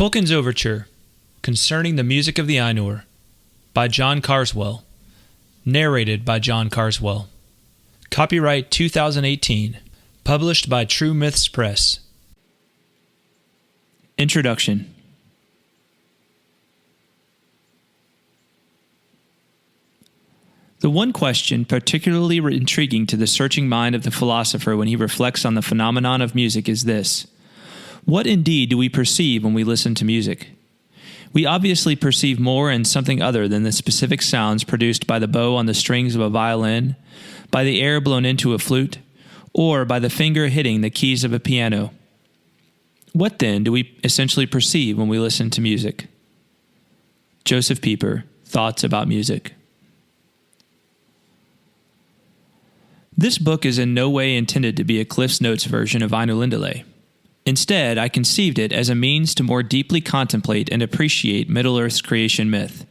Tolkien's Overture, Concerning the Music of the Ainur, by John Carswell. Narrated by John Carswell. Copyright 2018. Published by True Myths Press. Introduction. The one question particularly intriguing to the searching mind of the philosopher when he reflects on the phenomenon of music is this: what indeed do we perceive when we listen to music? We obviously perceive more in something other than the specific sounds produced by the bow on the strings of a violin, by the air blown into a flute, or by the finger hitting the keys of a piano. What then do we essentially perceive when we listen to music? Joseph Pieper, Thoughts About Music. This book is in no way intended to be a Cliff's Notes version of Ainulindalë. Instead, I conceived it as a means to more deeply contemplate and appreciate Middle-earth's creation myth.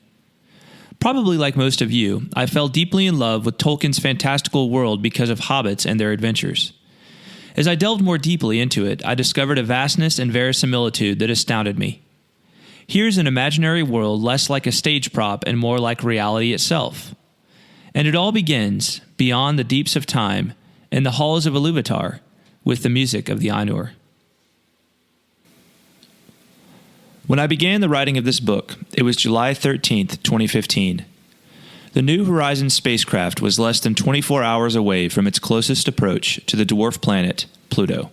Probably like most of you, I fell deeply in love with Tolkien's fantastical world because of hobbits and their adventures. As I delved more deeply into it, I discovered a vastness and verisimilitude that astounded me. Here's an imaginary world less like a stage prop and more like reality itself. And it all begins, beyond the deeps of time, in the halls of Ilúvatar, with the music of the Ainur. When I began the writing of this book, it was July 13th, 2015. The New Horizons spacecraft was less than 24 hours away from its closest approach to the dwarf planet, Pluto.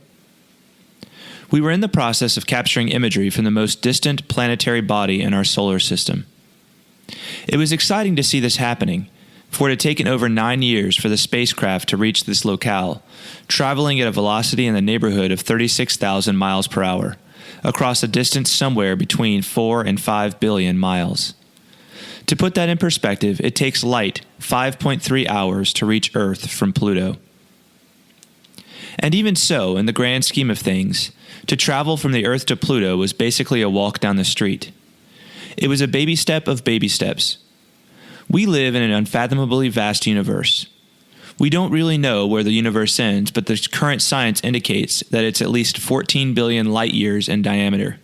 We were in the process of capturing imagery from the most distant planetary body in our solar system. It was exciting to see this happening, for it had taken over 9 years for the spacecraft to reach this locale, traveling at a velocity in the neighborhood of 36,000 miles per hour, across a distance somewhere between 4 and 5 billion miles. To put that in perspective, it takes light 5.3 hours to reach Earth from Pluto. And even so, in the grand scheme of things, to travel from the Earth to Pluto was basically a walk down the street. It was a baby step of baby steps. We live in an unfathomably vast universe. We don't really know where the universe ends, but the current science indicates that it's at least 14 billion light years in diameter.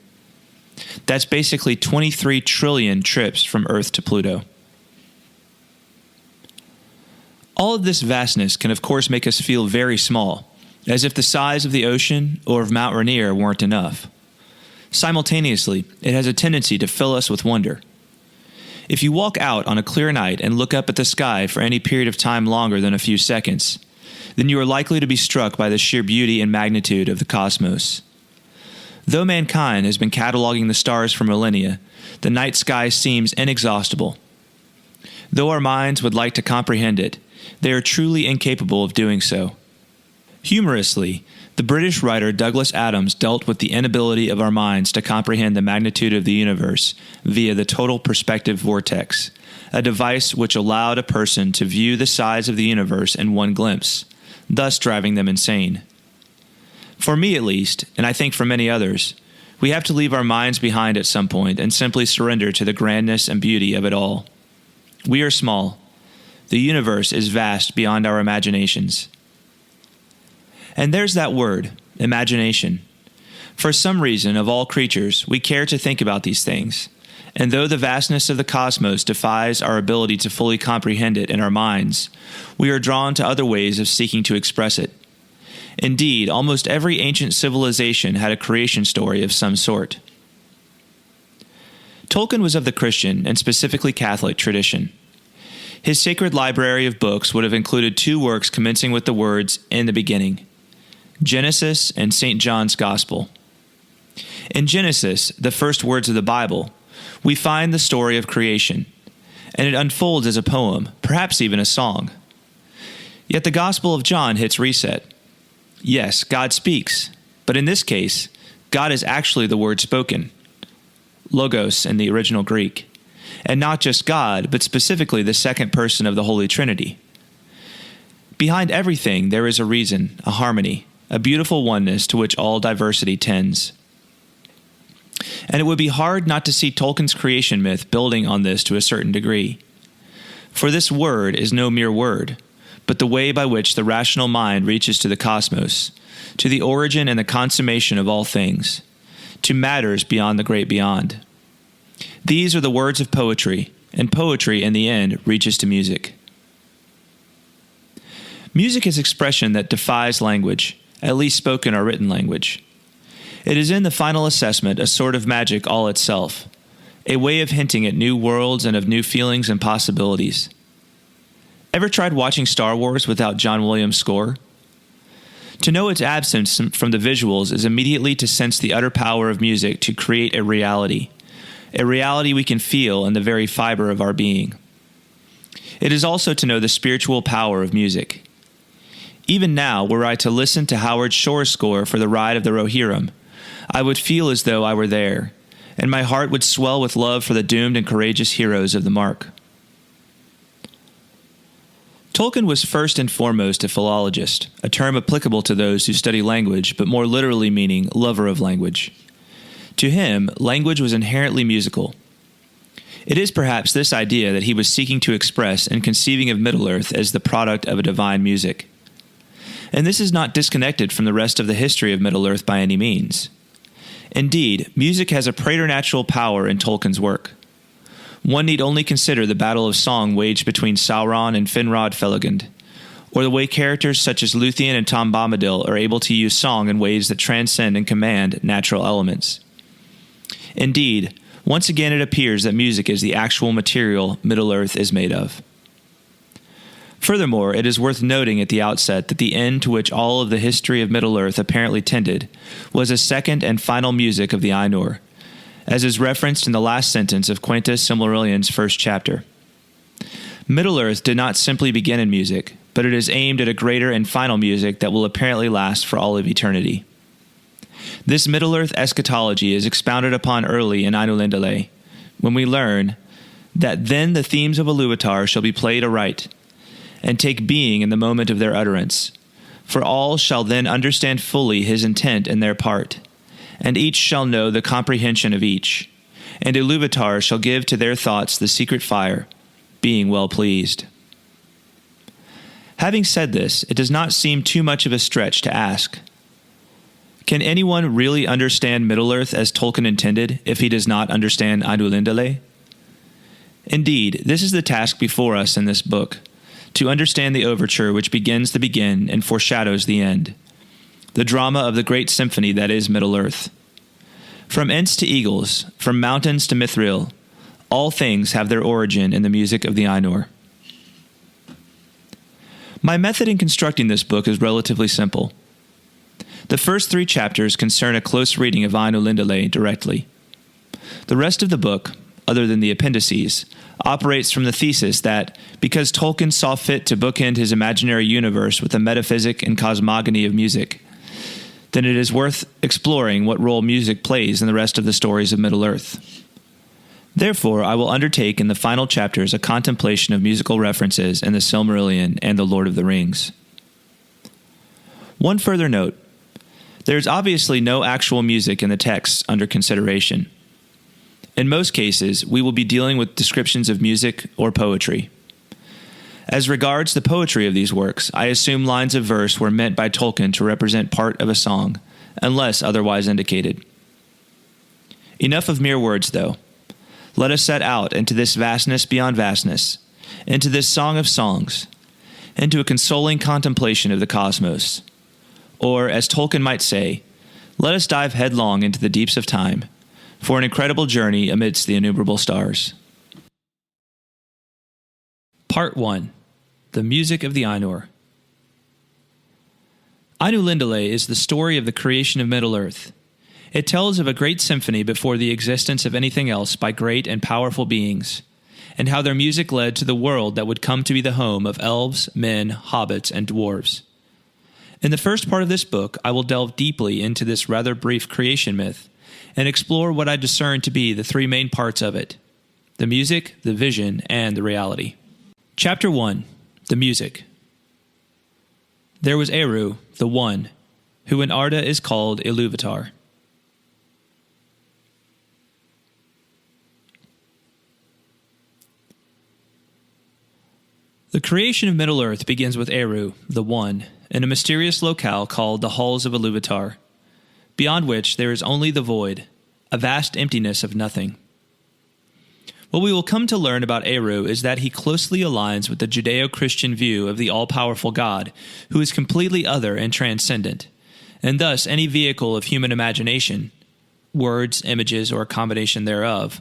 That's basically 23 trillion trips from Earth to Pluto. All of this vastness can of course make us feel very small, as if the size of the ocean or of Mount Rainier weren't enough. Simultaneously, it has a tendency to fill us with wonder. If you walk out on a clear night and look up at the sky for any period of time longer than a few seconds, then you are likely to be struck by the sheer beauty and magnitude of the cosmos. Though mankind has been cataloging the stars for millennia, the night sky seems inexhaustible. Though our minds would like to comprehend it, they are truly incapable of doing so. Humorously, the British writer Douglas Adams dealt with the inability of our minds to comprehend the magnitude of the universe via the total perspective vortex, a device which allowed a person to view the size of the universe in one glimpse, thus driving them insane. For me at least, and I think for many others, we have to leave our minds behind at some point and simply surrender to the grandness and beauty of it all. We are small. The universe is vast beyond our imaginations. And there's that word, imagination. For some reason, of all creatures, we care to think about these things. And though the vastness of the cosmos defies our ability to fully comprehend it in our minds, we are drawn to other ways of seeking to express it. Indeed, almost every ancient civilization had a creation story of some sort. Tolkien was of the Christian, and specifically Catholic, tradition. His sacred library of books would have included 2 works commencing with the words, "In the beginning." Genesis and St. John's Gospel. In Genesis, the first words of the Bible, we find the story of creation, and it unfolds as a poem, perhaps even a song. Yet the Gospel of John hits reset. Yes, God speaks, but in this case, God is actually the word spoken, logos in the original Greek, and not just God, but specifically the second person of the Holy Trinity. Behind everything, there is a reason, a harmony, a beautiful oneness to which all diversity tends. And it would be hard not to see Tolkien's creation myth building on this to a certain degree. For this word is no mere word, but the way by which the rational mind reaches to the cosmos, to the origin and the consummation of all things, to matters beyond the great beyond. These are the words of poetry, and poetry, in the end, reaches to music. Music is expression that defies language, at least spoken or written language. It is in the final assessment a sort of magic all itself, a way of hinting at new worlds and of new feelings and possibilities. Ever tried watching Star Wars without John Williams' score? To know its absence from the visuals is immediately to sense the utter power of music to create a reality we can feel in the very fiber of our being. It is also to know the spiritual power of music. Even now, were I to listen to Howard Shore's score for The Ride of the Rohirrim, I would feel as though I were there, and my heart would swell with love for the doomed and courageous heroes of the Mark. Tolkien was first and foremost a philologist, a term applicable to those who study language, but more literally meaning lover of language. To him, language was inherently musical. It is perhaps this idea that he was seeking to express in conceiving of Middle-earth as the product of a divine music. And this is not disconnected from the rest of the history of Middle-earth by any means. Indeed, music has a preternatural power in Tolkien's work. One need only consider the battle of song waged between Sauron and Finrod Felagund, or the way characters such as Lúthien and Tom Bombadil are able to use song in ways that transcend and command natural elements. Indeed, once again it appears that music is the actual material Middle-earth is made of. Furthermore, it is worth noting at the outset that the end to which all of the history of Middle-earth apparently tended was a second and final music of the Ainur, as is referenced in the last sentence of Quintus Silmarillion's first chapter. Middle-earth did not simply begin in music, but it is aimed at a greater and final music that will apparently last for all of eternity. This Middle-earth eschatology is expounded upon early in Ainulindalë, when we learn that then the themes of Ilúvatar shall be played aright, and take being in the moment of their utterance. For all shall then understand fully his intent in their part, and each shall know the comprehension of each, and Ilúvatar shall give to their thoughts the secret fire, being well pleased. Having said this, it does not seem too much of a stretch to ask, can anyone really understand Middle-earth as Tolkien intended if he does not understand Ainulindalë? Indeed, this is the task before us in this book, to understand the overture which begins the begin and foreshadows the end, the drama of the great symphony that is Middle-earth. From Ents to Eagles, from mountains to Mithril, all things have their origin in the music of the Ainur. My method in constructing this book is relatively simple. The first 3 chapters concern a close reading of Ainulindalë directly. The rest of the book, other than the appendices, operates from the thesis that, because Tolkien saw fit to bookend his imaginary universe with the metaphysic and cosmogony of music, then it is worth exploring what role music plays in the rest of the stories of Middle-earth. Therefore, I will undertake in the final chapters a contemplation of musical references in the Silmarillion and the Lord of the Rings. One further note. There is obviously no actual music in the texts under consideration. In most cases, we will be dealing with descriptions of music or poetry. As regards the poetry of these works, I assume lines of verse were meant by Tolkien to represent part of a song, unless otherwise indicated. Enough of mere words, though. Let us set out into this vastness beyond vastness, into this song of songs, into a consoling contemplation of the cosmos. Or, as Tolkien might say, let us dive headlong into the deeps of time, for an incredible journey amidst the innumerable stars. Part 1. The Music of the Ainur. Ainulindalë is the story of the creation of Middle-earth. It tells of a great symphony before the existence of anything else by great and powerful beings, and how their music led to the world that would come to be the home of elves, men, hobbits, and dwarves. In the first part of this book, I will delve deeply into this rather brief creation myth, and explore what I discern to be the 3 main parts of it: the music, the vision, and the reality. Chapter 1. The Music. There was Eru, the One, who in Arda is called Ilúvatar. The creation of Middle-earth begins with Eru, the One, in a mysterious locale called the Halls of Ilúvatar, beyond which there is only the void, a vast emptiness of nothing. What we will come to learn about Eru is that he closely aligns with the Judeo-Christian view of the all-powerful God, who is completely other and transcendent, and thus any vehicle of human imagination, words, images, or a combination thereof,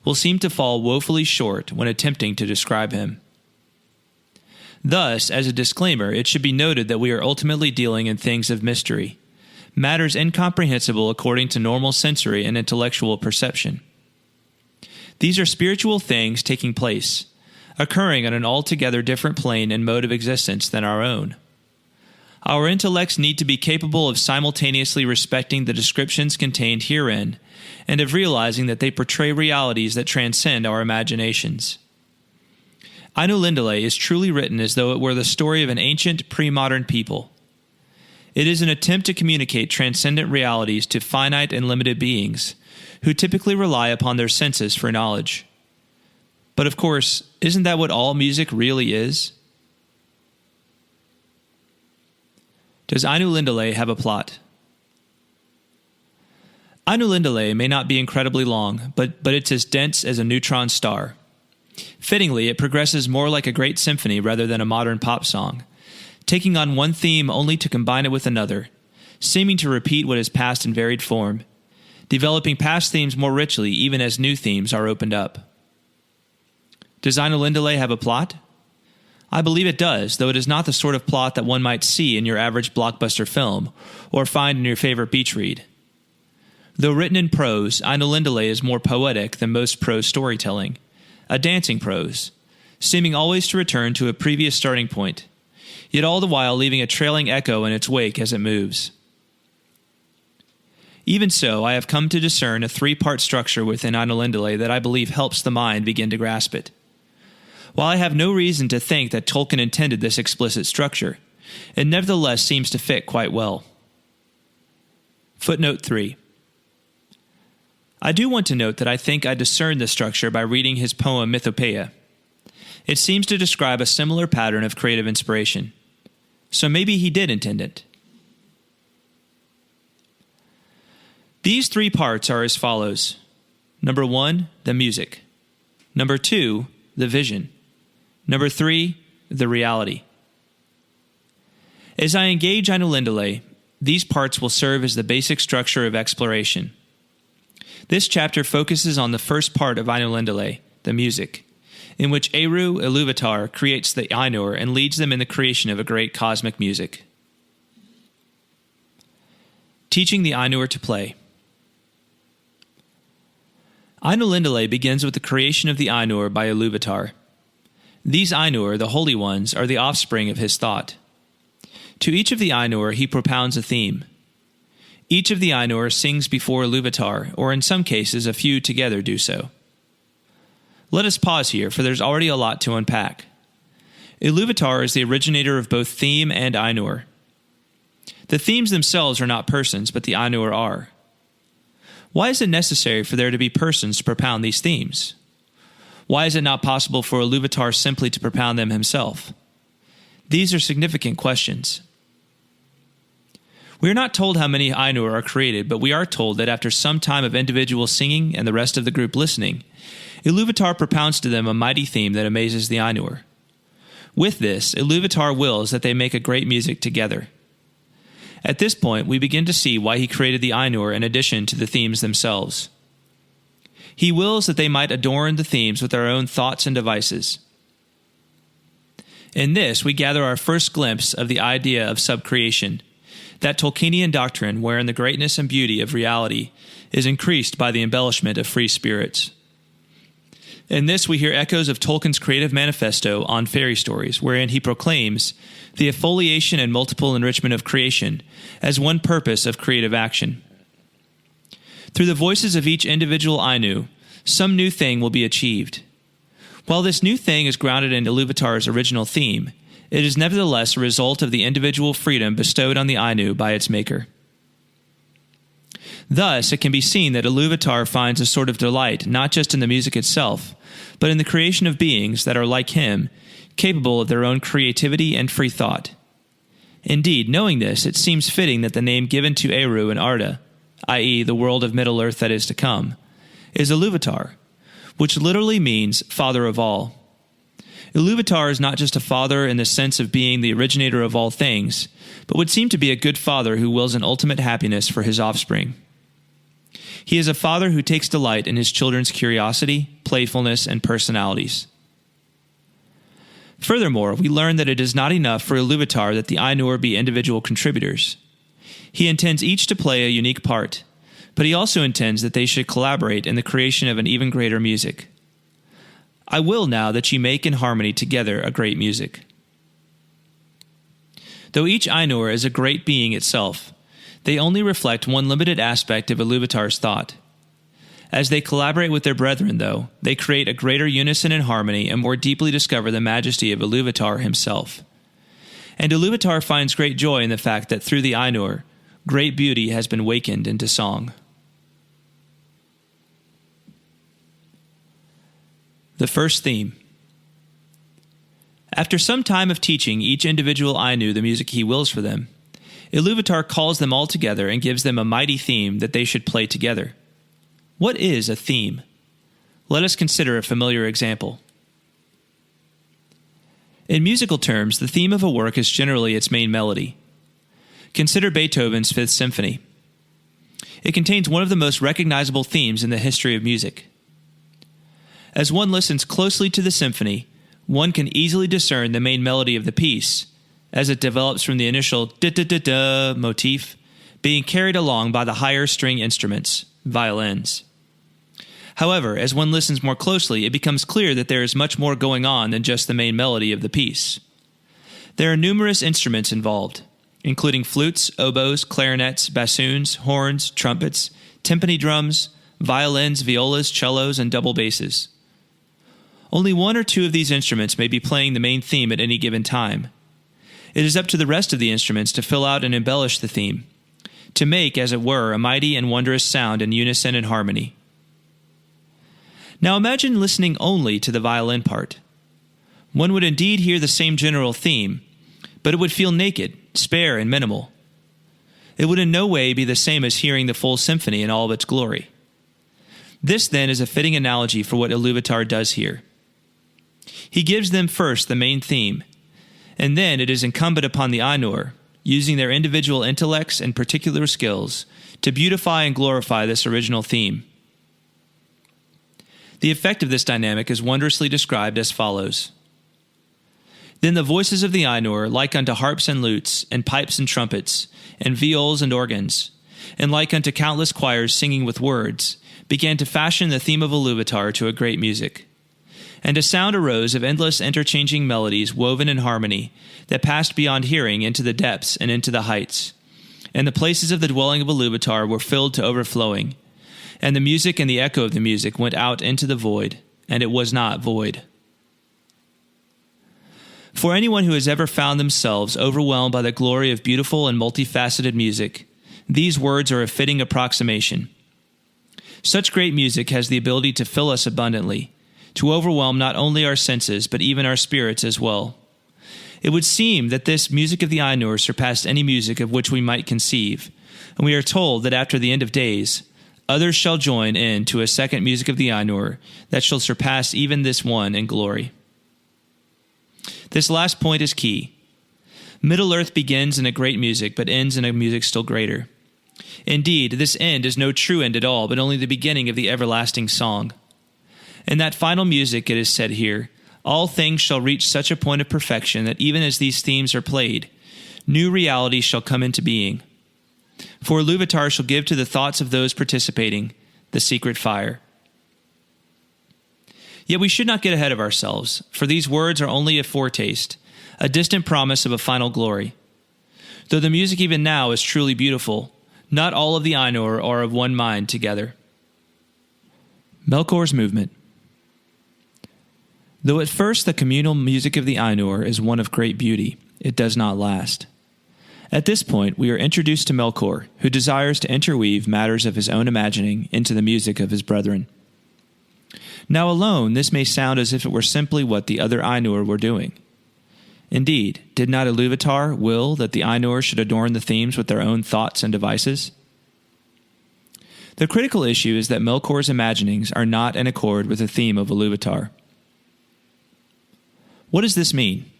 will seem to fall woefully short when attempting to describe him. Thus, as a disclaimer, it should be noted that we are ultimately dealing in things of mystery, matters incomprehensible according to normal sensory and intellectual perception. These are spiritual things taking place, occurring on an altogether different plane and mode of existence than our own. Our intellects need to be capable of simultaneously respecting the descriptions contained herein and of realizing that they portray realities that transcend our imaginations. Ainulindalë is truly written as though it were the story of an ancient, pre-modern people. It is an attempt to communicate transcendent realities to finite and limited beings, who typically rely upon their senses for knowledge. But of course, isn't that what all music really is? Does Ainulindalë have a plot? Ainulindalë may not be incredibly long, but it's as dense as a neutron star. Fittingly, it progresses more like a great symphony rather than a modern pop song, taking on one theme only to combine it with another, seeming to repeat what is past in varied form, developing past themes more richly even as new themes are opened up. Does Ainulindalë have a plot? I believe it does, though it is not the sort of plot that one might see in your average blockbuster film or find in your favorite beach read. Though written in prose, Ainulindalë is more poetic than most prose storytelling, a dancing prose, seeming always to return to a previous starting point, yet all the while leaving a trailing echo in its wake as it moves. Even so, I have come to discern a three-part structure within Ainulindalë that I believe helps the mind begin to grasp it. While I have no reason to think that Tolkien intended this explicit structure, it nevertheless seems to fit quite well. Footnote 3. I do want to note that I think I discerned this structure by reading his poem Mythopoeia. It seems to describe a similar pattern of creative inspiration. So maybe he did intend it. These three parts are as follows. Number 1, the music. Number 2, the vision. Number 3, the reality. As I engage Ainulindalë, these parts will serve as the basic structure of exploration. This chapter focuses on the first part of Ainulindalë, the music, in which Eru Ilúvatar creates the Ainur and leads them in the creation of a great cosmic music. Teaching the Ainur to play. Ainulindalë begins with the creation of the Ainur by Ilúvatar. These Ainur, the holy ones, are the offspring of his thought. To each of the Ainur he propounds a theme. Each of the Ainur sings before Ilúvatar, or in some cases a few together do so. Let us pause here, for there's already a lot to unpack. Ilúvatar is the originator of both theme and Ainur. The themes themselves are not persons, but the Ainur are. Why is it necessary for there to be persons to propound these themes? Why is it not possible for Ilúvatar simply to propound them himself? These are significant questions. We are not told how many Ainur are created, but we are told that after some time of individual singing and the rest of the group listening, Ilúvatar propounds to them a mighty theme that amazes the Ainur. With this, Ilúvatar wills that they make a great music together. At this point, we begin to see why he created the Ainur in addition to the themes themselves. He wills that they might adorn the themes with their own thoughts and devices. In this, we gather our first glimpse of the idea of subcreation, that Tolkienian doctrine wherein the greatness and beauty of reality is increased by the embellishment of free spirits. In this, we hear echoes of Tolkien's creative manifesto on fairy stories, wherein he proclaims the affiliation and multiple enrichment of creation as one purpose of creative action. Through the voices of each individual Ainu, some new thing will be achieved. While this new thing is grounded in Ilúvatar's original theme, it is nevertheless a result of the individual freedom bestowed on the Ainu by its maker. Thus, it can be seen that Ilúvatar finds a sort of delight not just in the music itself, but in the creation of beings that are like him, capable of their own creativity and free thought. Indeed, knowing this, it seems fitting that the name given to Eru and Arda, i.e. the world of Middle-earth that is to come, is Ilúvatar, which literally means father of all. Ilúvatar is not just a father in the sense of being the originator of all things, but would seem to be a good father who wills an ultimate happiness for his offspring. He is a father who takes delight in his children's curiosity, playfulness, and personalities. Furthermore, we learn that it is not enough for Ilúvatar that the Ainur be individual contributors. He intends each to play a unique part, but he also intends that they should collaborate in the creation of an even greater music. I will now that ye make in harmony together a great music. Though each Ainur is a great being itself, they only reflect one limited aspect of Ilúvatar's thought. As they collaborate with their brethren, though, they create a greater unison and harmony and more deeply discover the majesty of Ilúvatar himself. And Ilúvatar finds great joy in the fact that through the Ainur, great beauty has been wakened into song. The first theme. After some time of teaching each individual Ainu the music he wills for them, Ilúvatar calls them all together and gives them a mighty theme that they should play together. What is a theme? Let us consider a familiar example. In musical terms, the theme of a work is generally its main melody. Consider Beethoven's Fifth Symphony. It contains one of the most recognizable themes in the history of music. As one listens closely to the symphony, one can easily discern the main melody of the piece, as it develops from the initial da-da-da-da motif, being carried along by the higher string instruments, violins. However, as one listens more closely, it becomes clear that there is much more going on than just the main melody of the piece. There are numerous instruments involved, including flutes, oboes, clarinets, bassoons, horns, trumpets, timpani drums, violins, violas, cellos, and double basses. Only one or two of these instruments may be playing the main theme at any given time. It is up to the rest of the instruments to fill out and embellish the theme, to make, as it were, a mighty and wondrous sound in unison and harmony. Now imagine listening only to the violin part. One would indeed hear the same general theme, but it would feel naked, spare, and minimal. It would in no way be the same as hearing the full symphony in all of its glory. This, then, is a fitting analogy for what Ilúvatar does here. He gives them first the main theme, and then it is incumbent upon the Ainur, using their individual intellects and particular skills, to beautify and glorify this original theme. The effect of this dynamic is wondrously described as follows. Then the voices of the Ainur, like unto harps and lutes, and pipes and trumpets, and viols and organs, and like unto countless choirs singing with words, began to fashion the theme of Ilúvatar to a great music. And a sound arose of endless interchanging melodies woven in harmony, that passed beyond hearing into the depths and into the heights. And the places of the dwelling of Ilúvatar were filled to overflowing, and the music and the echo of the music went out into the void, and it was not void. For anyone who has ever found themselves overwhelmed by the glory of beautiful and multifaceted music, these words are a fitting approximation. Such great music has the ability to fill us abundantly, to overwhelm not only our senses, but even our spirits as well. It would seem that this music of the Ainur surpassed any music of which we might conceive, and we are told that after the end of days, others shall join in to a second music of the Ainur that shall surpass even this one in glory. This last point is key. Middle-earth begins in a great music, but ends in a music still greater. Indeed, this end is no true end at all, but only the beginning of the everlasting song. In that final music, it is said here, all things shall reach such a point of perfection that even as these themes are played, new realities shall come into being. For Ilúvatar shall give to the thoughts of those participating the secret fire. Yet we should not get ahead of ourselves, for these words are only a foretaste, a distant promise of a final glory. Though the music even now is truly beautiful, not all of the Ainur are of one mind together. Melkor's movement. Though at first the communal music of the Ainur is one of great beauty, it does not last. At this point, we are introduced to Melkor, who desires to interweave matters of his own imagining into the music of his brethren. Now alone, this may sound as if it were simply what the other Ainur were doing. Indeed, did not Ilúvatar will that the Ainur should adorn the themes with their own thoughts and devices? The critical issue is that Melkor's imaginings are not in accord with the theme of Ilúvatar. What does this mean?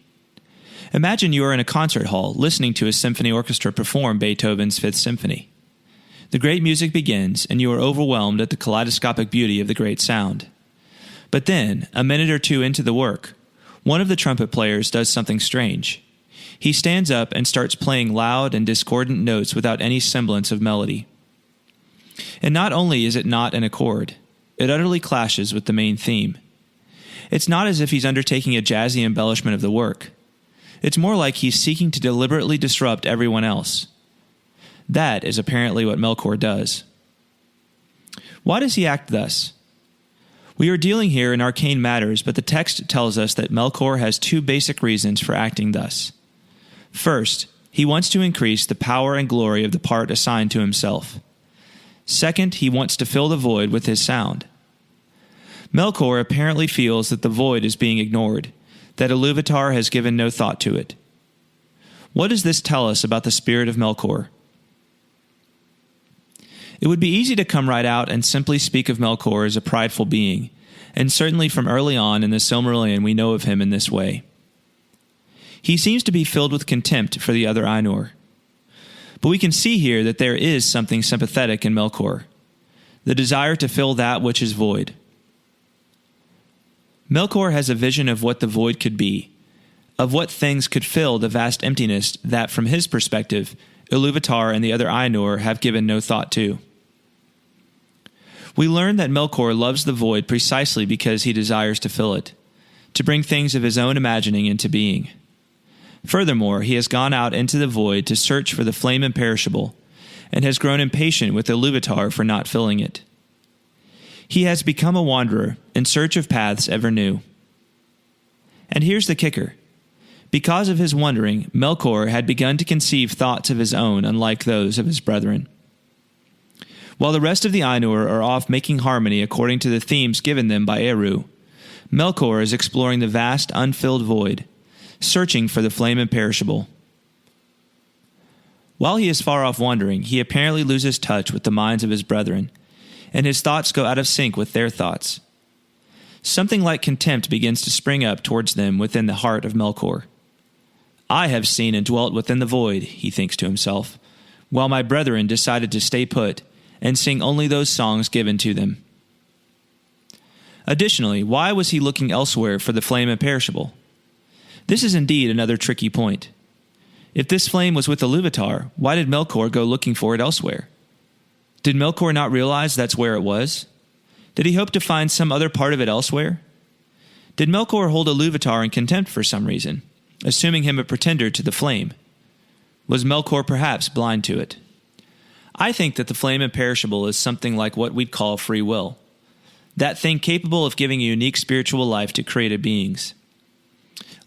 Imagine you are in a concert hall listening to a symphony orchestra perform Beethoven's Fifth Symphony. The great music begins, and you are overwhelmed at the kaleidoscopic beauty of the great sound. But then, a minute or two into the work, one of the trumpet players does something strange. He stands up and starts playing loud and discordant notes without any semblance of melody. And not only is it not in accord, it utterly clashes with the main theme. It's not as if he's undertaking a jazzy embellishment of the work. It's more like he's seeking to deliberately disrupt everyone else. That is apparently what Melkor does. Why does he act thus? We are dealing here in arcane matters, but the text tells us that Melkor has two basic reasons for acting thus. First, he wants to increase the power and glory of the part assigned to himself. Second, he wants to fill the void with his sound. Melkor apparently feels that the void is being ignored, that Ilúvatar has given no thought to it. What does this tell us about the spirit of Melkor? It would be easy to come right out and simply speak of Melkor as a prideful being, and certainly from early on in the Silmarillion we know of him in this way. He seems to be filled with contempt for the other Ainur. But we can see here that there is something sympathetic in Melkor, the desire to fill that which is void. Melkor has a vision of what the void could be, of what things could fill the vast emptiness that, from his perspective, Ilúvatar and the other Ainur have given no thought to. We learn that Melkor loves the void precisely because he desires to fill it, to bring things of his own imagining into being. Furthermore, he has gone out into the void to search for the flame imperishable, and has grown impatient with Ilúvatar for not filling it. He has become a wanderer in search of paths ever new. And here's the kicker. Because of his wandering, Melkor had begun to conceive thoughts of his own unlike those of his brethren. While the rest of the Ainur are off making harmony according to the themes given them by Eru, Melkor is exploring the vast unfilled void, searching for the flame imperishable. While he is far off wandering, he apparently loses touch with the minds of his brethren, and his thoughts go out of sync with their thoughts. Something like contempt begins to spring up towards them within the heart of Melkor. I have seen and dwelt within the void, he thinks to himself, while my brethren decided to stay put and sing only those songs given to them. Additionally, why was he looking elsewhere for the flame imperishable? This is indeed another tricky point. If this flame was with Ilúvatar, why did Melkor go looking for it elsewhere? Did Melkor not realize that's where it was? Did he hope to find some other part of it elsewhere? Did Melkor hold Ilúvatar in contempt for some reason, assuming him a pretender to the flame? Was Melkor perhaps blind to it? I think that the flame imperishable is something like what we'd call free will, that thing capable of giving a unique spiritual life to created beings.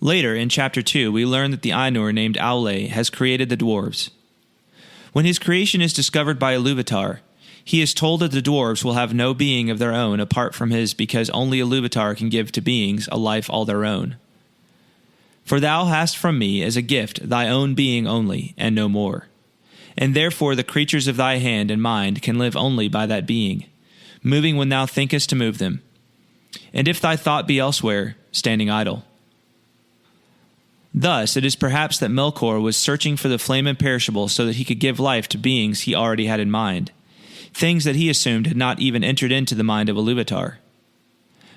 Later, in Chapter 2, we learn that the Ainur named Aule has created the dwarves. When his creation is discovered by Ilúvatar, he is told that the dwarves will have no being of their own apart from his because only Ilúvatar can give to beings a life all their own. For thou hast from me as a gift thy own being only, and no more. And therefore the creatures of thy hand and mind can live only by that being, moving when thou thinkest to move them. And if thy thought be elsewhere, standing idle. Thus, it is perhaps that Melkor was searching for the flame imperishable so that he could give life to beings he already had in mind, things that he assumed had not even entered into the mind of Ilúvatar.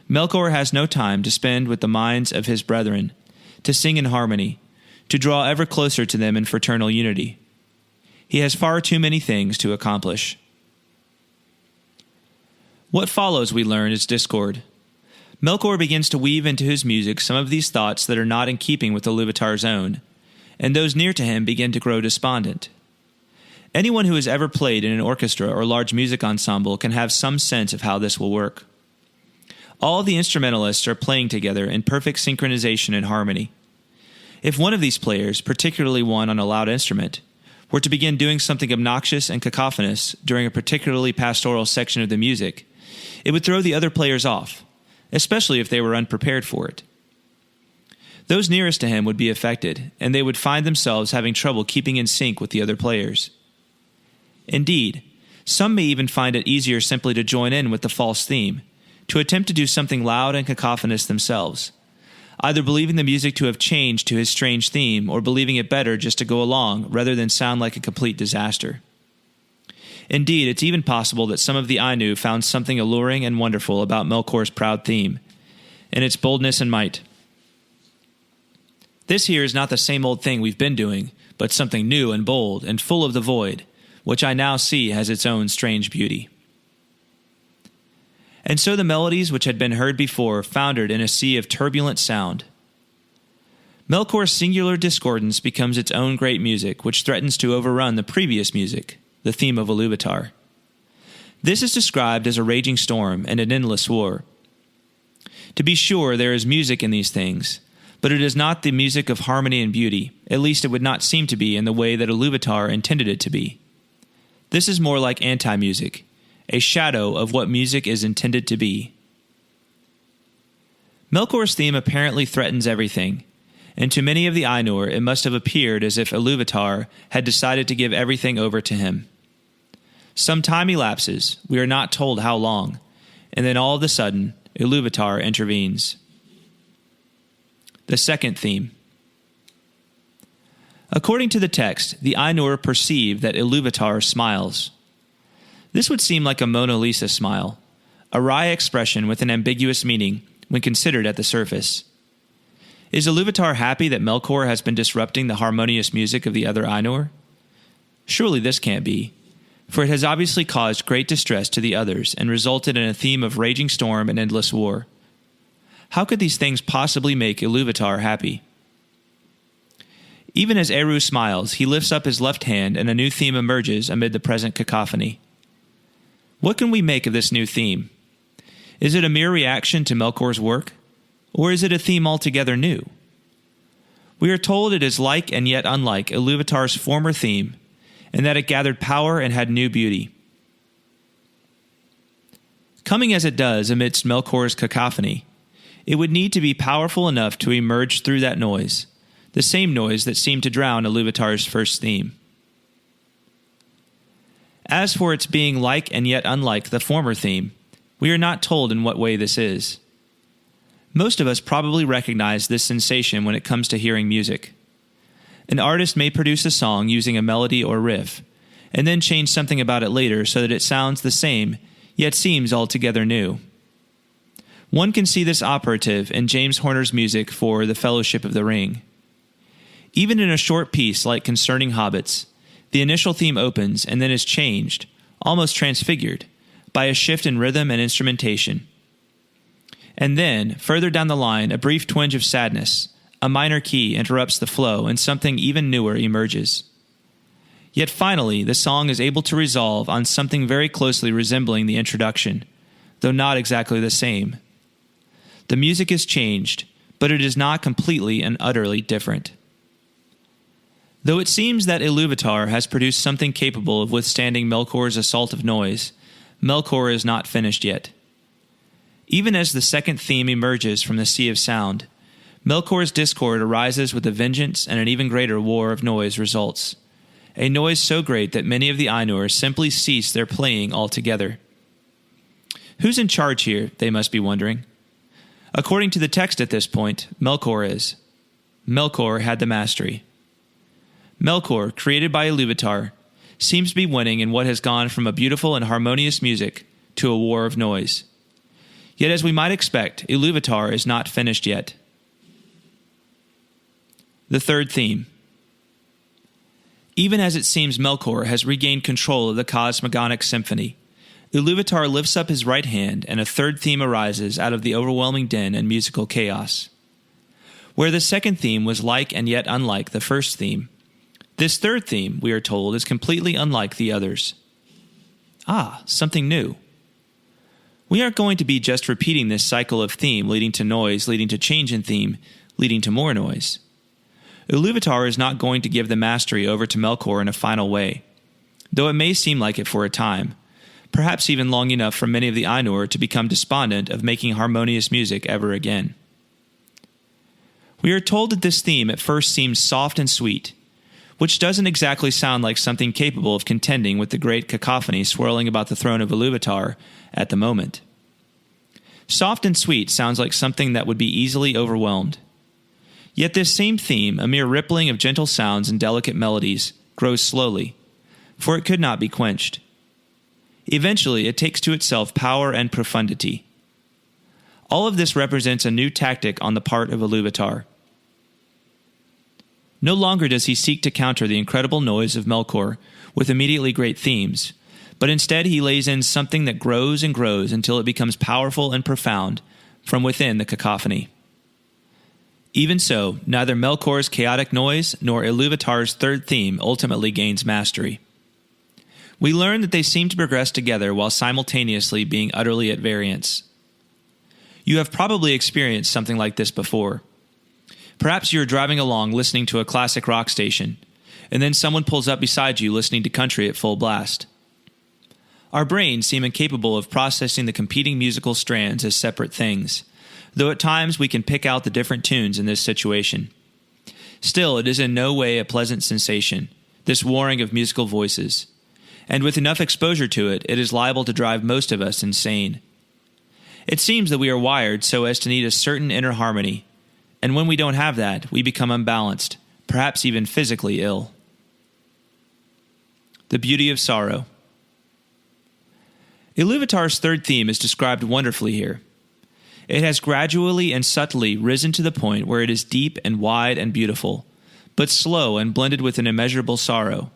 Melkor has no time to spend with the minds of his brethren, to sing in harmony, to draw ever closer to them in fraternal unity. He has far too many things to accomplish. What follows, we learn, is discord. Melkor begins to weave into his music some of these thoughts that are not in keeping with Ilúvatar's own, and those near to him begin to grow despondent. Anyone who has ever played in an orchestra or large music ensemble can have some sense of how this will work. All the instrumentalists are playing together in perfect synchronization and harmony. If one of these players, particularly one on a loud instrument, were to begin doing something obnoxious and cacophonous during a particularly pastoral section of the music, it would throw the other players off, especially if they were unprepared for it. Those nearest to him would be affected, and they would find themselves having trouble keeping in sync with the other players. Indeed, Some may even find it easier simply to join in with the false theme, to attempt to do something loud and cacophonous themselves, either believing the music to have changed to his strange theme or believing it better just to go along rather than sound like a complete disaster. Indeed, it's even possible that some of the Ainu found something alluring and wonderful about Melkor's proud theme, and its boldness and might. This here is not the same old thing we've been doing, but something new and bold and full of the void, which I now see has its own strange beauty. And so the melodies which had been heard before foundered in a sea of turbulent sound. Melkor's singular discordance becomes its own great music, which threatens to overrun the previous music, the theme of Ilúvatar. This is described as a raging storm and an endless war. To be sure, there is music in these things, but it is not the music of harmony and beauty, at least it would not seem to be in the way that Ilúvatar intended it to be. This is more like anti-music, a shadow of what music is intended to be. Melkor's theme apparently threatens everything, and to many of the Ainur it must have appeared as if Ilúvatar had decided to give everything over to him. Some time elapses, we are not told how long, and then all of a sudden, Ilúvatar intervenes. The second theme. According to the text, the Ainur perceive that Ilúvatar smiles. This would seem like a Mona Lisa smile, a wry expression with an ambiguous meaning when considered at the surface. Is Ilúvatar happy that Melkor has been disrupting the harmonious music of the other Ainur? Surely this can't be, for it has obviously caused great distress to the others and resulted in a theme of raging storm and endless war. How could these things possibly make Ilúvatar happy? Even as Eru smiles, he lifts up his left hand and a new theme emerges amid the present cacophony. What can we make of this new theme? Is it a mere reaction to Melkor's work? Or is it a theme altogether new? We are told it is like and yet unlike Ilúvatar's former theme, and that it gathered power and had new beauty. Coming as it does amidst Melkor's cacophony, it would need to be powerful enough to emerge through that noise, the same noise that seemed to drown Ilúvatar's first theme. As for its being like and yet unlike the former theme, we are not told in what way this is. Most of us probably recognize this sensation when it comes to hearing music. An artist may produce a song using a melody or riff, and then change something about it later so that it sounds the same, yet seems altogether new. One can see this operative in James Horner's music for The Fellowship of the Ring. Even in a short piece like Concerning Hobbits, the initial theme opens and then is changed, almost transfigured, by a shift in rhythm and instrumentation. And then, further down the line, a brief twinge of sadness, a minor key interrupts the flow and something even newer emerges. Yet finally, the song is able to resolve on something very closely resembling the introduction, though not exactly the same. The music is changed, but it is not completely and utterly different. Though it seems that Ilúvatar has produced something capable of withstanding Melkor's assault of noise, Melkor is not finished yet. Even as the second theme emerges from the sea of sound, Melkor's discord arises with a vengeance, and an even greater war of noise results. A noise so great that many of the Ainur simply cease their playing altogether. Who's in charge here, they must be wondering. According to the text at this point, Melkor is. Melkor had the mastery. Melkor, created by Ilúvatar, seems to be winning in what has gone from a beautiful and harmonious music to a war of noise. Yet as we might expect, Ilúvatar is not finished yet. The third theme. Even as it seems Melkor has regained control of the cosmogonic symphony, Ilúvatar lifts up his right hand and a third theme arises out of the overwhelming din and musical chaos. Where the second theme was like and yet unlike the first theme, this third theme, we are told, is completely unlike the others. Something new. We aren't going to be just repeating this cycle of theme leading to noise, leading to change in theme, leading to more noise. Ilúvatar is not going to give the mastery over to Melkor in a final way, though it may seem like it for a time, perhaps even long enough for many of the Ainur to become despondent of making harmonious music ever again. We are told that this theme at first seems soft and sweet, which doesn't exactly sound like something capable of contending with the great cacophony swirling about the throne of Ilúvatar at the moment. Soft and sweet sounds like something that would be easily overwhelmed. Yet this same theme, a mere rippling of gentle sounds and delicate melodies, grows slowly, for it could not be quenched. Eventually, it takes to itself power and profundity. All of this represents a new tactic on the part of Ilúvatar. No longer does he seek to counter the incredible noise of Melkor with immediately great themes, but instead he lays in something that grows and grows until it becomes powerful and profound from within the cacophony. Even so, neither Melkor's chaotic noise nor Ilúvatar's third theme ultimately gains mastery. We learn that they seem to progress together while simultaneously being utterly at variance. You have probably experienced something like this before. Perhaps you are driving along listening to a classic rock station, and then someone pulls up beside you listening to country at full blast. Our brains seem incapable of processing the competing musical strands as separate things, though at times we can pick out the different tunes in this situation. Still, it is in no way a pleasant sensation, this warring of musical voices, and with enough exposure to it, it is liable to drive most of us insane. It seems that we are wired so as to need a certain inner harmony, and when we don't have that, we become unbalanced, perhaps even physically ill. The beauty of sorrow. Ilúvatar's third theme is described wonderfully here. It has gradually and subtly risen to the point where it is deep and wide and beautiful, but slow and blended with an immeasurable sorrow,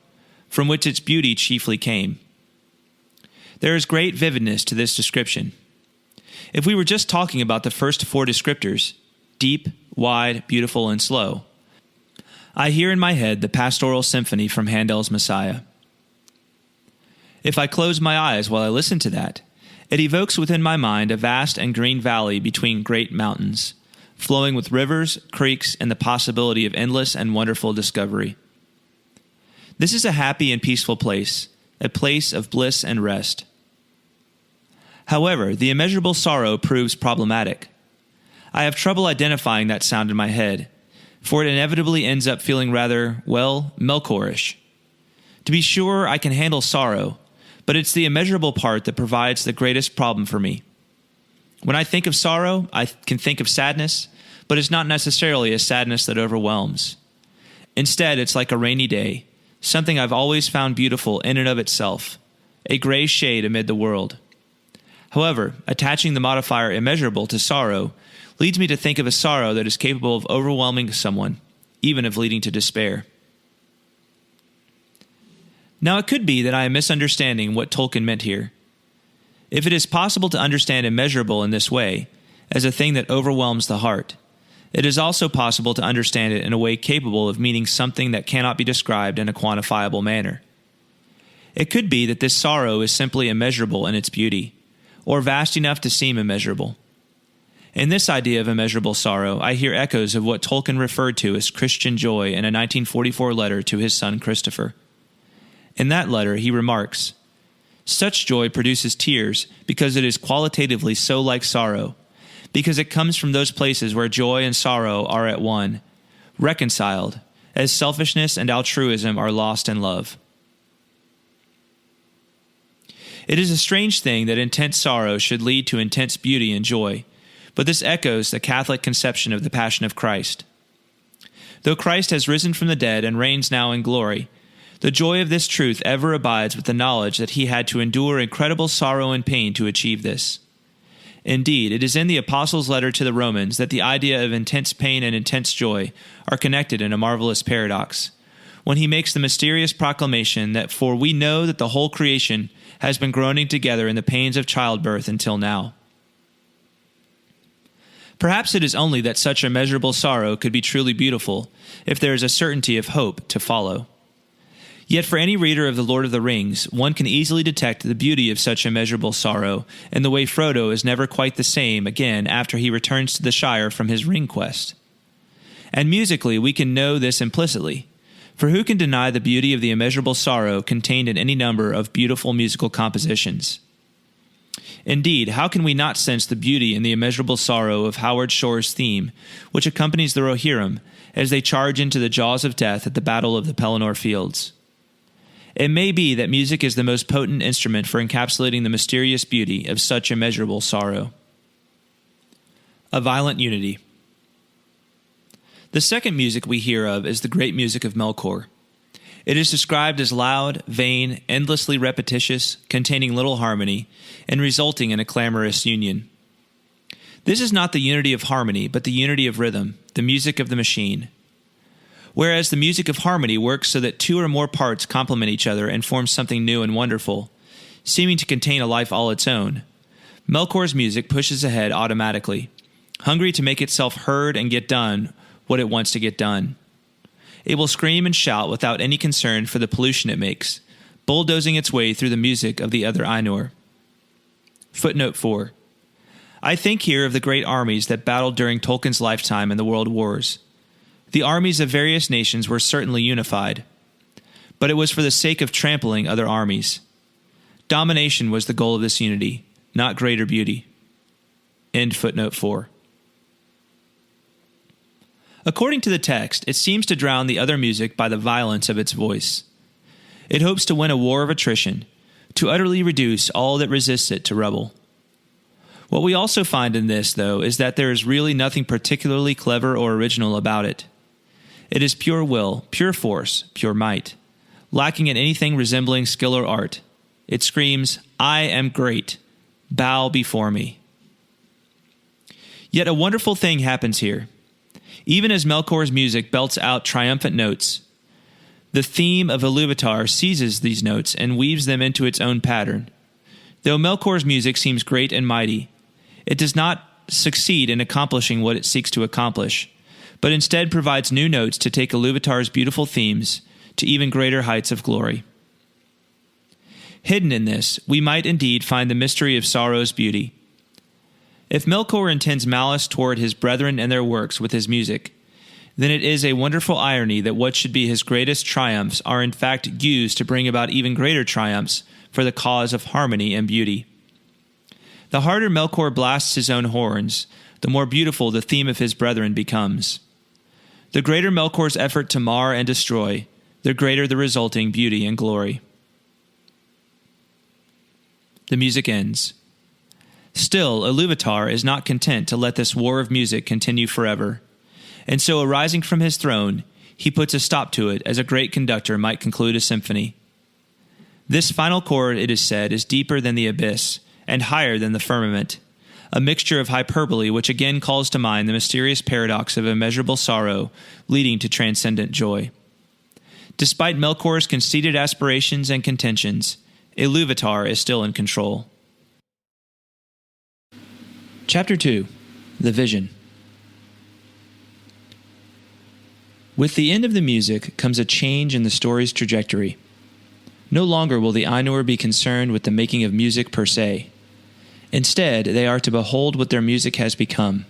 from which its beauty chiefly came. There is great vividness to this description. If we were just talking about the first four descriptors, deep, wide, beautiful, and slow, I hear in my head the pastoral symphony from Handel's Messiah. If I close my eyes while I listen to that, it evokes within my mind a vast and green valley between great mountains, flowing with rivers, creeks, and the possibility of endless and wonderful discovery. This is a happy and peaceful place, a place of bliss and rest. However, the immeasurable sorrow proves problematic. I have trouble identifying that sound in my head, for it inevitably ends up feeling rather, well, Melkorish. To be sure, I can handle sorrow, but it's the immeasurable part that provides the greatest problem for me. When I think of sorrow, I can think of sadness, but it's not necessarily a sadness that overwhelms. Instead, it's like a rainy day, something I've always found beautiful in and of itself, a gray shade amid the world. However, attaching the modifier immeasurable to sorrow leads me to think of a sorrow that is capable of overwhelming someone, even of leading to despair. Now, it could be that I am misunderstanding what Tolkien meant here. If it is possible to understand immeasurable in this way, as a thing that overwhelms the heart, it is also possible to understand it in a way capable of meaning something that cannot be described in a quantifiable manner. It could be that this sorrow is simply immeasurable in its beauty, or vast enough to seem immeasurable. In this idea of immeasurable sorrow, I hear echoes of what Tolkien referred to as Christian joy in a 1944 letter to his son Christopher. In that letter, he remarks, "Such joy produces tears because it is qualitatively so like sorrow, because it comes from those places where joy and sorrow are at one, reconciled, as selfishness and altruism are lost in love." It is a strange thing that intense sorrow should lead to intense beauty and joy, but this echoes the Catholic conception of the Passion of Christ. Though Christ has risen from the dead and reigns now in glory, the joy of this truth ever abides with the knowledge that he had to endure incredible sorrow and pain to achieve this. Indeed, it is in the Apostles' letter to the Romans that the idea of intense pain and intense joy are connected in a marvelous paradox, when he makes the mysterious proclamation that "for we know that the whole creation has been groaning together in the pains of childbirth until now." Perhaps it is only that such immeasurable sorrow could be truly beautiful if there is a certainty of hope to follow. Yet for any reader of The Lord of the Rings, one can easily detect the beauty of such immeasurable sorrow in the way Frodo is never quite the same again after he returns to the Shire from his ring quest. And musically, we can know this implicitly, for who can deny the beauty of the immeasurable sorrow contained in any number of beautiful musical compositions? Indeed, how can we not sense the beauty in the immeasurable sorrow of Howard Shore's theme, which accompanies the Rohirrim, as they charge into the jaws of death at the Battle of the Pelennor Fields. It may be that music is the most potent instrument for encapsulating the mysterious beauty of such immeasurable sorrow. A violent unity. The second music we hear of is the great music of Melkor. It is described as loud, vain, endlessly repetitious, containing little harmony, and resulting in a clamorous union. This is not the unity of harmony, but the unity of rhythm, the music of the machine. Whereas the music of harmony works so that two or more parts complement each other and form something new and wonderful, seeming to contain a life all its own, Melkor's music pushes ahead automatically, hungry to make itself heard and get done what it wants to get done. It will scream and shout without any concern for the pollution it makes, bulldozing its way through the music of the other Ainur. Footnote 4. I think here of the great armies that battled during Tolkien's lifetime in the World Wars. The armies of various nations were certainly unified, but it was for the sake of trampling other armies. Domination was the goal of this unity, not greater beauty. End footnote 4. According to the text, it seems to drown the other music by the violence of its voice. It hopes to win a war of attrition, to utterly reduce all that resists it to rubble. What we also find in this, though, is that there is really nothing particularly clever or original about it. It is pure will, pure force, pure might, lacking in anything resembling skill or art. It screams, "I am great. Bow before me." Yet a wonderful thing happens here. Even as Melkor's music belts out triumphant notes, the theme of Ilúvatar seizes these notes and weaves them into its own pattern. Though Melkor's music seems great and mighty, it does not succeed in accomplishing what it seeks to accomplish, but instead provides new notes to take Ilúvatar's beautiful themes to even greater heights of glory. Hidden in this, we might indeed find the mystery of sorrow's beauty. If Melkor intends malice toward his brethren and their works with his music, then it is a wonderful irony that what should be his greatest triumphs are in fact used to bring about even greater triumphs for the cause of harmony and beauty. The harder Melkor blasts his own horns, the more beautiful the theme of his brethren becomes. The greater Melkor's effort to mar and destroy, the greater the resulting beauty and glory. The music ends. Still, Ilúvatar is not content to let this war of music continue forever, and so arising from his throne, he puts a stop to it as a great conductor might conclude a symphony. This final chord, it is said, is deeper than the abyss and higher than the firmament, a mixture of hyperbole which again calls to mind the mysterious paradox of immeasurable sorrow leading to transcendent joy. Despite Melkor's conceited aspirations and contentions, Ilúvatar is still in control. Chapter 2. The Vision. With the end of the music comes a change in the story's trajectory. No longer will the Ainur be concerned with the making of music per se. Instead, they are to behold what their music has become.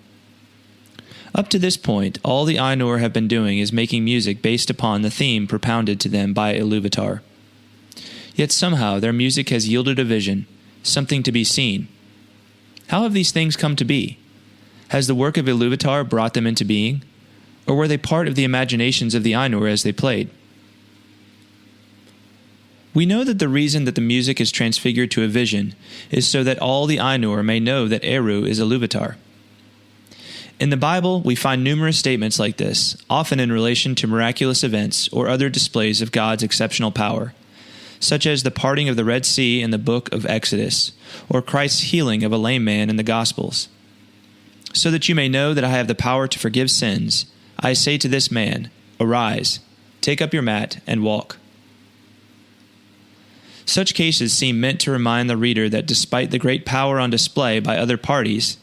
Up to this point, all the Ainur have been doing is making music based upon the theme propounded to them by Ilúvatar. Yet somehow their music has yielded a vision, something to be seen. How have these things come to be? Has the work of Ilúvatar brought them into being? Or were they part of the imaginations of the Ainur as they played? We know that the reason that the music is transfigured to a vision is so that all the Ainur may know that Eru is Ilúvatar. In the Bible, we find numerous statements like this, often in relation to miraculous events or other displays of God's exceptional power, such as the parting of the Red Sea in the book of Exodus, or Christ's healing of a lame man in the Gospels. So that you may know that I have the power to forgive sins, I say to this man, arise, take up your mat, and walk. Such cases seem meant to remind the reader that despite the great power on display by other parties,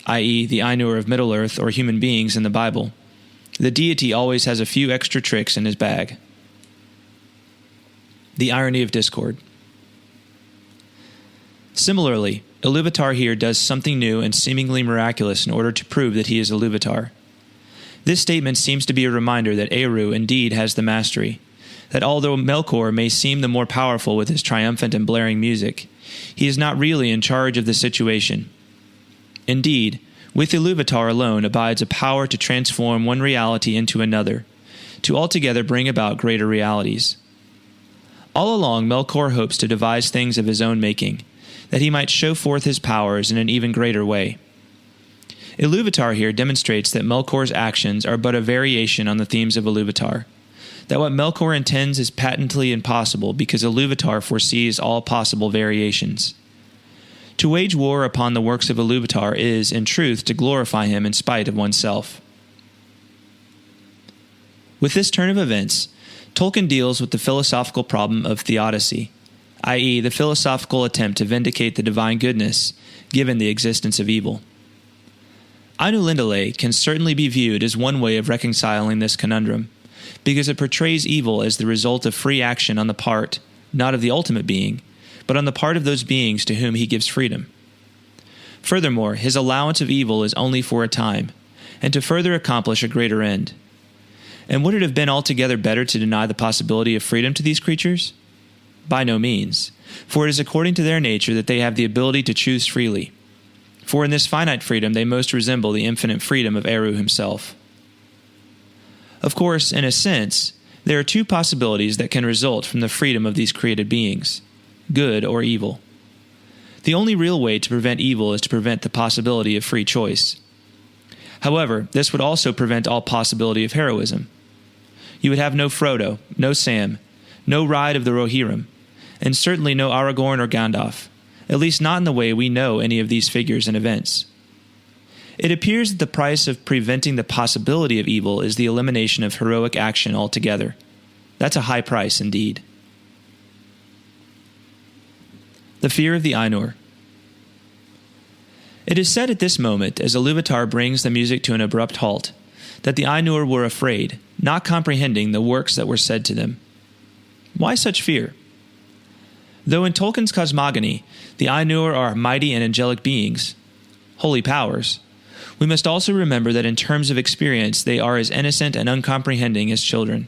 i.e. the Ainur of Middle-earth or human beings in the Bible, the deity always has a few extra tricks in his bag. The irony of discord. Similarly, Ilúvatar here does something new and seemingly miraculous in order to prove that he is Ilúvatar. This statement seems to be a reminder that Eru indeed has the mastery, that although Melkor may seem the more powerful with his triumphant and blaring music, he is not really in charge of the situation. Indeed, With Ilúvatar alone abides a power to transform one reality into another, to altogether bring about greater realities. All along, Melkor hopes to devise things of his own making, that he might show forth his powers in an even greater way. Ilúvatar here demonstrates that Melkor's actions are but a variation on the themes of Ilúvatar, that what Melkor intends is patently impossible because Ilúvatar foresees all possible variations. To wage war upon the works of Ilúvatar is, in truth, to glorify him in spite of oneself. With this turn of events, Tolkien deals with the philosophical problem of theodicy, i.e., the philosophical attempt to vindicate the divine goodness given the existence of evil. Ainulindalë can certainly be viewed as one way of reconciling this conundrum, because it portrays evil as the result of free action on the part, not of the ultimate being, but on the part of those beings to whom he gives freedom. Furthermore, his allowance of evil is only for a time, and to further accomplish a greater end. And would it have been altogether better to deny the possibility of freedom to these creatures? By no means, for it is according to their nature that they have the ability to choose freely. For in this finite freedom they most resemble the infinite freedom of Eru himself. Of course, in a sense, there are two possibilities that can result from the freedom of these created beings, good or evil. The only real way to prevent evil is to prevent the possibility of free choice. However, this would also prevent all possibility of heroism. You would have no Frodo, no Sam, no Ride of the Rohirrim, and certainly no Aragorn or Gandalf, at least not in the way we know any of these figures and events. It appears that the price of preventing the possibility of evil is the elimination of heroic action altogether. That's a high price indeed. The fear of the Ainur. It is said at this moment, as Ilúvatar brings the music to an abrupt halt, that the Ainur were afraid, not comprehending the works that were said to them. Why such fear? Though in Tolkien's cosmogony, the Ainur are mighty and angelic beings, holy powers, we must also remember that in terms of experience they are as innocent and uncomprehending as children.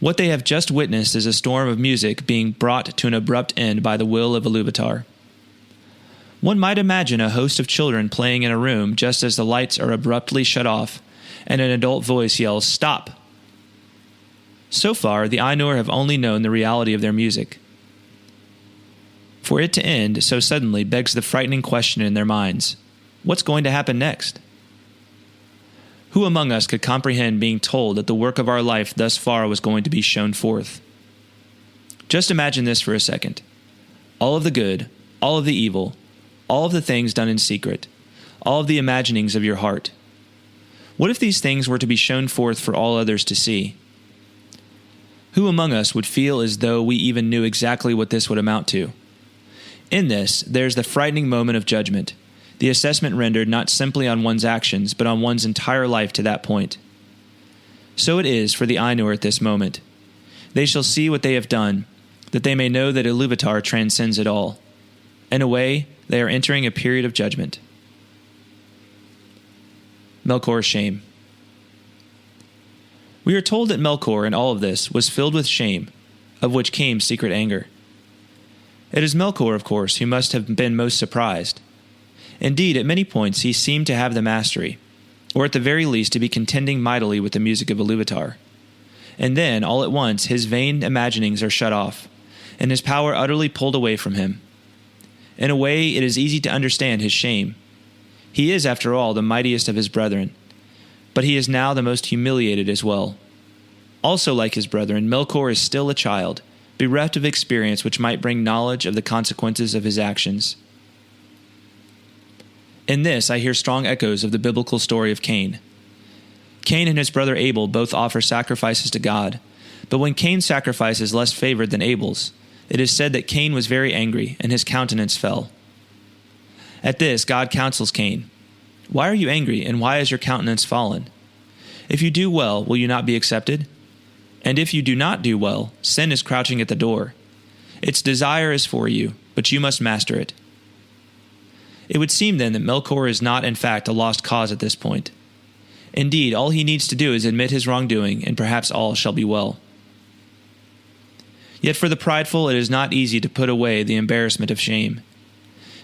What they have just witnessed is a storm of music being brought to an abrupt end by the will of Ilúvatar. One might imagine a host of children playing in a room just as the lights are abruptly shut off and an adult voice yells, "Stop!" So far, the Ainur have only known the reality of their music. For it to end so suddenly begs the frightening question in their minds, what's going to happen next? Who among us could comprehend being told that the work of our life thus far was going to be shown forth? Just imagine this for a second. All of the good, all of the evil, all of the things done in secret, all of the imaginings of your heart. What if these things were to be shown forth for all others to see? Who among us would feel as though we even knew exactly what this would amount to? In this, there's the frightening moment of judgment, the assessment rendered not simply on one's actions, but on one's entire life to that point. So it is for the Ainur at this moment. They shall see what they have done, that they may know that Ilúvatar transcends it all. In a way, they are entering a period of judgment. Melkor's shame. We are told that Melkor, in all of this, was filled with shame, of which came secret anger. It is Melkor, of course, who must have been most surprised. Indeed, at many points he seemed to have the mastery, or at the very least to be contending mightily with the music of Ilúvatar. And then, all at once, his vain imaginings are shut off, and his power utterly pulled away from him. In a way, it is easy to understand his shame. He is, after all, the mightiest of his brethren, but he is now the most humiliated as well. Also, like his brethren, Melkor is still a child, bereft of experience which might bring knowledge of the consequences of his actions. In this, I hear strong echoes of the biblical story of Cain. Cain and his brother Abel both offer sacrifices to God, but when Cain's sacrifice is less favored than Abel's, it is said that Cain was very angry, and his countenance fell. At this, God counsels Cain, "Why are you angry, and why is your countenance fallen? If you do well, will you not be accepted? And if you do not do well, sin is crouching at the door. Its desire is for you, but you must master it." It would seem then that Melkor is not in fact a lost cause at this point. Indeed, all he needs to do is admit his wrongdoing, and perhaps all shall be well. Yet for the prideful it is not easy to put away the embarrassment of shame.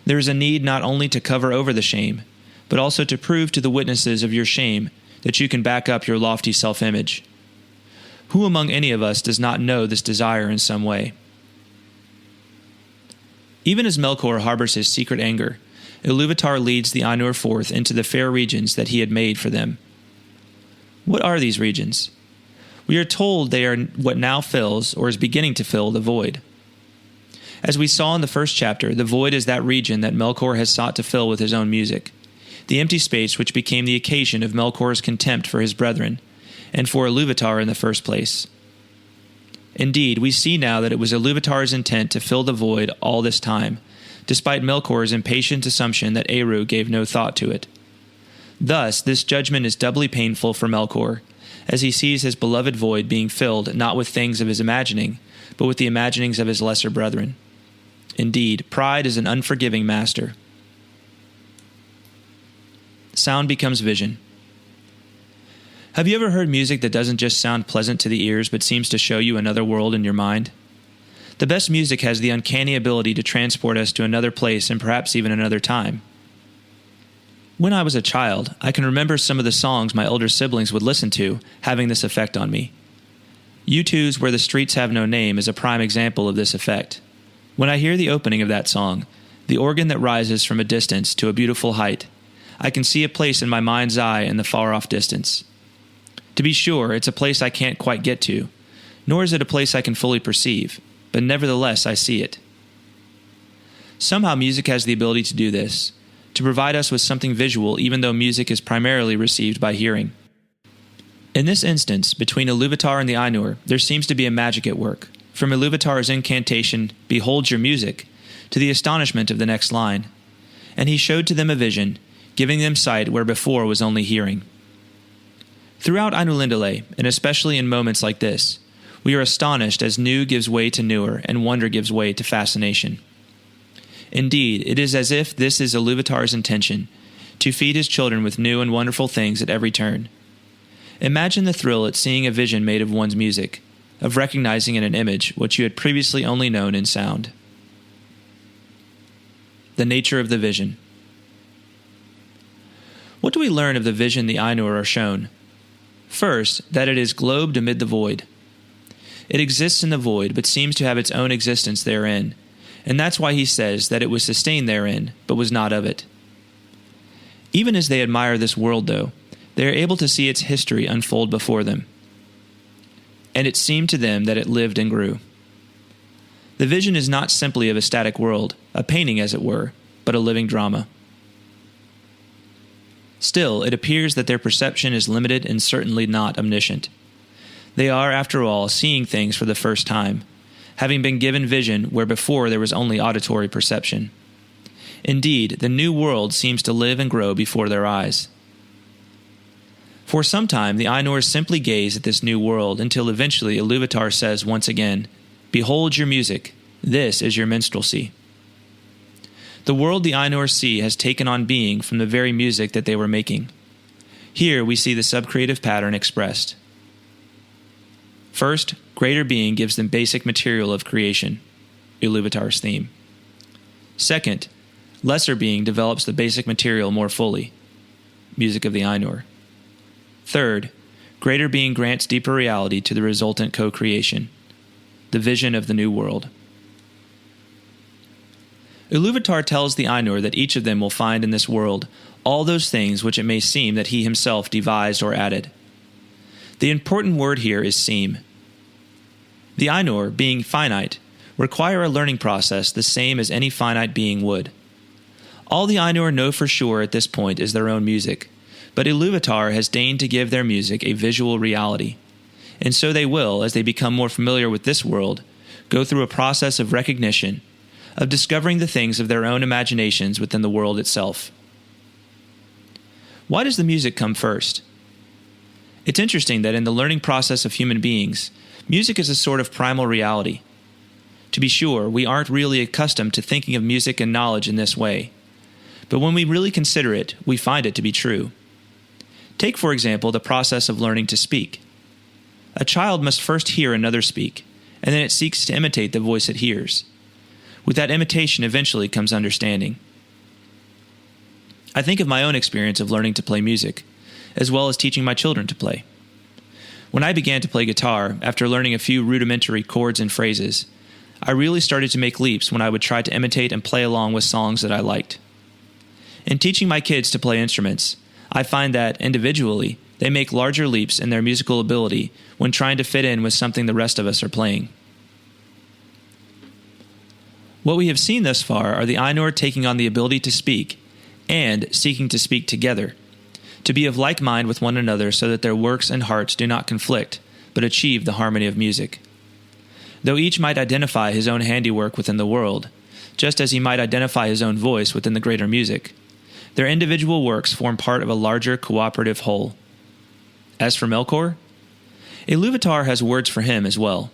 There is a need not only to cover over the shame, but also to prove to the witnesses of your shame that you can back up your lofty self-image. Who among any of us does not know this desire in some way? Even as Melkor harbors his secret anger, Ilúvatar leads the Ainur forth into the fair regions that he had made for them. What are these regions? We are told they are what now fills, or is beginning to fill, the void. As we saw in the first chapter, the void is that region that Melkor has sought to fill with his own music, the empty space which became the occasion of Melkor's contempt for his brethren, and for Ilúvatar in the first place. Indeed, we see now that it was Ilúvatar's intent to fill the void all this time, despite Melkor's impatient assumption that Eru gave no thought to it. Thus, this judgment is doubly painful for Melkor, as he sees his beloved void being filled not with things of his imagining, but with the imaginings of his lesser brethren. Indeed, pride is an unforgiving master. Sound becomes vision. Have you ever heard music that doesn't just sound pleasant to the ears, but seems to show you another world in your mind? The best music has the uncanny ability to transport us to another place and perhaps even another time. When I was a child, I can remember some of the songs my older siblings would listen to having this effect on me. U2's Where the Streets Have No Name is a prime example of this effect. When I hear the opening of that song, the organ that rises from a distance to a beautiful height, I can see a place in my mind's eye in the far-off distance. To be sure, it's a place I can't quite get to, nor is it a place I can fully perceive, but nevertheless I see it. Somehow music has the ability to do this, to provide us with something visual even though music is primarily received by hearing. In this instance, between Ilúvatar and the Ainur, there seems to be a magic at work, from Ilúvatar's incantation, "Behold your music," to the astonishment of the next line, "And he showed to them a vision, giving them sight where before was only hearing." Throughout Ainulindalë, and especially in moments like this, we are astonished as new gives way to newer and wonder gives way to fascination. Indeed, it is as if this is Ilúvatar's intention, to feed his children with new and wonderful things at every turn. Imagine the thrill at seeing a vision made of one's music, of recognizing in an image what you had previously only known in sound. The nature of the vision. What do we learn of the vision the Ainur are shown? First, that it is globed amid the void. It exists in the void, but seems to have its own existence therein, and that's why he says that it was sustained therein, but was not of it. Even as they admire this world, though, they are able to see its history unfold before them. And it seemed to them that it lived and grew. The vision is not simply of a static world, a painting as it were, but a living drama. Still, it appears that their perception is limited and certainly not omniscient. They are, after all, seeing things for the first time, having been given vision where before there was only auditory perception. Indeed, the new world seems to live and grow before their eyes. For some time, the Ainur simply gaze at this new world until eventually Ilúvatar says once again, "Behold your music, this is your minstrelsy." The world the Ainur see has taken on being from the very music that they were making. Here we see the subcreative pattern expressed. First, greater being gives them basic material of creation, Ilúvatar's theme. Second, lesser being develops the basic material more fully, music of the Ainur. Third, greater being grants deeper reality to the resultant co-creation, the vision of the new world. Ilúvatar tells the Ainur that each of them will find in this world all those things which it may seem that he himself devised or added. The important word here is seem. The Ainur, being finite, require a learning process the same as any finite being would. All the Ainur know for sure at this point is their own music, but Ilúvatar has deigned to give their music a visual reality, and so they will, as they become more familiar with this world, go through a process of recognition, of discovering the things of their own imaginations within the world itself. Why does the music come first? It's interesting that in the learning process of human beings, music is a sort of primal reality. To be sure, we aren't really accustomed to thinking of music and knowledge in this way, but when we really consider it, we find it to be true. Take, for example, the process of learning to speak. A child must first hear another speak, and then it seeks to imitate the voice it hears. With that imitation eventually comes understanding. I think of my own experience of learning to play music, as well as teaching my children to play. When I began to play guitar, after learning a few rudimentary chords and phrases, I really started to make leaps when I would try to imitate and play along with songs that I liked. In teaching my kids to play instruments, I find that, individually, they make larger leaps in their musical ability when trying to fit in with something the rest of us are playing. What we have seen thus far are the Ainur taking on the ability to speak and seeking to speak together, to be of like mind with one another so that their works and hearts do not conflict, but achieve the harmony of music. Though each might identify his own handiwork within the world, just as he might identify his own voice within the greater music, their individual works form part of a larger cooperative whole. As for Melkor, Ilúvatar has words for him as well.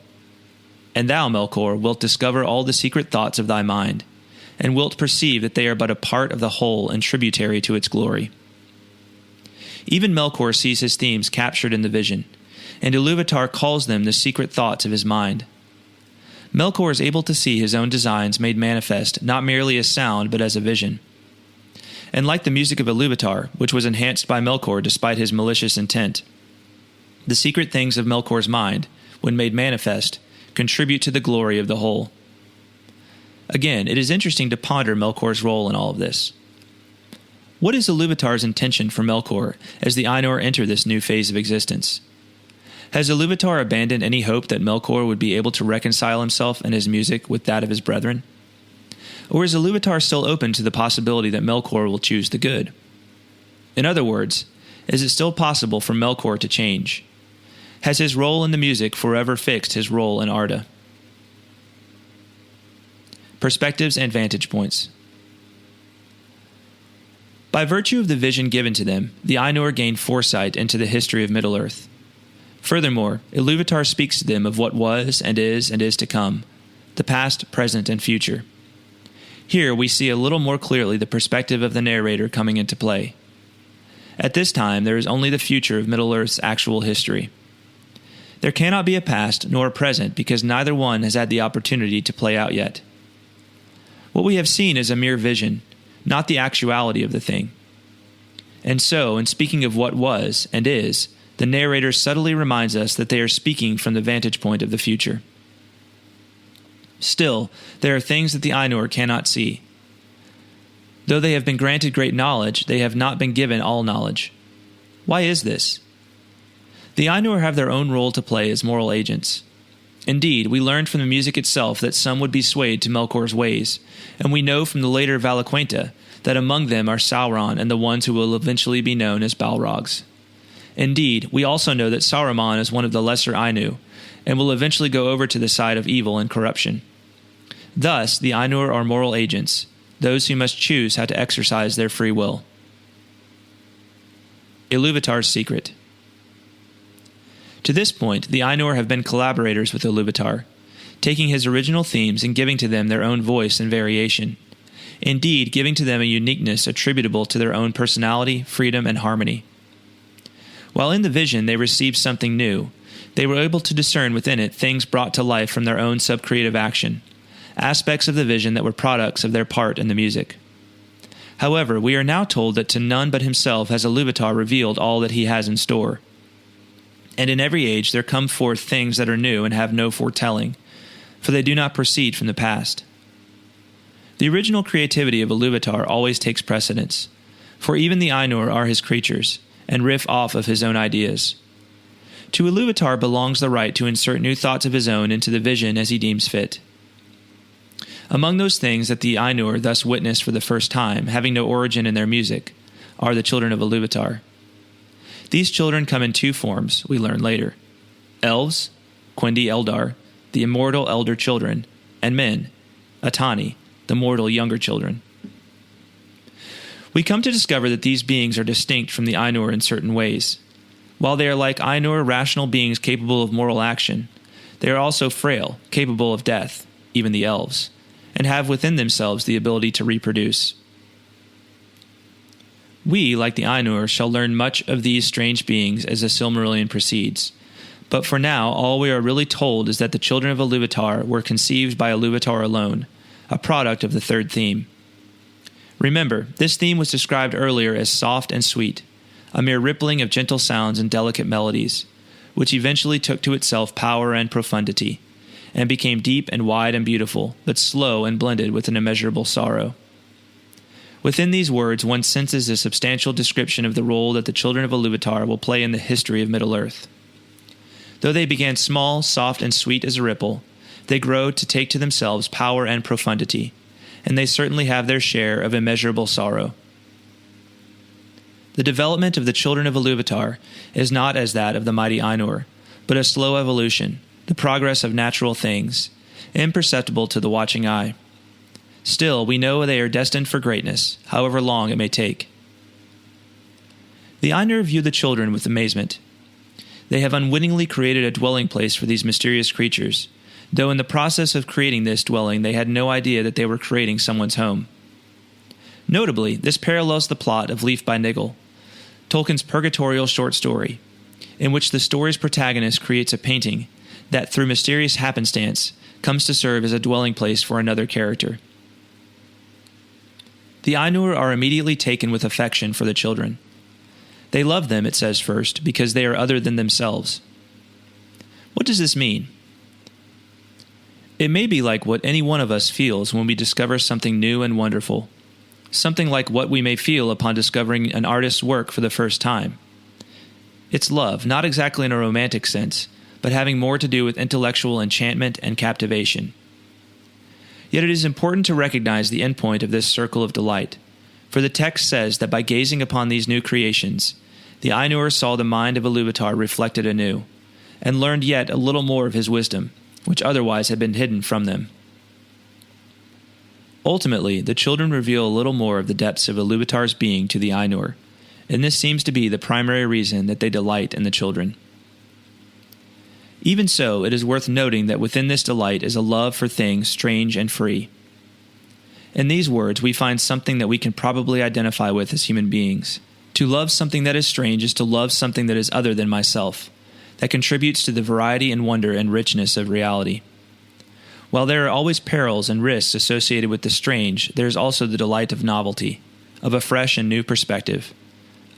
And thou, Melkor, wilt discover all the secret thoughts of thy mind, and wilt perceive that they are but a part of the whole and tributary to its glory. Even Melkor sees his themes captured in the vision, and Ilúvatar calls them the secret thoughts of his mind. Melkor is able to see his own designs made manifest not merely as sound but as a vision. And like the music of Ilúvatar, which was enhanced by Melkor despite his malicious intent, the secret things of Melkor's mind, when made manifest, contribute to the glory of the whole. Again, it is interesting to ponder Melkor's role in all of this. What is Ilúvatar's intention for Melkor as the Ainur enter this new phase of existence? Has Ilúvatar abandoned any hope that Melkor would be able to reconcile himself and his music with that of his brethren? Or is Ilúvatar still open to the possibility that Melkor will choose the good? In other words, is it still possible for Melkor to change? Has his role in the music forever fixed his role in Arda? Perspectives and vantage points. By virtue of the vision given to them, the Ainur gain foresight into the history of Middle-earth. Furthermore, Ilúvatar speaks to them of what was and is to come, the past, present, and future. Here we see a little more clearly the perspective of the narrator coming into play. At this time, there is only the future of Middle-earth's actual history. There cannot be a past nor a present because neither one has had the opportunity to play out yet. What we have seen is a mere vision, not the actuality of the thing. And so, in speaking of what was and is, the narrator subtly reminds us that they are speaking from the vantage point of the future. Still, there are things that the Ainur cannot see. Though they have been granted great knowledge, they have not been given all knowledge. Why is this? The Ainur have their own role to play as moral agents. Indeed, we learned from the music itself that some would be swayed to Melkor's ways, and we know from the later Valaquenta that among them are Sauron and the ones who will eventually be known as Balrogs. Indeed, we also know that Saruman is one of the lesser Ainu, and will eventually go over to the side of evil and corruption. Thus, the Ainur are moral agents, those who must choose how to exercise their free will. Ilúvatar's secret. To this point, the Ainur have been collaborators with Ilúvatar, taking his original themes and giving to them their own voice and variation. Indeed, giving to them a uniqueness attributable to their own personality, freedom, and harmony. While in the vision they received something new, they were able to discern within it things brought to life from their own subcreative action, aspects of the vision that were products of their part in the music. However, we are now told that to none but himself has Ilúvatar revealed all that he has in store. And in every age there come forth things that are new and have no foretelling, for they do not proceed from the past. The original creativity of Ilúvatar always takes precedence, for even the Ainur are his creatures, and riff off of his own ideas. To Ilúvatar belongs the right to insert new thoughts of his own into the vision as he deems fit. Among those things that the Ainur thus witnessed for the first time, having no origin in their music, are the Children of Ilúvatar. These children come in two forms, we learn later. Elves, Quendi Eldar, the immortal elder children, and men, Atani, the mortal younger children. We come to discover that these beings are distinct from the Ainur in certain ways. While they are like Ainur rational beings capable of moral action, they are also frail, capable of death, even the elves, and have within themselves the ability to reproduce. We, like the Ainur, shall learn much of these strange beings as the Silmarillion proceeds, but for now all we are really told is that the children of Ilúvatar were conceived by Ilúvatar alone, a product of the third theme. Remember, this theme was described earlier as soft and sweet, a mere rippling of gentle sounds and delicate melodies, which eventually took to itself power and profundity, and became deep and wide and beautiful, but slow and blended with an immeasurable sorrow. Within these words, one senses a substantial description of the role that the Children of Ilúvatar will play in the history of Middle-earth. Though they began small, soft, and sweet as a ripple, they grow to take to themselves power and profundity, and they certainly have their share of immeasurable sorrow. The development of the Children of Ilúvatar is not as that of the mighty Ainur, but a slow evolution, the progress of natural things, imperceptible to the watching eye. Still, we know they are destined for greatness, however long it may take. The Ainur view the children with amazement. They have unwittingly created a dwelling place for these mysterious creatures, though in the process of creating this dwelling they had no idea that they were creating someone's home. Notably, this parallels the plot of Leaf by Niggle, Tolkien's purgatorial short story, in which the story's protagonist creates a painting that, through mysterious happenstance, comes to serve as a dwelling place for another character. The Ainur are immediately taken with affection for the children. They love them, it says first, because they are other than themselves. What does this mean? It may be like what any one of us feels when we discover something new and wonderful, something like what we may feel upon discovering an artist's work for the first time. It's love, not exactly in a romantic sense, but having more to do with intellectual enchantment and captivation. Yet it is important to recognize the endpoint of this circle of delight, for the text says that by gazing upon these new creations, the Ainur saw the mind of Ilúvatar reflected anew, and learned yet a little more of his wisdom, which otherwise had been hidden from them. Ultimately, the children reveal a little more of the depths of Ilúvatar's being to the Ainur, and this seems to be the primary reason that they delight in the children. Even so, it is worth noting that within this delight is a love for things strange and free. In these words, we find something that we can probably identify with as human beings. To love something that is strange is to love something that is other than myself, that contributes to the variety and wonder and richness of reality. While there are always perils and risks associated with the strange, there is also the delight of novelty, of a fresh and new perspective,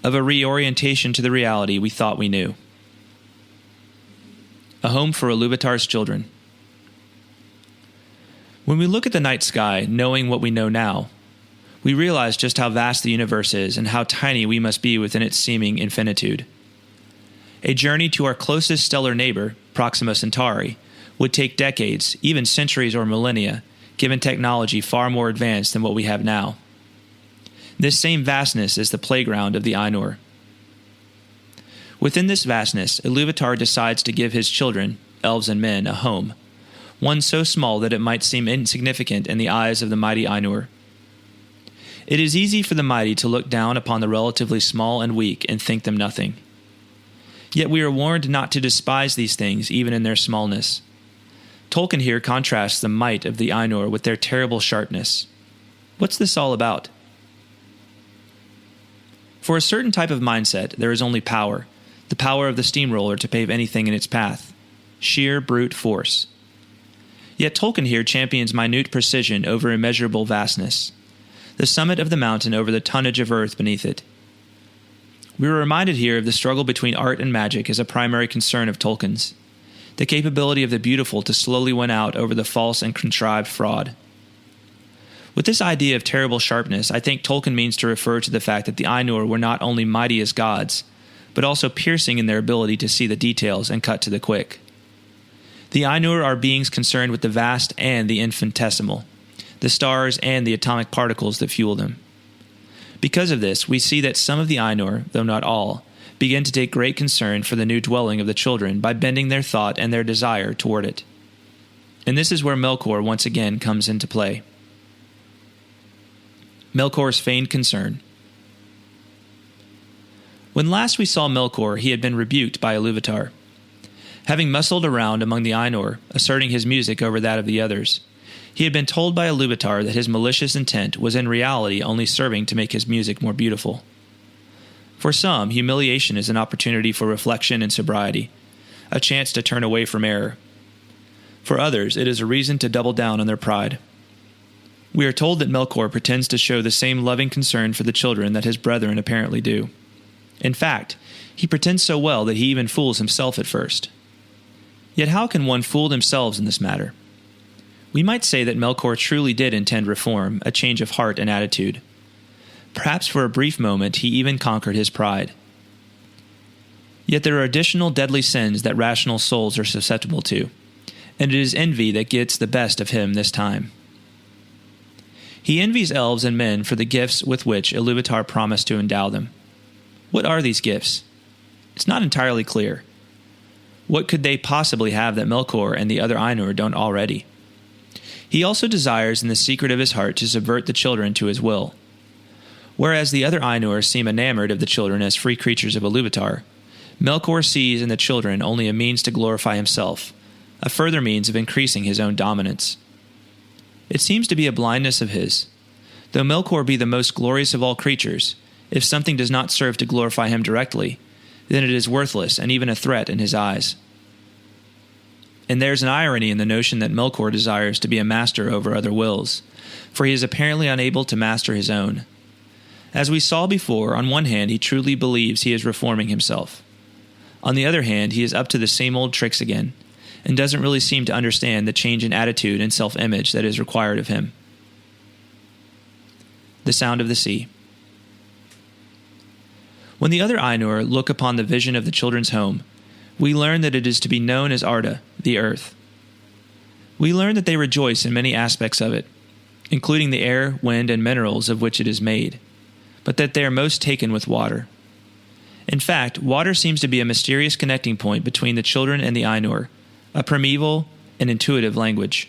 of a reorientation to the reality we thought we knew. A home for Ilúvatar's children. When we look at the night sky, knowing what we know now, we realize just how vast the universe is and how tiny we must be within its seeming infinitude. A journey to our closest stellar neighbor, Proxima Centauri, would take decades, even centuries or millennia, given technology far more advanced than what we have now. This same vastness is the playground of the Ainur. Within this vastness, Ilúvatar decides to give his children, elves and men, a home, one so small that it might seem insignificant in the eyes of the mighty Ainur. It is easy for the mighty to look down upon the relatively small and weak and think them nothing. Yet we are warned not to despise these things even in their smallness. Tolkien here contrasts the might of the Ainur with their terrible sharpness. What's this all about? For a certain type of mindset, there is only power, the power of the steamroller to pave anything in its path, sheer brute force. Yet Tolkien here champions minute precision over immeasurable vastness, the summit of the mountain over the tonnage of earth beneath it. We are reminded here of the struggle between art and magic as a primary concern of Tolkien's, the capability of the beautiful to slowly win out over the false and contrived fraud. With this idea of terrible sharpness, I think Tolkien means to refer to the fact that the Ainur were not only mighty as gods, but also piercing in their ability to see the details and cut to the quick. The Ainur are beings concerned with the vast and the infinitesimal, the stars and the atomic particles that fuel them. Because of this, we see that some of the Ainur, though not all, begin to take great concern for the new dwelling of the children by bending their thought and their desire toward it. And this is where Melkor once again comes into play. Melkor's feigned concern. When last we saw Melkor, he had been rebuked by Ilúvatar. Having muscled around among the Ainur, asserting his music over that of the others, he had been told by Ilúvatar that his malicious intent was in reality only serving to make his music more beautiful. For some, humiliation is an opportunity for reflection and sobriety, a chance to turn away from error. For others, it is a reason to double down on their pride. We are told that Melkor pretends to show the same loving concern for the children that his brethren apparently do. In fact, he pretends so well that he even fools himself at first. Yet how can one fool themselves in this matter? We might say that Melkor truly did intend reform, a change of heart and attitude. Perhaps for a brief moment he even conquered his pride. Yet there are additional deadly sins that rational souls are susceptible to, and it is envy that gets the best of him this time. He envies elves and men for the gifts with which Ilúvatar promised to endow them. What are these gifts? It's not entirely clear. What could they possibly have that Melkor and the other Ainur don't already? He also desires in the secret of his heart to subvert the children to his will. Whereas the other Ainur seem enamored of the children as free creatures of Ilúvatar, Melkor sees in the children only a means to glorify himself, a further means of increasing his own dominance. It seems to be a blindness of his. Though Melkor be the most glorious of all creatures, if something does not serve to glorify him directly, then it is worthless and even a threat in his eyes. And there's an irony in the notion that Melkor desires to be a master over other wills, for he is apparently unable to master his own. As we saw before, on one hand he truly believes he is reforming himself. On the other hand, he is up to the same old tricks again, and doesn't really seem to understand the change in attitude and self-image that is required of him. The sound of the sea. When the other Ainur look upon the vision of the children's home, we learn that it is to be known as Arda, the earth. We learn that they rejoice in many aspects of it, including the air, wind, and minerals of which it is made, but that they are most taken with water. In fact, water seems to be a mysterious connecting point between the children and the Ainur, a primeval and intuitive language.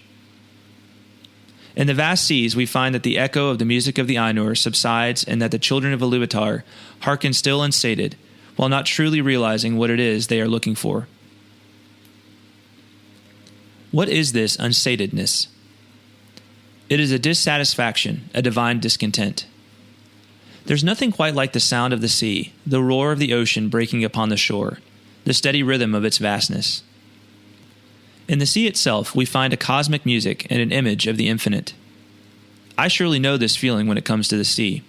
In the vast seas, we find that the echo of the music of the Ainur subsides and that the children of Ilúvatar hearken still unsated, while not truly realizing what it is they are looking for. What is this unsatedness? It is a dissatisfaction, a divine discontent. There's nothing quite like the sound of the sea, the roar of the ocean breaking upon the shore, the steady rhythm of its vastness. In the sea itself, we find a cosmic music and an image of the infinite. I surely know this feeling when it comes to the sea.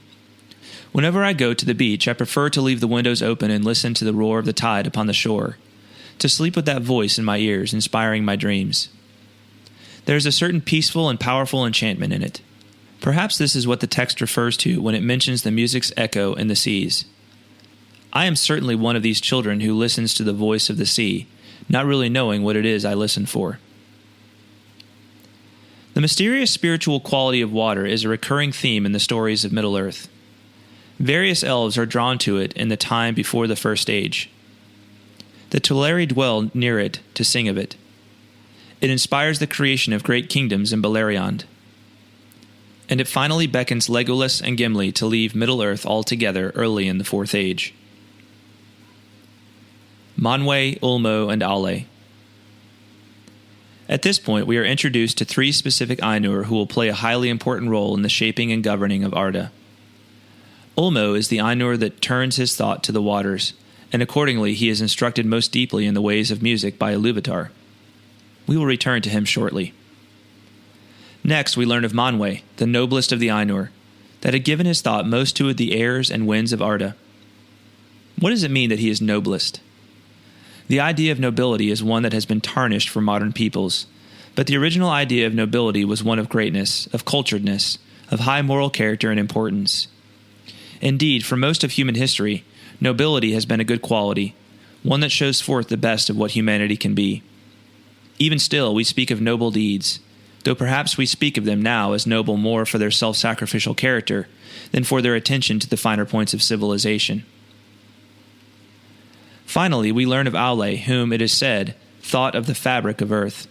Whenever I go to the beach, I prefer to leave the windows open and listen to the roar of the tide upon the shore, to sleep with that voice in my ears, inspiring my dreams. There is a certain peaceful and powerful enchantment in it. Perhaps this is what the text refers to when it mentions the music's echo in the seas. I am certainly one of these children who listens to the voice of the sea, not really knowing what it is I listen for. The mysterious spiritual quality of water is a recurring theme in the stories of Middle-earth. Various elves are drawn to it in the time before the First Age. The Teleri dwell near it to sing of it. It inspires the creation of great kingdoms in Beleriand. And it finally beckons Legolas and Gimli to leave Middle-earth altogether early in the Fourth Age. Manwë, Ulmo, and Aule. At this point, we are introduced to three specific Ainur who will play a highly important role in the shaping and governing of Arda. Ulmo is the Ainur that turns his thought to the waters, and accordingly he is instructed most deeply in the ways of music by Ilúvatar. We will return to him shortly. Next, we learn of Manwë, the noblest of the Ainur, that had given his thought most to the airs and winds of Arda. What does it mean that he is noblest? The idea of nobility is one that has been tarnished for modern peoples, but the original idea of nobility was one of greatness, of culturedness, of high moral character and importance. Indeed, for most of human history, nobility has been a good quality, one that shows forth the best of what humanity can be. Even still, we speak of noble deeds, though perhaps we speak of them now as noble more for their self-sacrificial character than for their attention to the finer points of civilization. Finally, we learn of Aule, whom, it is said, thought of the fabric of earth.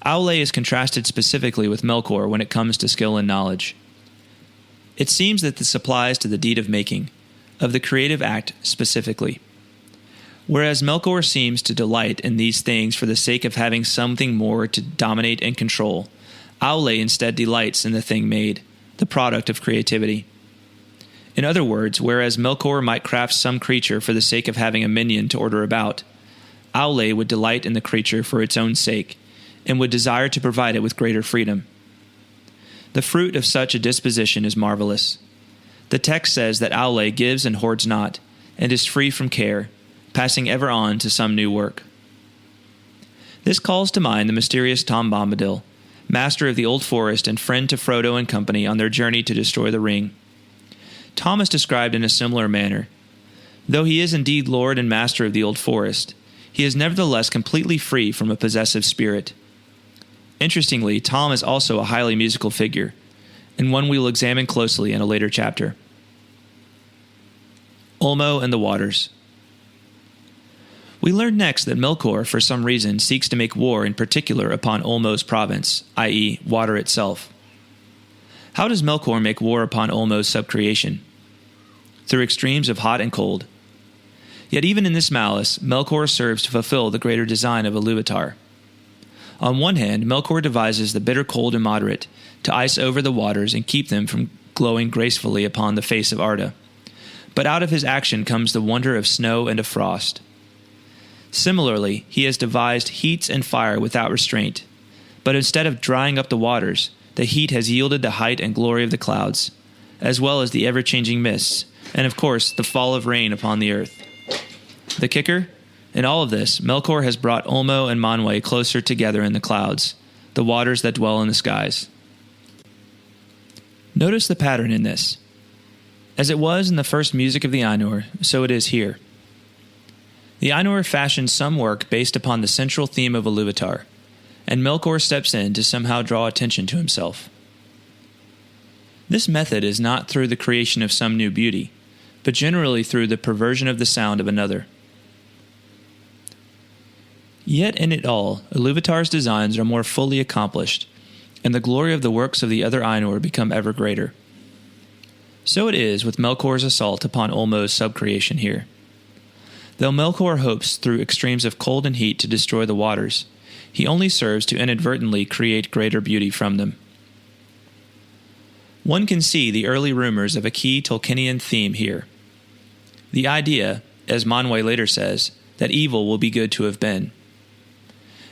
Aule is contrasted specifically with Melkor when it comes to skill and knowledge. It seems that this applies to the deed of making, of the creative act specifically. Whereas Melkor seems to delight in these things for the sake of having something more to dominate and control, Aule instead delights in the thing made, the product of creativity. In other words, whereas Melkor might craft some creature for the sake of having a minion to order about, Aule would delight in the creature for its own sake, and would desire to provide it with greater freedom. The fruit of such a disposition is marvelous. The text says that Aule gives and hoards not, and is free from care, passing ever on to some new work. This calls to mind the mysterious Tom Bombadil, master of the Old Forest and friend to Frodo and company on their journey to destroy the ring. Tom is described in a similar manner. Though he is indeed lord and master of the Old Forest, he is nevertheless completely free from a possessive spirit. Interestingly, Tom is also a highly musical figure, and one we will examine closely in a later chapter. Ulmo and the Waters. We learn next that Melkor, for some reason, seeks to make war in particular upon Ulmo's province, i.e., water itself. How does Melkor make war upon Ulmo's subcreation? Through extremes of hot and cold. Yet even in this malice, Melkor serves to fulfill the greater design of Ilúvatar. On one hand, Melkor devises the bitter cold immoderate to ice over the waters and keep them from glowing gracefully upon the face of Arda. But out of his action comes the wonder of snow and of frost. Similarly, he has devised heats and fire without restraint, but instead of drying up the waters, the heat has yielded the height and glory of the clouds, as well as the ever-changing mists, and of course the fall of rain upon the earth. The kicker? In all of this, Melkor has brought Ulmo and Manwë closer together in the clouds, the waters that dwell in the skies. Notice the pattern in this. As it was in the first music of the Ainur, so it is here. The Ainur fashioned some work based upon the central theme of Ilúvatar, and Melkor steps in to somehow draw attention to himself. This method is not through the creation of some new beauty, but generally through the perversion of the sound of another. Yet in it all, Ilúvatar's designs are more fully accomplished, and the glory of the works of the other Ainur become ever greater. So it is with Melkor's assault upon Ulmo's subcreation here. Though Melkor hopes through extremes of cold and heat to destroy the waters, he only serves to inadvertently create greater beauty from them. One can see the early rumors of a key Tolkienian theme here. The idea, as Manwë later says, that evil will be good to have been.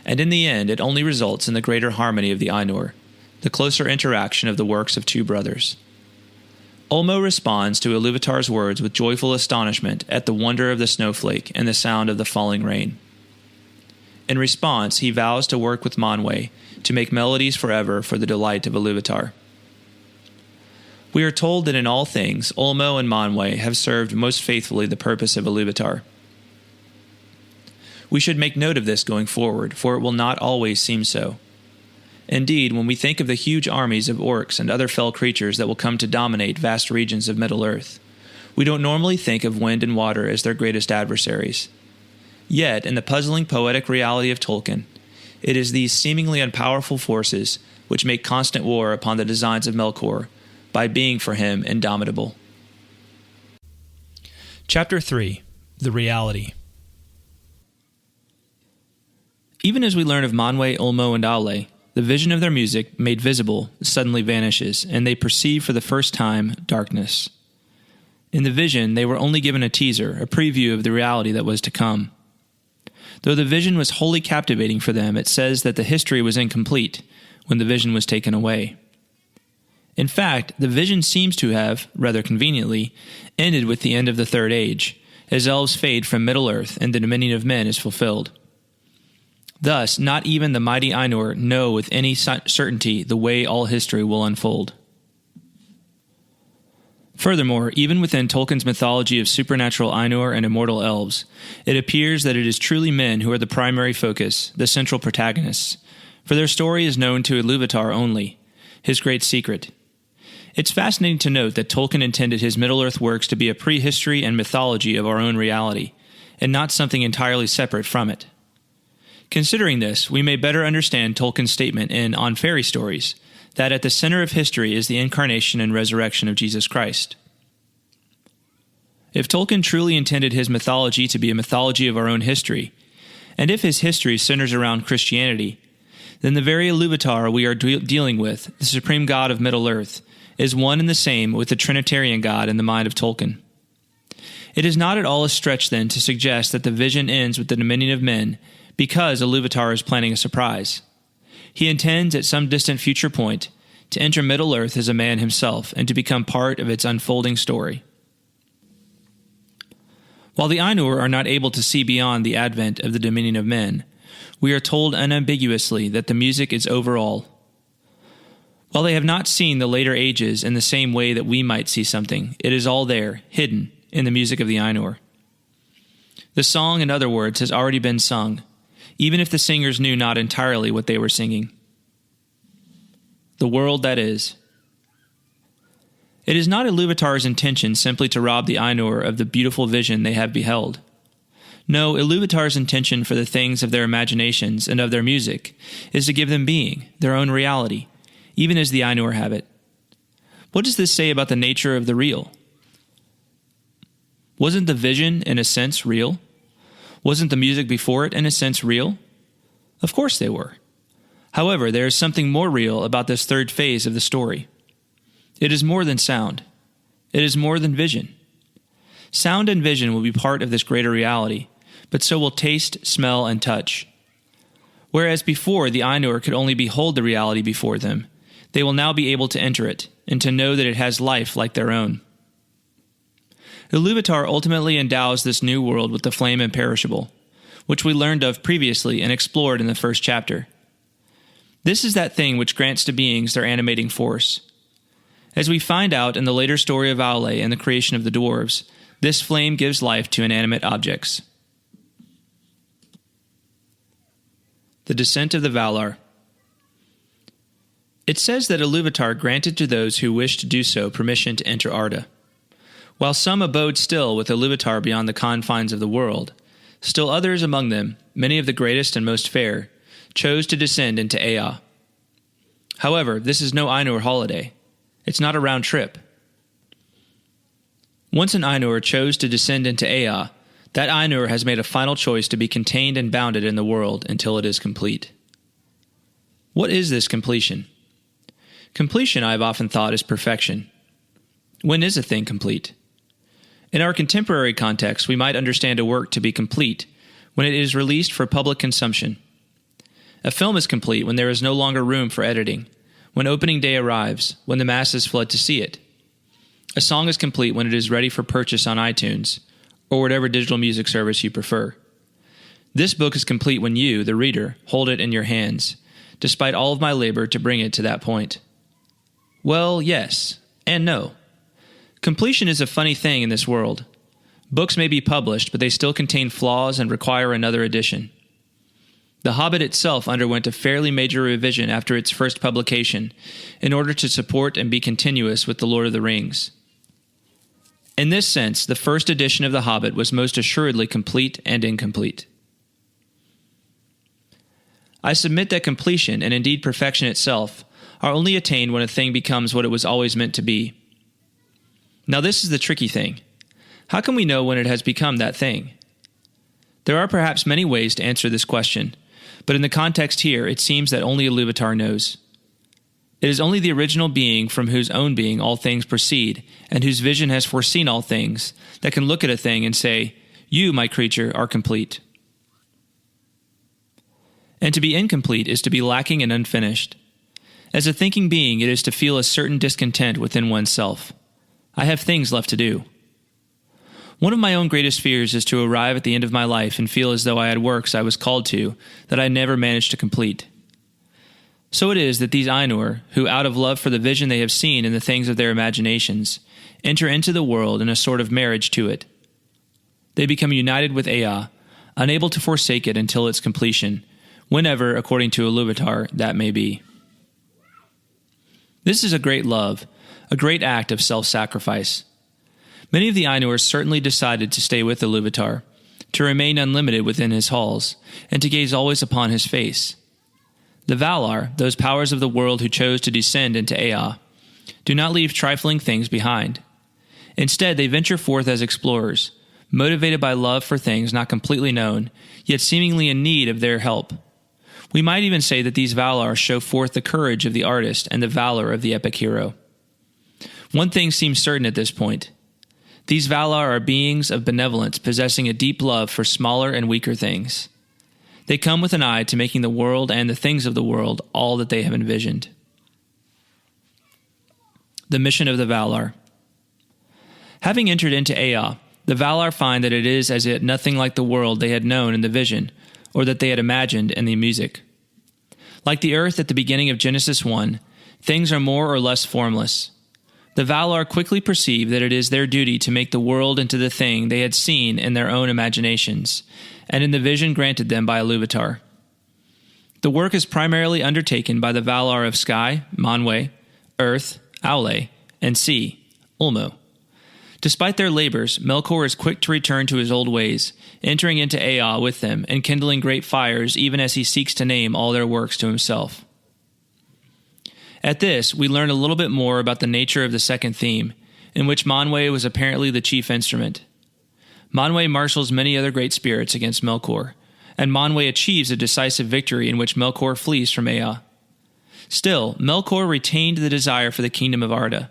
And in the end, it only results in the greater harmony of the Ainur, the closer interaction of the works of two brothers. Ulmo responds to Ilúvatar's words with joyful astonishment at the wonder of the snowflake and the sound of the falling rain. In response, he vows to work with Manwë to make melodies forever for the delight of Ilúvatar. We are told that in all things, Ulmo and Manwë have served most faithfully the purpose of Ilúvatar. We should make note of this going forward, for it will not always seem so. Indeed, when we think of the huge armies of orcs and other fell creatures that will come to dominate vast regions of Middle-earth, we don't normally think of wind and water as their greatest adversaries. Yet, in the puzzling poetic reality of Tolkien, it is these seemingly unpowerful forces which make constant war upon the designs of Melkor, by being for him indomitable. Chapter 3. The Reality. Even as we learn of Manwë, Ulmo, and Aule, the vision of their music, made visible, suddenly vanishes, and they perceive for the first time darkness. In the vision, they were only given a teaser, a preview of the reality that was to come. Though the vision was wholly captivating for them, it says that the history was incomplete when the vision was taken away. In fact, the vision seems to have, rather conveniently, ended with the end of the Third Age, as elves fade from Middle-earth and the dominion of men is fulfilled. Thus, not even the mighty Ainur know with any certainty the way all history will unfold. Furthermore, even within Tolkien's mythology of supernatural Ainur and immortal elves, it appears that it is truly men who are the primary focus, the central protagonists, for their story is known to Ilúvatar only, his great secret. It's fascinating to note that Tolkien intended his Middle-earth works to be a prehistory and mythology of our own reality, and not something entirely separate from it. Considering this, we may better understand Tolkien's statement in On Fairy Stories, that at the center of history is the incarnation and resurrection of Jesus Christ. If Tolkien truly intended his mythology to be a mythology of our own history, and if his history centers around Christianity, then the very Ilúvatar we are dealing with, the supreme god of Middle-earth, is one and the same with the Trinitarian God in the mind of Tolkien. It is not at all a stretch, then, to suggest that the vision ends with the dominion of men because Ilúvatar is planning a surprise. He intends, at some distant future point, to enter Middle-earth as a man himself and to become part of its unfolding story. While the Ainur are not able to see beyond the advent of the dominion of men, we are told unambiguously that the music is over all. While they have not seen the later ages in the same way that we might see something, it is all there, hidden, in the music of the Ainur. The song, in other words, has already been sung, even if the singers knew not entirely what they were singing. The world that is. It is not Ilúvatar's intention simply to rob the Ainur of the beautiful vision they have beheld. No, Ilúvatar's intention for the things of their imaginations and of their music is to give them being, their own reality, even as the Ainur have it. What does this say about the nature of the real? Wasn't the vision, in a sense, real? Wasn't the music before it, in a sense, real? Of course they were. However, there is something more real about this third phase of the story. It is more than sound. It is more than vision. Sound and vision will be part of this greater reality, but so will taste, smell, and touch. Whereas before the Ainur could only behold the reality before them, they will now be able to enter it, and to know that it has life like their own. Ilúvatar ultimately endows this new world with the flame imperishable, which we learned of previously and explored in the first chapter. This is that thing which grants to beings their animating force. As we find out in the later story of Aule and the creation of the dwarves, this flame gives life to inanimate objects. The descent of the Valar. It says that Ilúvatar granted to those who wished to do so permission to enter Arda. While some abode still with Ilúvatar beyond the confines of the world, still others among them, many of the greatest and most fair, chose to descend into Ea. However, this is no Ainur holiday. It's not a round trip. Once an Ainur chose to descend into Ea, that Ainur has made a final choice to be contained and bounded in the world until it is complete. What is this completion? Completion, I have often thought, is perfection. When is a thing complete? In our contemporary context, we might understand a work to be complete when it is released for public consumption. A film is complete when there is no longer room for editing, when opening day arrives, when the masses flood to see it. A song is complete when it is ready for purchase on iTunes, or whatever digital music service you prefer. This book is complete when you, the reader, hold it in your hands, despite all of my labor to bring it to that point. Well, yes, and no. Completion is a funny thing in this world. Books may be published, but they still contain flaws and require another edition. The Hobbit itself underwent a fairly major revision after its first publication in order to support and be continuous with The Lord of the Rings. In this sense, the first edition of The Hobbit was most assuredly complete and incomplete. I submit that completion, and indeed perfection itself, are only attained when a thing becomes what it was always meant to be. Now this is the tricky thing. How can we know when it has become that thing? There are perhaps many ways to answer this question, but in the context here, it seems that only Ilúvatar knows. It is only the original being from whose own being all things proceed, and whose vision has foreseen all things, that can look at a thing and say, "You, my creature, are complete." And to be incomplete is to be lacking and unfinished. As a thinking being, it is to feel a certain discontent within oneself. I have things left to do. One of my own greatest fears is to arrive at the end of my life and feel as though I had works I was called to that I never managed to complete. So it is that these Ainur, who out of love for the vision they have seen in the things of their imaginations, enter into the world in a sort of marriage to it. They become united with Ea, unable to forsake it until its completion, whenever, according to Ilúvatar, that may be. This is a great love, a great act of self-sacrifice. Many of the Ainur certainly decided to stay with Ilúvatar, to remain unlimited within his halls, and to gaze always upon his face. The Valar, those powers of the world who chose to descend into Ea, do not leave trifling things behind. Instead, they venture forth as explorers, motivated by love for things not completely known, yet seemingly in need of their help. We might even say that these Valar show forth the courage of the artist and the valor of the epic hero. One thing seems certain at this point. These Valar are beings of benevolence possessing a deep love for smaller and weaker things. They come with an eye to making the world and the things of the world all that they have envisioned. The mission of the Valar. Having entered into Ea, the Valar find that it is as yet nothing like the world they had known in the vision, or that they had imagined in the music. Like the earth at the beginning of Genesis 1, things are more or less formless. The Valar quickly perceive that it is their duty to make the world into the thing they had seen in their own imaginations, and in the vision granted them by Ilúvatar. The work is primarily undertaken by the Valar of Sky, Manwë, Earth, Aule, and Sea, Ulmo. Despite their labors, Melkor is quick to return to his old ways, entering into Ea with them and kindling great fires even as he seeks to name all their works to himself. At this, we learn a little bit more about the nature of the second theme, in which Manwë was apparently the chief instrument. Manwë marshals many other great spirits against Melkor, and Manwë achieves a decisive victory in which Melkor flees from Ea. Still, Melkor retained the desire for the kingdom of Arda.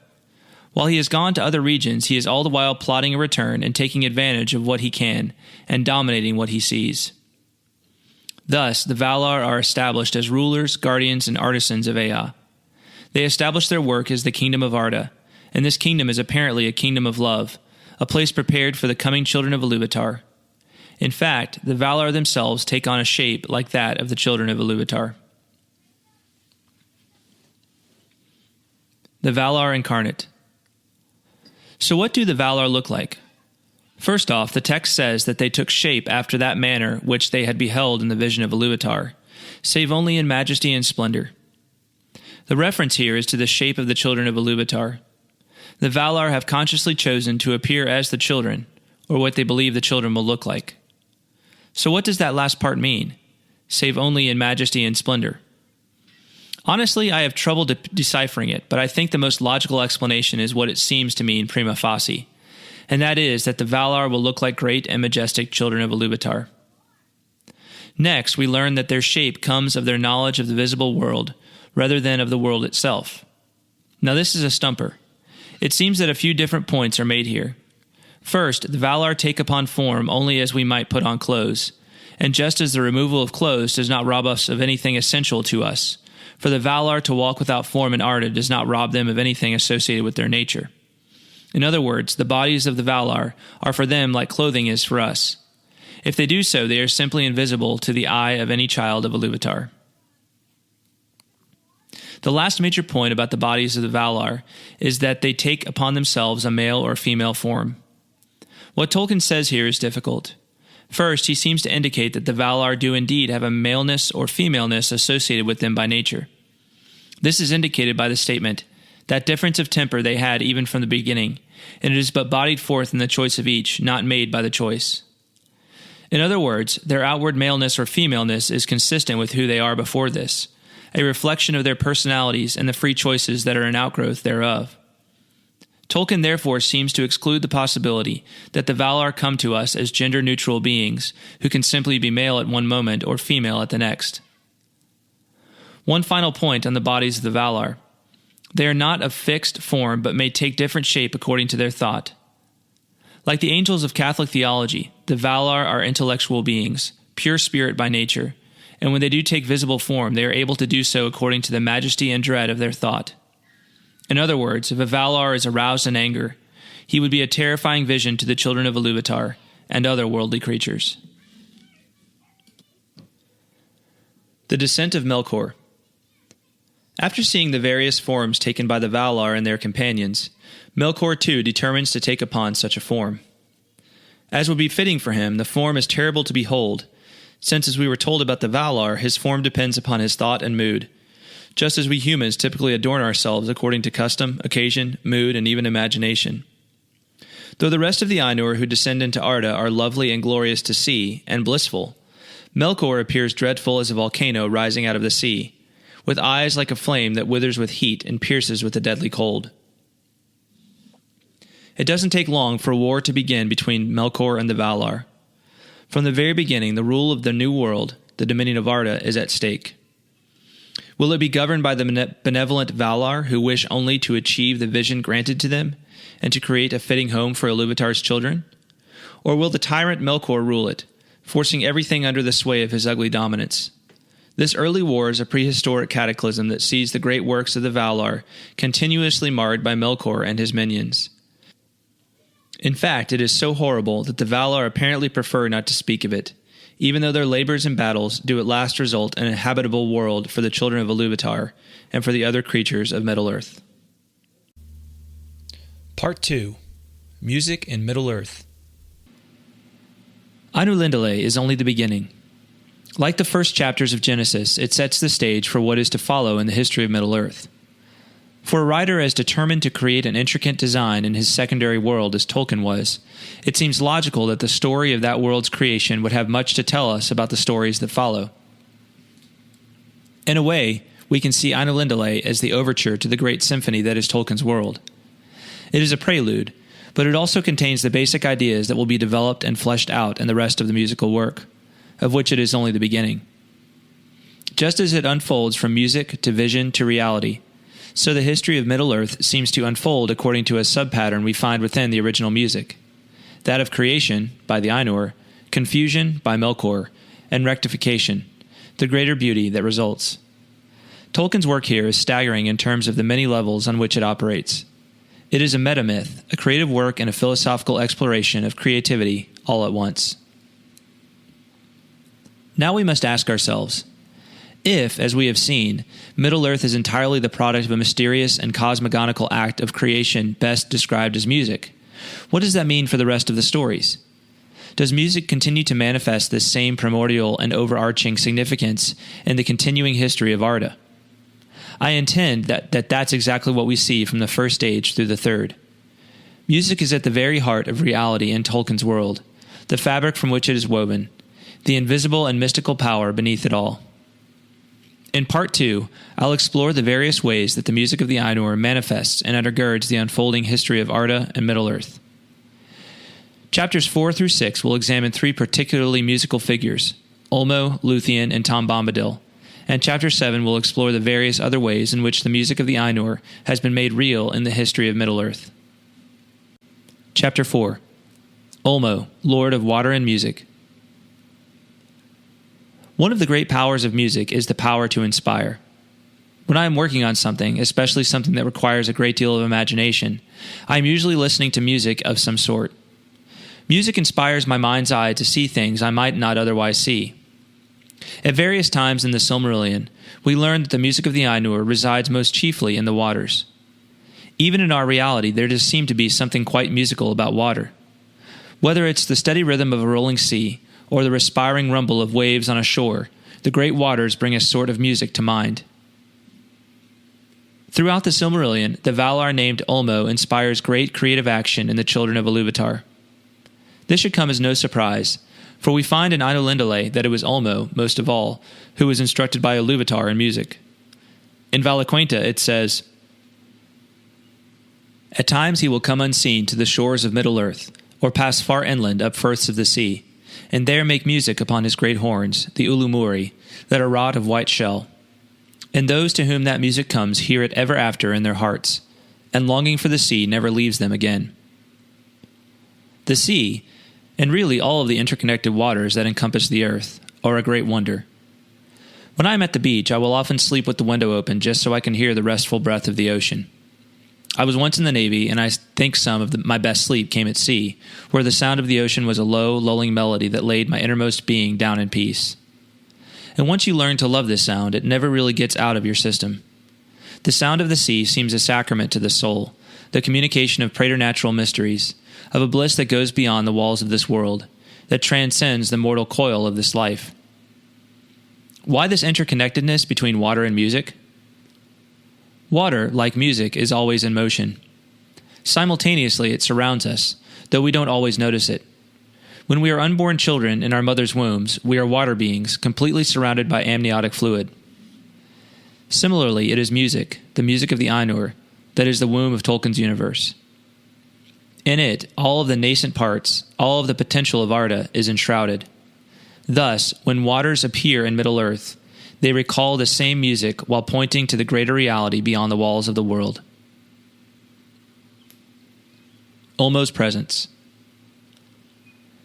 While he has gone to other regions, he is all the while plotting a return and taking advantage of what he can, and dominating what he sees. Thus, the Valar are established as rulers, guardians, and artisans of Ea. They establish their work as the kingdom of Arda, and this kingdom is apparently a kingdom of love, a place prepared for the coming children of Ilúvatar. In fact, the Valar themselves take on a shape like that of the children of Ilúvatar. The Valar incarnate. So what do the Valar look like? First off, the text says that they took shape after that manner which they had beheld in the vision of Ilúvatar, save only in majesty and splendor. The reference here is to the shape of the children of Ilúvatar. The Valar have consciously chosen to appear as the children, or what they believe the children will look like. So what does that last part mean? Save only in majesty and splendor. Honestly, I have trouble deciphering it, but I think the most logical explanation is what it seems to mean prima facie, and that is that the Valar will look like great and majestic children of Ilúvatar. Next, we learn that their shape comes of their knowledge of the visible world, rather than of the world itself. Now this is a stumper. It seems that a few different points are made here. First, the Valar take upon form only as we might put on clothes, and just as the removal of clothes does not rob us of anything essential to us, for the Valar to walk without form in Arda does not rob them of anything associated with their nature. In other words, the bodies of the Valar are for them like clothing is for us. If they do so, they are simply invisible to the eye of any child of Ilúvatar. The last major point about the bodies of the Valar is that they take upon themselves a male or female form. What Tolkien says here is difficult. First, he seems to indicate that the Valar do indeed have a maleness or femaleness associated with them by nature. This is indicated by the statement, that difference of temper they had even from the beginning, and it is but bodied forth in the choice of each, not made by the choice. In other words, their outward maleness or femaleness is consistent with who they are before this, a reflection of their personalities and the free choices that are an outgrowth thereof. Tolkien therefore seems to exclude the possibility that the Valar come to us as gender-neutral beings who can simply be male at one moment or female at the next. One final point on the bodies of the Valar. They are not of fixed form but may take different shape according to their thought. Like the angels of Catholic theology, the Valar are intellectual beings, pure spirit by nature, and when they do take visible form, they are able to do so according to the majesty and dread of their thought. In other words, if a Valar is aroused in anger, he would be a terrifying vision to the children of Ilúvatar and other worldly creatures. The Descent of Melkor. After seeing the various forms taken by the Valar and their companions, Melkor too determines to take upon such a form. As would be fitting for him, the form is terrible to behold, since as we were told about the Valar, his form depends upon his thought and mood, just as we humans typically adorn ourselves according to custom, occasion, mood, and even imagination. Though the rest of the Ainur who descend into Arda are lovely and glorious to see, and blissful, Melkor appears dreadful as a volcano rising out of the sea, with eyes like a flame that withers with heat and pierces with a deadly cold. It doesn't take long for war to begin between Melkor and the Valar. From the very beginning, the rule of the New World, the dominion of Arda, is at stake. Will it be governed by the benevolent Valar who wish only to achieve the vision granted to them and to create a fitting home for Ilúvatar's children? Or will the tyrant Melkor rule it, forcing everything under the sway of his ugly dominance? This early war is a prehistoric cataclysm that sees the great works of the Valar continuously marred by Melkor and his minions. In fact, it is so horrible that the Valar apparently prefer not to speak of it, even though their labors and battles do at last result in a habitable world for the Children of Ilúvatar and for the other creatures of Middle-earth. Part 2. Music in Middle-earth. Ainulindalë is only the beginning. Like the first chapters of Genesis, it sets the stage for what is to follow in the history of Middle-earth. For a writer as determined to create an intricate design in his secondary world as Tolkien was, it seems logical that the story of that world's creation would have much to tell us about the stories that follow. In a way, we can see Ainulindalë as the overture to the great symphony that is Tolkien's world. It is a prelude, but it also contains the basic ideas that will be developed and fleshed out in the rest of the musical work, of which it is only the beginning. Just as it unfolds from music to vision to reality, so the history of Middle-earth seems to unfold according to a sub-pattern we find within the original music, that of creation, by the Ainur, confusion, by Melkor, and rectification, the greater beauty that results. Tolkien's work here is staggering in terms of the many levels on which it operates. It is a metamyth, a creative work and a philosophical exploration of creativity all at once. Now we must ask ourselves, if, as we have seen, Middle-earth is entirely the product of a mysterious and cosmogonical act of creation best described as music, what does that mean for the rest of the stories? Does music continue to manifest this same primordial and overarching significance in the continuing history of Arda? I intend that's exactly what we see from the first stage through the third. Music is at the very heart of reality in Tolkien's world, the fabric from which it is woven, the invisible and mystical power beneath it all. In Part 2, I'll explore the various ways that the music of the Ainur manifests and undergirds the unfolding history of Arda and Middle-earth. Chapters 4 through 6 will examine three particularly musical figures, Ulmo, Lúthien, and Bombadil, and Chapter 7 will explore the various other ways in which the music of the Ainur has been made real in the history of Middle-earth. Chapter 4. Ulmo, Lord of Water and Music. One of the great powers of music is the power to inspire. When I am working on something, especially something that requires a great deal of imagination, I am usually listening to music of some sort. Music inspires my mind's eye to see things I might not otherwise see. At various times in the Silmarillion, we learn that the music of the Ainur resides most chiefly in the waters. Even in our reality, there does seem to be something quite musical about water. Whether it's the steady rhythm of a rolling sea, or the respiring rumble of waves on a shore, the great waters bring a sort of music to mind. Throughout the Silmarillion, the Valar named Ulmo inspires great creative action in the Children of Ilúvatar. This should come as no surprise, for we find in Ainulindalë that it was Ulmo, most of all, who was instructed by Ilúvatar in music. In Valaquenta it says, "At times he will come unseen to the shores of Middle-earth, or pass far inland up firths of the sea, and there make music upon his great horns, the Ulumuri, that are wrought of white shell. And those to whom that music comes hear it ever after in their hearts, and longing for the sea never leaves them again." The sea, and really all of the interconnected waters that encompass the earth, are a great wonder. When I am at the beach, I will often sleep with the window open just so I can hear the restful breath of the ocean. I was once in the Navy, and I think some of my best sleep came at sea, where the sound of the ocean was a low, lulling melody that laid my innermost being down in peace. And once you learn to love this sound, it never really gets out of your system. The sound of the sea seems a sacrament to the soul, the communication of preternatural mysteries, of a bliss that goes beyond the walls of this world, that transcends the mortal coil of this life. Why this interconnectedness between water and music? Water, like music, is always in motion. Simultaneously, it surrounds us, though we don't always notice it. When we are unborn children in our mother's wombs, we are water beings, completely surrounded by amniotic fluid. Similarly, it is music, the music of the Ainur, that is the womb of Tolkien's universe. In it, all of the nascent parts, all of the potential of Arda is enshrouded. Thus, when waters appear in Middle-earth, they recall the same music while pointing to the greater reality beyond the walls of the world. Ulmo's presence.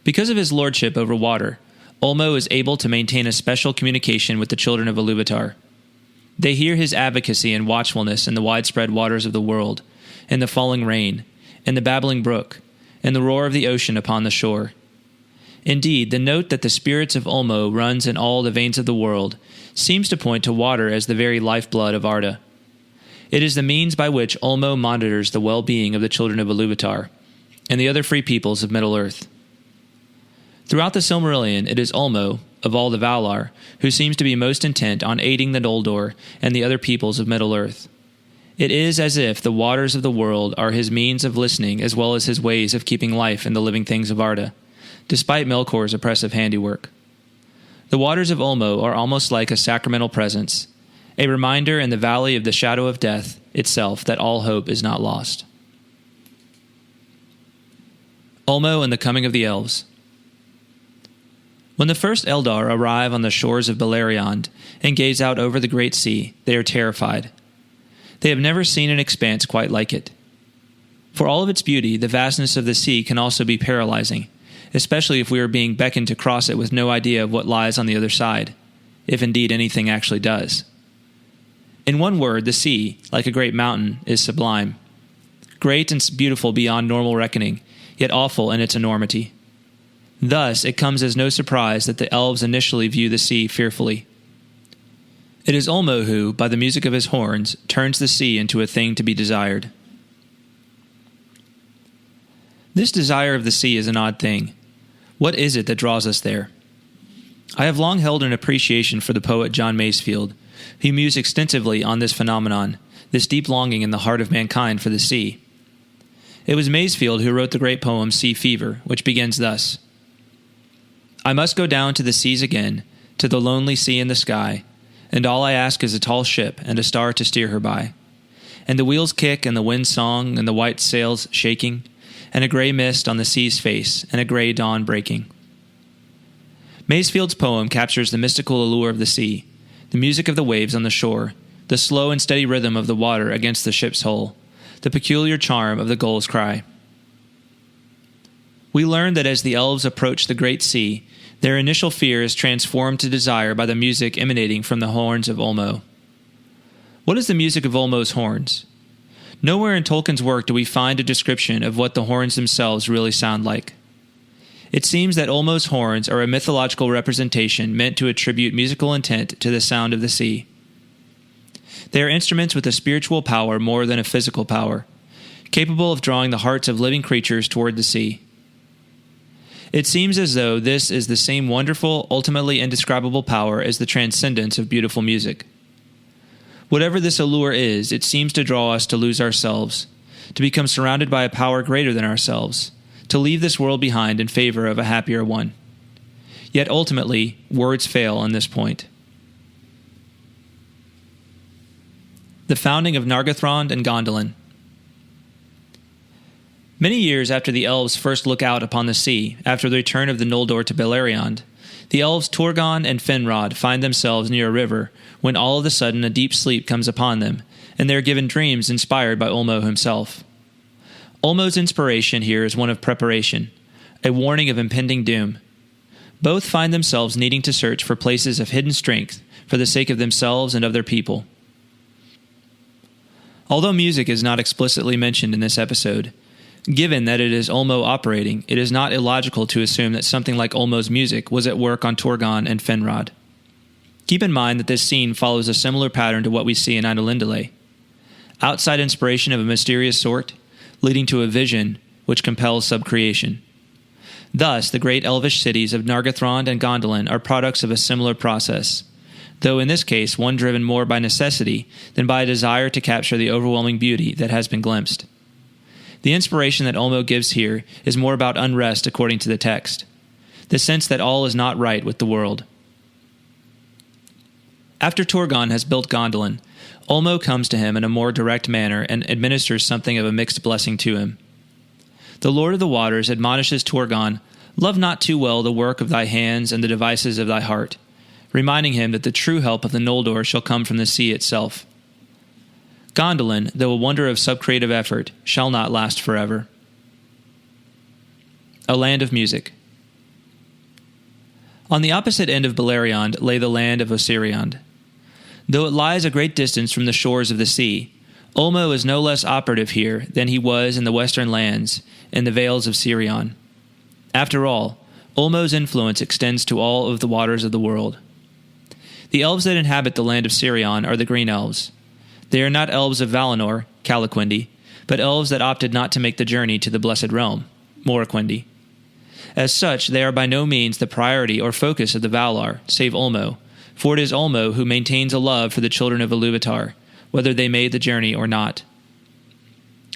Because of his lordship over water, Ulmo is able to maintain a special communication with the Children of Ilúvatar. They hear his advocacy and watchfulness in the widespread waters of the world, in the falling rain, in the babbling brook, in the roar of the ocean upon the shore. Indeed, the note that the spirits of Ulmo runs in all the veins of the world seems to point to water as the very lifeblood of Arda. It is the means by which Ulmo monitors the well-being of the Children of Ilúvatar and the other free peoples of Middle-earth. Throughout the Silmarillion, it is Ulmo, of all the Valar, who seems to be most intent on aiding the Noldor and the other peoples of Middle-earth. It is as if the waters of the world are his means of listening as well as his ways of keeping life in the living things of Arda, despite Melkor's oppressive handiwork. The waters of Ulmo are almost like a sacramental presence, a reminder in the valley of the shadow of death itself that all hope is not lost. Ulmo and the coming of the elves. When the first Eldar arrive on the shores of Beleriand and gaze out over the great sea, they are terrified. They have never seen an expanse quite like it. For all of its beauty, the vastness of the sea can also be paralyzing, especially if we are being beckoned to cross it with no idea of what lies on the other side, if indeed anything actually does. In one word, the sea, like a great mountain, is sublime. Great and beautiful beyond normal reckoning, yet awful in its enormity. Thus, it comes as no surprise that the elves initially view the sea fearfully. It is Ulmo who, by the music of his horns, turns the sea into a thing to be desired. This desire of the sea is an odd thing. What is it that draws us there? I have long held an appreciation for the poet John Masefield, who mused extensively on this phenomenon, this deep longing in the heart of mankind for the sea. It was Masefield who wrote the great poem Sea Fever, which begins thus: I must go down to the seas again, to the lonely sea in the sky, and all I ask is a tall ship and a star to steer her by, and the wheels kick and the wind song and the white sails shaking, and a gray mist on the sea's face and a gray dawn breaking. Masefield's poem captures the mystical allure of the sea, the music of the waves on the shore, the slow and steady rhythm of the water against the ship's hull, the peculiar charm of the gull's cry. We learn that as the elves approach the great sea, their initial fear is transformed to desire by the music emanating from the horns of Ulmo. What is the music of Ulmo's horns? Nowhere in Tolkien's work do we find a description of what the horns themselves really sound like. It seems that Ulmo's horns are a mythological representation meant to attribute musical intent to the sound of the sea. They are instruments with a spiritual power more than a physical power, capable of drawing the hearts of living creatures toward the sea. It seems as though this is the same wonderful, ultimately indescribable power as the transcendence of beautiful music. Whatever this allure is, it seems to draw us to lose ourselves, to become surrounded by a power greater than ourselves, to leave this world behind in favor of a happier one. Yet ultimately, words fail on this point. The founding of Nargothrond and Gondolin. Many years after the elves first look out upon the sea, after the return of the Noldor to Beleriand, the elves Turgon and Finrod find themselves near a river when all of a sudden a deep sleep comes upon them, and they are given dreams inspired by Ulmo himself. Ulmo's inspiration here is one of preparation, a warning of impending doom. Both find themselves needing to search for places of hidden strength for the sake of themselves and of their people. Although music is not explicitly mentioned in this episode, given that it is Ulmo operating, it is not illogical to assume that something like Ulmo's music was at work on Turgon and Finrod. Keep in mind that this scene follows a similar pattern to what we see in Ainulindalë. Outside inspiration of a mysterious sort, leading to a vision which compels subcreation. Thus, the great elvish cities of Nargothrond and Gondolin are products of a similar process, though in this case one driven more by necessity than by a desire to capture the overwhelming beauty that has been glimpsed. The inspiration that Ulmo gives here is more about unrest according to the text, the sense that all is not right with the world. After Turgon has built Gondolin, Ulmo comes to him in a more direct manner and administers something of a mixed blessing to him. The Lord of the Waters admonishes Turgon, "Love not too well the work of thy hands and the devices of thy heart," reminding him that the true help of the Noldor shall come from the sea itself. Gondolin, though a wonder of subcreative effort, shall not last forever. A Land of Music. On the opposite end of Beleriand lay the land of Osiriand. Though it lies a great distance from the shores of the sea, Ulmo is no less operative here than he was in the western lands and the vales of Sirion. After all, Ulmo's influence extends to all of the waters of the world. The elves that inhabit the land of Sirion are the Green Elves. They are not elves of Valinor, Calaquendi, but elves that opted not to make the journey to the Blessed Realm, Moraquendi. As such, they are by no means the priority or focus of the Valar, save Ulmo, for it is Ulmo who maintains a love for the Children of Ilúvatar, whether they made the journey or not.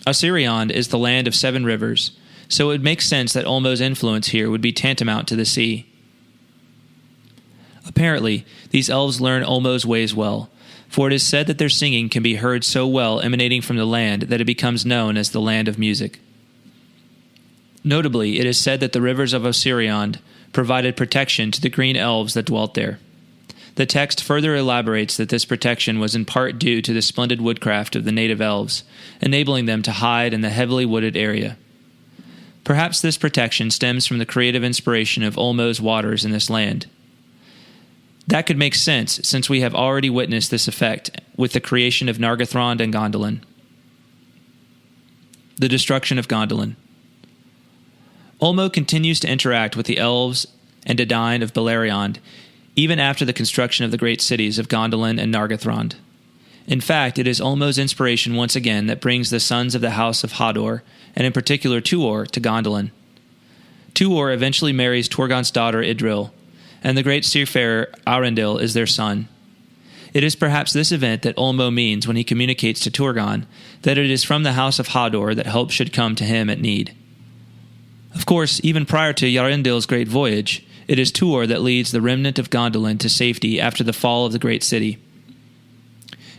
Osiriand is the land of 7 rivers, so it would make sense that Ulmo's influence here would be tantamount to the sea. Apparently, these elves learn Ulmo's ways well, for it is said that their singing can be heard so well emanating from the land that it becomes known as the Land of Music. Notably, it is said that the rivers of Osiriand provided protection to the green elves that dwelt there. The text further elaborates that this protection was in part due to the splendid woodcraft of the native elves, enabling them to hide in the heavily wooded area. Perhaps this protection stems from the creative inspiration of Ulmo's waters in this land. That could make sense, since we have already witnessed this effect with the creation of Nargothrond and Gondolin. The destruction of Gondolin. Ulmo continues to interact with the elves and Daedain of Beleriand, even after the construction of the great cities of Gondolin and Nargothrond. In fact, it is Ulmo's inspiration once again that brings the sons of the House of Hador, and in particular Tuor, to Gondolin. Tuor eventually marries Turgon's daughter Idril, and the great seafarer Aurendil is their son. It is perhaps this event that Ulmo means when he communicates to Turgon that it is from the House of Hador that help should come to him at need. Of course, even prior to Yarindil's great voyage, it is Tuor that leads the remnant of Gondolin to safety after the fall of the great city.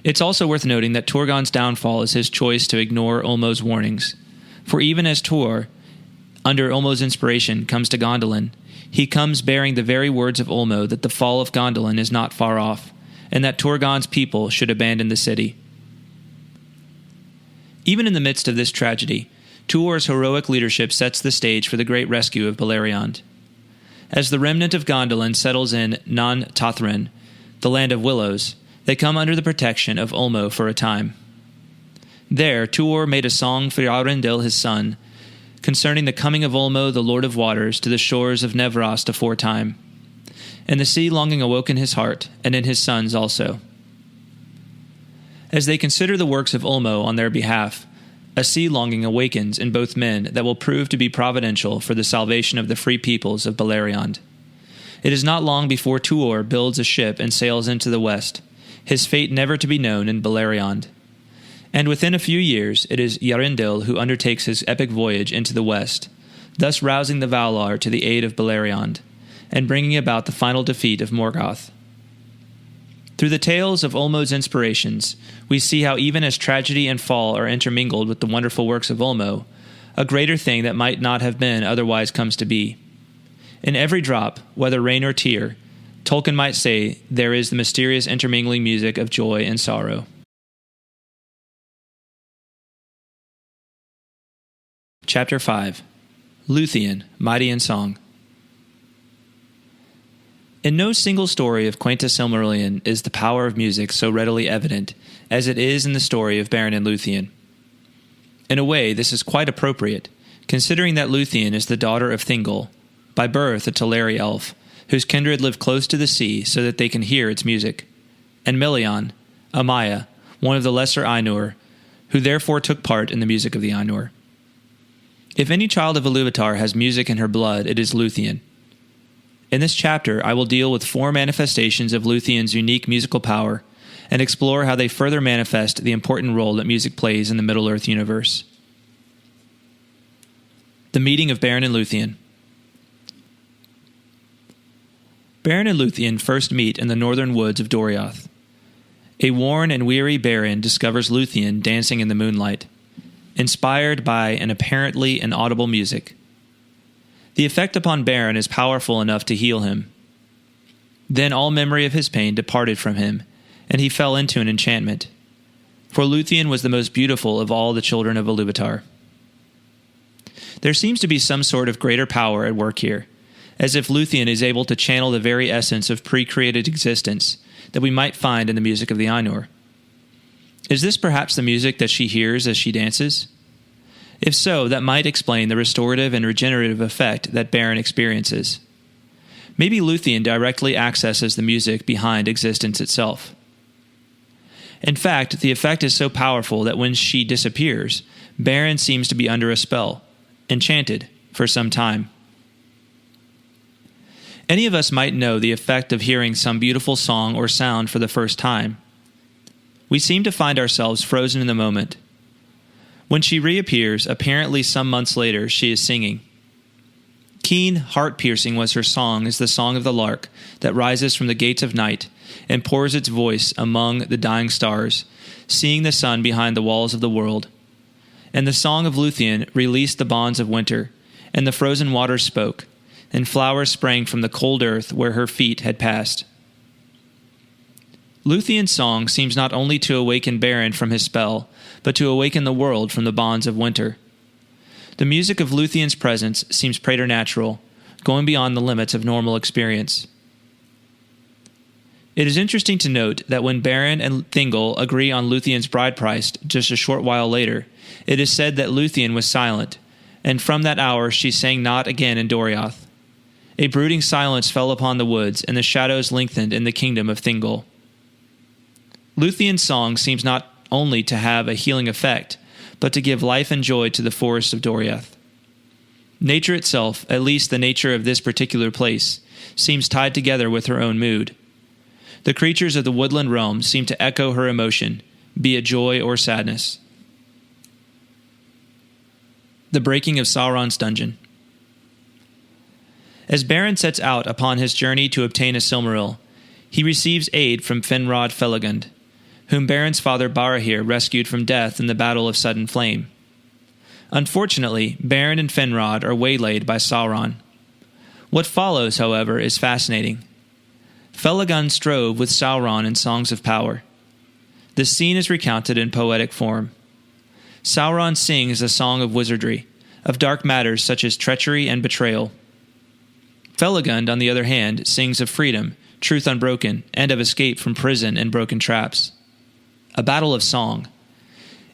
It's also worth noting that Turgon's downfall is his choice to ignore Ulmo's warnings, for even as Tuor, under Ulmo's inspiration, comes to Gondolin, he comes bearing the very words of Ulmo that the fall of Gondolin is not far off, and that Turgon's people should abandon the city. Even in the midst of this tragedy, Tuor's heroic leadership sets the stage for the great rescue of Beleriand. As the remnant of Gondolin settles in Nan Tathrin, the land of willows, they come under the protection of Ulmo for a time. There, Tuor made a song for Aurendil his son, concerning the coming of Ulmo the Lord of Waters to the shores of Nevrast aforetime. And the sea longing awoke in his heart, and in his sons also. As they consider the works of Ulmo on their behalf, a sea longing awakens in both men that will prove to be providential for the salvation of the free peoples of Beleriand. It is not long before Tuor builds a ship and sails into the west, his fate never to be known in Beleriand. And within a few years, it is Yarindil who undertakes his epic voyage into the west, thus rousing the Valar to the aid of Beleriand, and bringing about the final defeat of Morgoth. Through the tales of Ulmo's inspirations, we see how even as tragedy and fall are intermingled with the wonderful works of Ulmo, a greater thing that might not have been otherwise comes to be. In every drop, whether rain or tear, Tolkien might say there is the mysterious intermingling music of joy and sorrow. Chapter 5. Lúthien, Mighty in Song. In no single story of quaintest Silmarillion is the power of music so readily evident as it is in the story of Beren and Lúthien. In a way, this is quite appropriate, considering that Lúthien is the daughter of Thingol, by birth a Teleri elf, whose kindred live close to the sea so that they can hear its music, and Melian, a Maya, one of the lesser Ainur, who therefore took part in the music of the Ainur. If any child of Ilúvatar has music in her blood, it is Lúthien. In this chapter, I will deal with 4 manifestations of Lúthien's unique musical power and explore how they further manifest the important role that music plays in the Middle-earth universe. The meeting of Beren and Lúthien. Beren and Lúthien first meet in the northern woods of Doriath. A worn and weary Beren discovers Lúthien dancing in the moonlight, inspired by an apparently inaudible music. The effect upon Beren is powerful enough to heal him. Then all memory of his pain departed from him, and he fell into an enchantment. For Lúthien was the most beautiful of all the children of Ilúvatar. There seems to be some sort of greater power at work here, as if Lúthien is able to channel the very essence of pre-created existence that we might find in the music of the Ainur. Is this perhaps the music that she hears as she dances? If so, that might explain the restorative and regenerative effect that Beren experiences. Maybe Lúthien directly accesses the music behind existence itself. In fact, the effect is so powerful that when she disappears, Beren seems to be under a spell, enchanted, for some time. Any of us might know the effect of hearing some beautiful song or sound for the first time. We seem to find ourselves frozen in the moment. When she reappears, apparently some months later, she is singing. Keen, heart-piercing was her song as the song of the lark that rises from the gates of night and pours its voice among the dying stars, seeing the sun behind the walls of the world. And the song of Lúthien released the bonds of winter, and the frozen waters spoke, and flowers sprang from the cold earth where her feet had passed. Lúthien's song seems not only to awaken Beren from his spell, but to awaken the world from the bonds of winter. The music of Lúthien's presence seems preternatural, going beyond the limits of normal experience. It is interesting to note that when Beren and Thingol agree on Lúthien's bride price just a short while later, it is said that Lúthien was silent, and from that hour she sang not again in Doriath. A brooding silence fell upon the woods, and the shadows lengthened in the kingdom of Thingol. Lúthien's song seems not only to have a healing effect, but to give life and joy to the forests of Doriath. Nature itself, at least the nature of this particular place, seems tied together with her own mood. The creatures of the woodland realm seem to echo her emotion, be it joy or sadness. The breaking of Sauron's dungeon. As Beren sets out upon his journey to obtain a Silmaril, he receives aid from Finrod Felagund, whom Beren's father Barahir rescued from death in the Battle of Sudden Flame. Unfortunately, Beren and Finrod are waylaid by Sauron. What follows, however, is fascinating. Felagund strove with Sauron in songs of power. The scene is recounted in poetic form. Sauron sings a song of wizardry, of dark matters such as treachery and betrayal. Felagund, on the other hand, sings of freedom, truth unbroken, and of escape from prison and broken traps. A battle of song.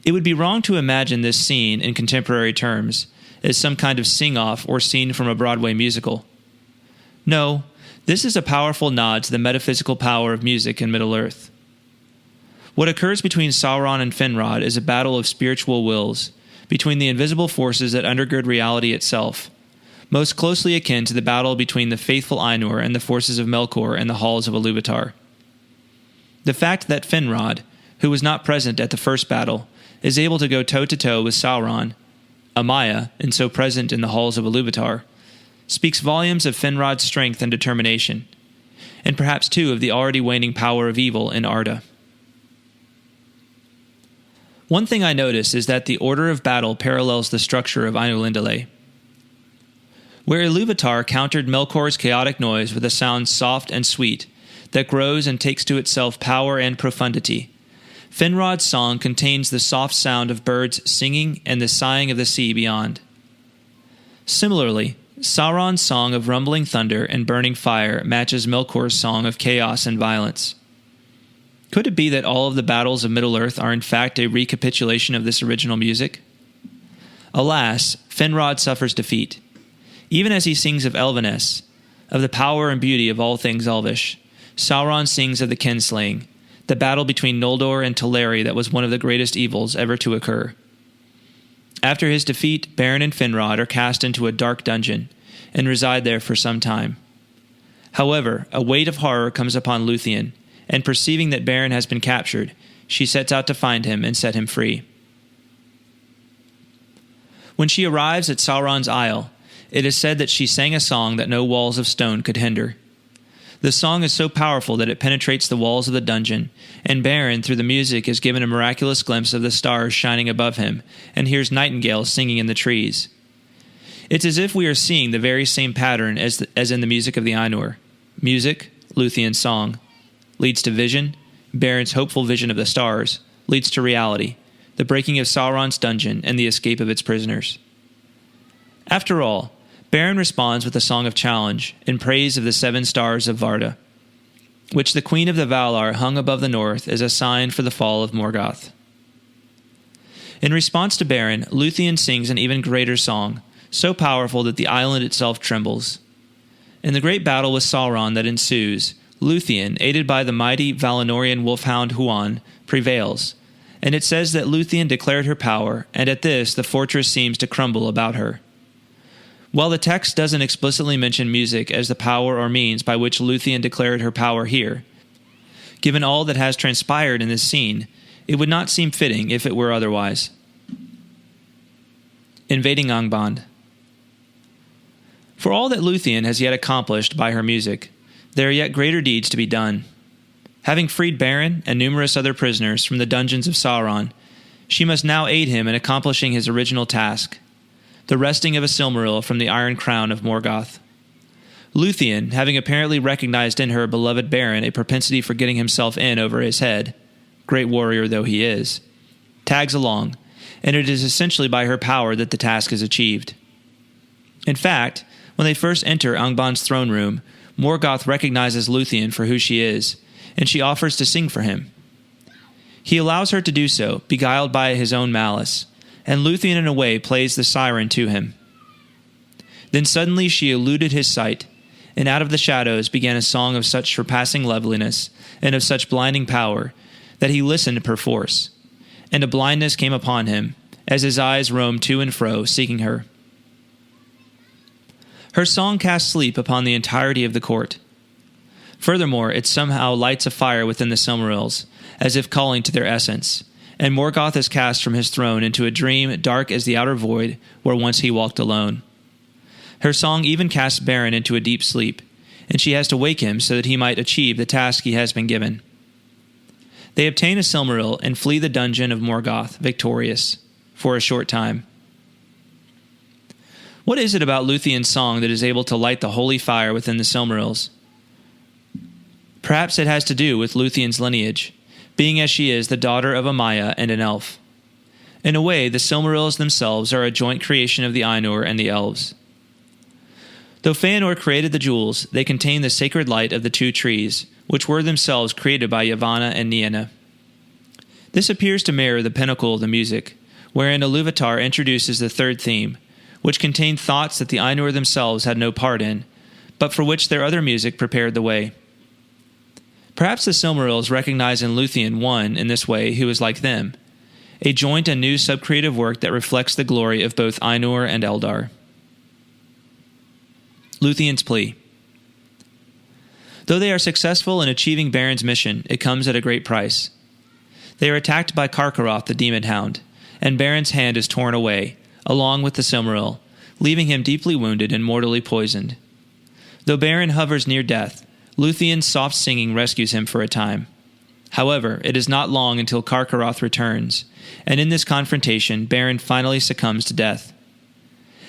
It would be wrong to imagine this scene in contemporary terms as some kind of sing-off or scene from a Broadway musical. No, this is a powerful nod to the metaphysical power of music in Middle-earth. What occurs between Sauron and Finrod is a battle of spiritual wills, between the invisible forces that undergird reality itself, most closely akin to the battle between the faithful Ainur and the forces of Melkor in the halls of Ilúvatar. The fact that Finrod, who was not present at the first battle, is able to go toe-to-toe with Sauron, a Maya, and so present in the halls of Ilúvatar, speaks volumes of Finrod's strength and determination, and perhaps too of the already waning power of evil in Arda. One thing I notice is that the order of battle parallels the structure of Ainulindalë. Where Ilúvatar countered Melkor's chaotic noise with a sound soft and sweet, that grows and takes to itself power and profundity, Finrod's song contains the soft sound of birds singing and the sighing of the sea beyond. Similarly, Sauron's song of rumbling thunder and burning fire matches Melkor's song of chaos and violence. Could it be that all of the battles of Middle-earth are in fact a recapitulation of this original music? Alas, Finrod suffers defeat. Even as he sings of Elveness, of the power and beauty of all things elvish, Sauron sings of the kinslaying, the battle between Noldor and Teleri that was one of the greatest evils ever to occur. After his defeat, Beren and Finrod are cast into a dark dungeon and reside there for some time. However, a weight of horror comes upon Lúthien, and perceiving that Beren has been captured, she sets out to find him and set him free. When she arrives at Sauron's Isle, it is said that she sang a song that no walls of stone could hinder. The song is so powerful that it penetrates the walls of the dungeon, and Beren, through the music, is given a miraculous glimpse of the stars shining above him, and hears nightingales singing in the trees. It's as if we are seeing the very same pattern as in the music of the Ainur. Music, Lúthien's song, leads to vision, Beren's hopeful vision of the stars, leads to reality, the breaking of Sauron's dungeon and the escape of its prisoners. After all, Beren responds with a song of challenge in praise of the 7 stars of Varda, which the Queen of the Valar hung above the north as a sign for the fall of Morgoth. In response to Beren, Lúthien sings an even greater song, so powerful that the island itself trembles. In the great battle with Sauron that ensues, Lúthien, aided by the mighty Valinorian wolfhound Huan, prevails, and it says that Lúthien declared her power, and at this the fortress seems to crumble about her. While the text doesn't explicitly mention music as the power or means by which Lúthien declared her power here, given all that has transpired in this scene, it would not seem fitting if it were otherwise. Invading Angband. For all that Lúthien has yet accomplished by her music, there are yet greater deeds to be done. Having freed Beren and numerous other prisoners from the dungeons of Sauron, she must now aid him in accomplishing his original task, the wresting of a Silmaril from the Iron Crown of Morgoth. Lúthien, having apparently recognized in her beloved Beren a propensity for getting himself in over his head, great warrior though he is, tags along, and it is essentially by her power that the task is achieved. In fact, when they first enter Angband's throne room, Morgoth recognizes Lúthien for who she is, and she offers to sing for him. He allows her to do so, beguiled by his own malice, and Lúthien in a way plays the siren to him. Then suddenly she eluded his sight, and out of the shadows began a song of such surpassing loveliness and of such blinding power that he listened perforce, and a blindness came upon him as his eyes roamed to and fro, seeking her. Her song casts sleep upon the entirety of the court. Furthermore, it somehow lights a fire within the Silmarils, as if calling to their essence, and Morgoth is cast from his throne into a dream dark as the outer void where once he walked alone. Her song even casts Beren into a deep sleep, and she has to wake him so that he might achieve the task he has been given. They obtain a Silmaril and flee the dungeon of Morgoth, victorious, for a short time. What is it about Lúthien's song that is able to light the holy fire within the Silmarils? Perhaps it has to do with Lúthien's lineage, being as she is the daughter of a Maya and an elf. In a way, the Silmarils themselves are a joint creation of the Ainur and the elves. Though Fëanor created the jewels, they contain the sacred light of the 2 trees, which were themselves created by Yavanna and Nienna. This appears to mirror the pinnacle of the music, wherein Ilúvatar introduces the 3rd theme, which contained thoughts that the Ainur themselves had no part in, but for which their other music prepared the way. Perhaps the Silmarils recognize in Lúthien one, in this way, who is like them, a joint and new subcreative work that reflects the glory of both Ainur and Eldar. Lúthien's plea. Though they are successful in achieving Beren's mission, it comes at a great price. They are attacked by Carcharoth the Demon Hound, and Beren's hand is torn away, along with the Silmaril, leaving him deeply wounded and mortally poisoned. Though Beren hovers near death, Lúthien's soft singing rescues him for a time. However, it is not long until Carcharoth returns, and in this confrontation, Beren finally succumbs to death.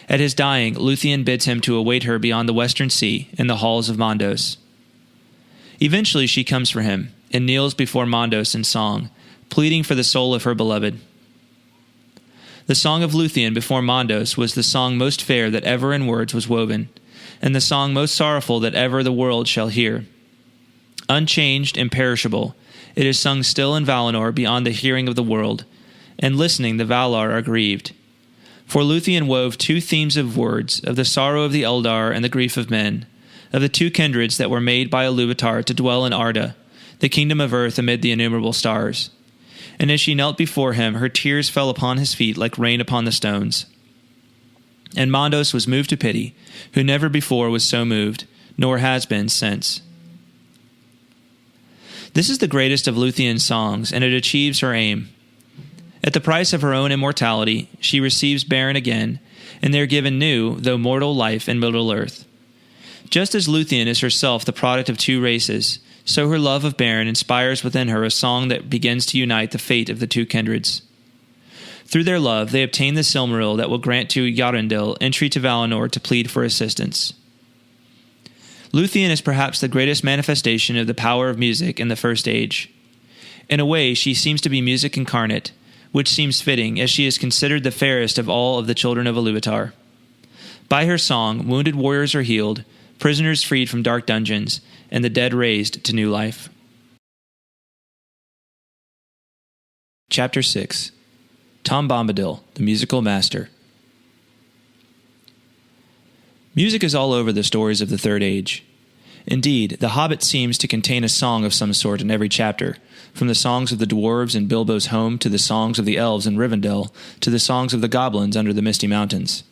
At his dying, Lúthien bids him to await her beyond the western sea in the halls of Mondos. Eventually she comes for him, and kneels before Mondos in song, pleading for the soul of her beloved. The song of Lúthien before Mondos was the song most fair that ever in words was woven, and the song most sorrowful that ever the world shall hear. Unchanged, imperishable, it is sung still in Valinor beyond the hearing of the world, and listening the Valar are grieved. For Lúthien wove 2 themes of words, of the sorrow of the Eldar and the grief of men, of the 2 kindreds that were made by Ilúvatar to dwell in Arda, the kingdom of earth amid the innumerable stars. And as she knelt before him, her tears fell upon his feet like rain upon the stones. And Mondos was moved to pity, who never before was so moved, nor has been since. This is the greatest of Lúthien's songs, and it achieves her aim. At the price of her own immortality, she receives Beren again, and they are given new, though mortal, life in Middle-earth. Just as Lúthien is herself the product of 2 races, so her love of Beren inspires within her a song that begins to unite the fate of the 2 kindreds. Through their love, they obtain the Silmaril that will grant to Eärendil entry to Valinor to plead for assistance. Lúthien is perhaps the greatest manifestation of the power of music in the First Age. In a way, she seems to be music incarnate, which seems fitting, as she is considered the fairest of all of the Children of Ilúvatar. By her song, wounded warriors are healed, prisoners freed from dark dungeons, and the dead raised to new life. Chapter 6. Tom Bombadil, the Musical Master. Music is all over the stories of the Third Age. Indeed, The Hobbit seems to contain a song of some sort in every chapter, from the songs of the dwarves in Bilbo's home to the songs of the elves in Rivendell to the songs of the goblins under the Misty Mountains.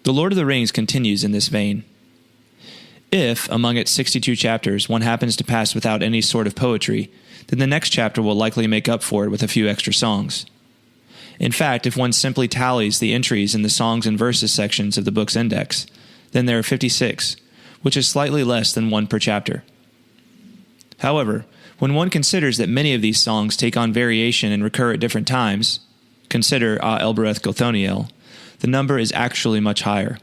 The Lord of the Rings continues in this vein. If, among its 62 chapters, one happens to pass without any sort of poetry, then the next chapter will likely make up for it with a few extra songs. In fact, if one simply tallies the entries in the songs and verses sections of the book's index, then there are 56, which is slightly less than one per chapter. However, when one considers that many of these songs take on variation and recur at different times, consider A Elbereth Gothoniel, the number is actually much higher.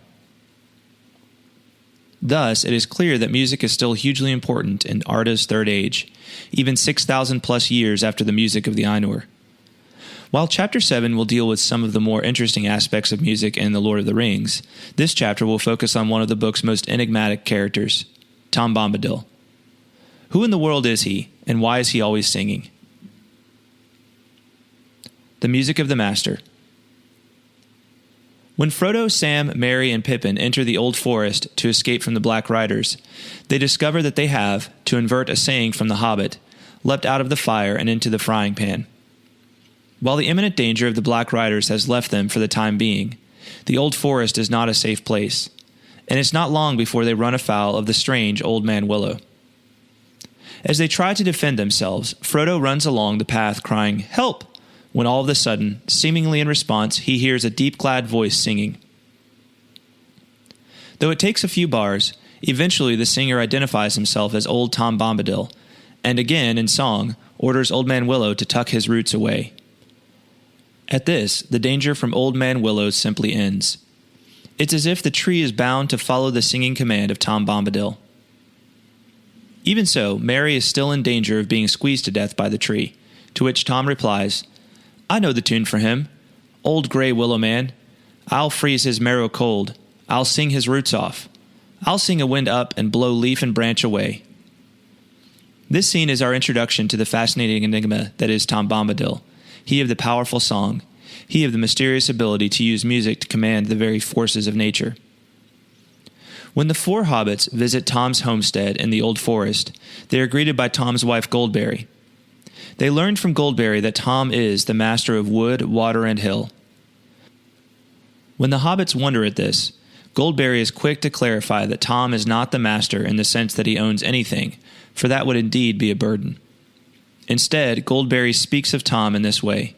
Thus, it is clear that music is still hugely important in Arda's Third Age, even 6,000 plus years after the music of the Ainur. While Chapter 7 will deal with some of the more interesting aspects of music in The Lord of the Rings, this chapter will focus on one of the book's most enigmatic characters, Tom Bombadil. Who in the world is he, and why is he always singing? The Music of the Master. When Frodo, Sam, Merry, and Pippin enter the Old Forest to escape from the Black Riders, they discover that they have, to invert a saying from The Hobbit, leapt out of the fire and into the frying pan. While the imminent danger of the Black Riders has left them for the time being, the Old Forest is not a safe place, and it's not long before they run afoul of the strange Old Man Willow. As they try to defend themselves, Frodo runs along the path crying, "Help!" when all of a sudden, seemingly in response, he hears a deep-clad voice singing. Though it takes a few bars, eventually the singer identifies himself as Old Tom Bombadil, and again, in song, orders Old Man Willow to tuck his roots away. At this, the danger from Old Man Willow simply ends. It's as if the tree is bound to follow the singing command of Tom Bombadil. Even so, Merry is still in danger of being squeezed to death by the tree, to which Tom replies, "I know the tune for him. Old Grey Willow Man. I'll freeze his marrow cold. I'll sing his roots off. I'll sing a wind up and blow leaf and branch away." This scene is our introduction to the fascinating enigma that is Tom Bombadil, he of the powerful song, he of the mysterious ability to use music to command the very forces of nature. When the four hobbits visit Tom's homestead in the Old Forest, they are greeted by Tom's wife Goldberry. They learn from Goldberry that Tom is the master of wood, water, and hill. When the hobbits wonder at this, Goldberry is quick to clarify that Tom is not the master in the sense that he owns anything, for that would indeed be a burden. Instead, Goldberry speaks of Tom in this way.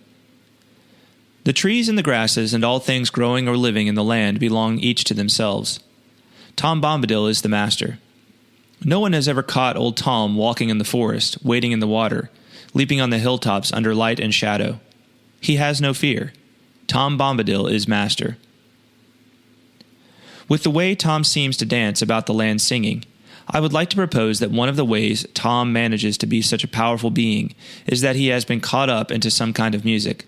"The trees and the grasses and all things growing or living in the land belong each to themselves. Tom Bombadil is the master. No one has ever caught old Tom walking in the forest, wading in the water, leaping on the hilltops under light and shadow. He has no fear. Tom Bombadil is master." With the way Tom seems to dance about the land singing, I would like to propose that one of the ways Tom manages to be such a powerful being is that he has been caught up into some kind of music.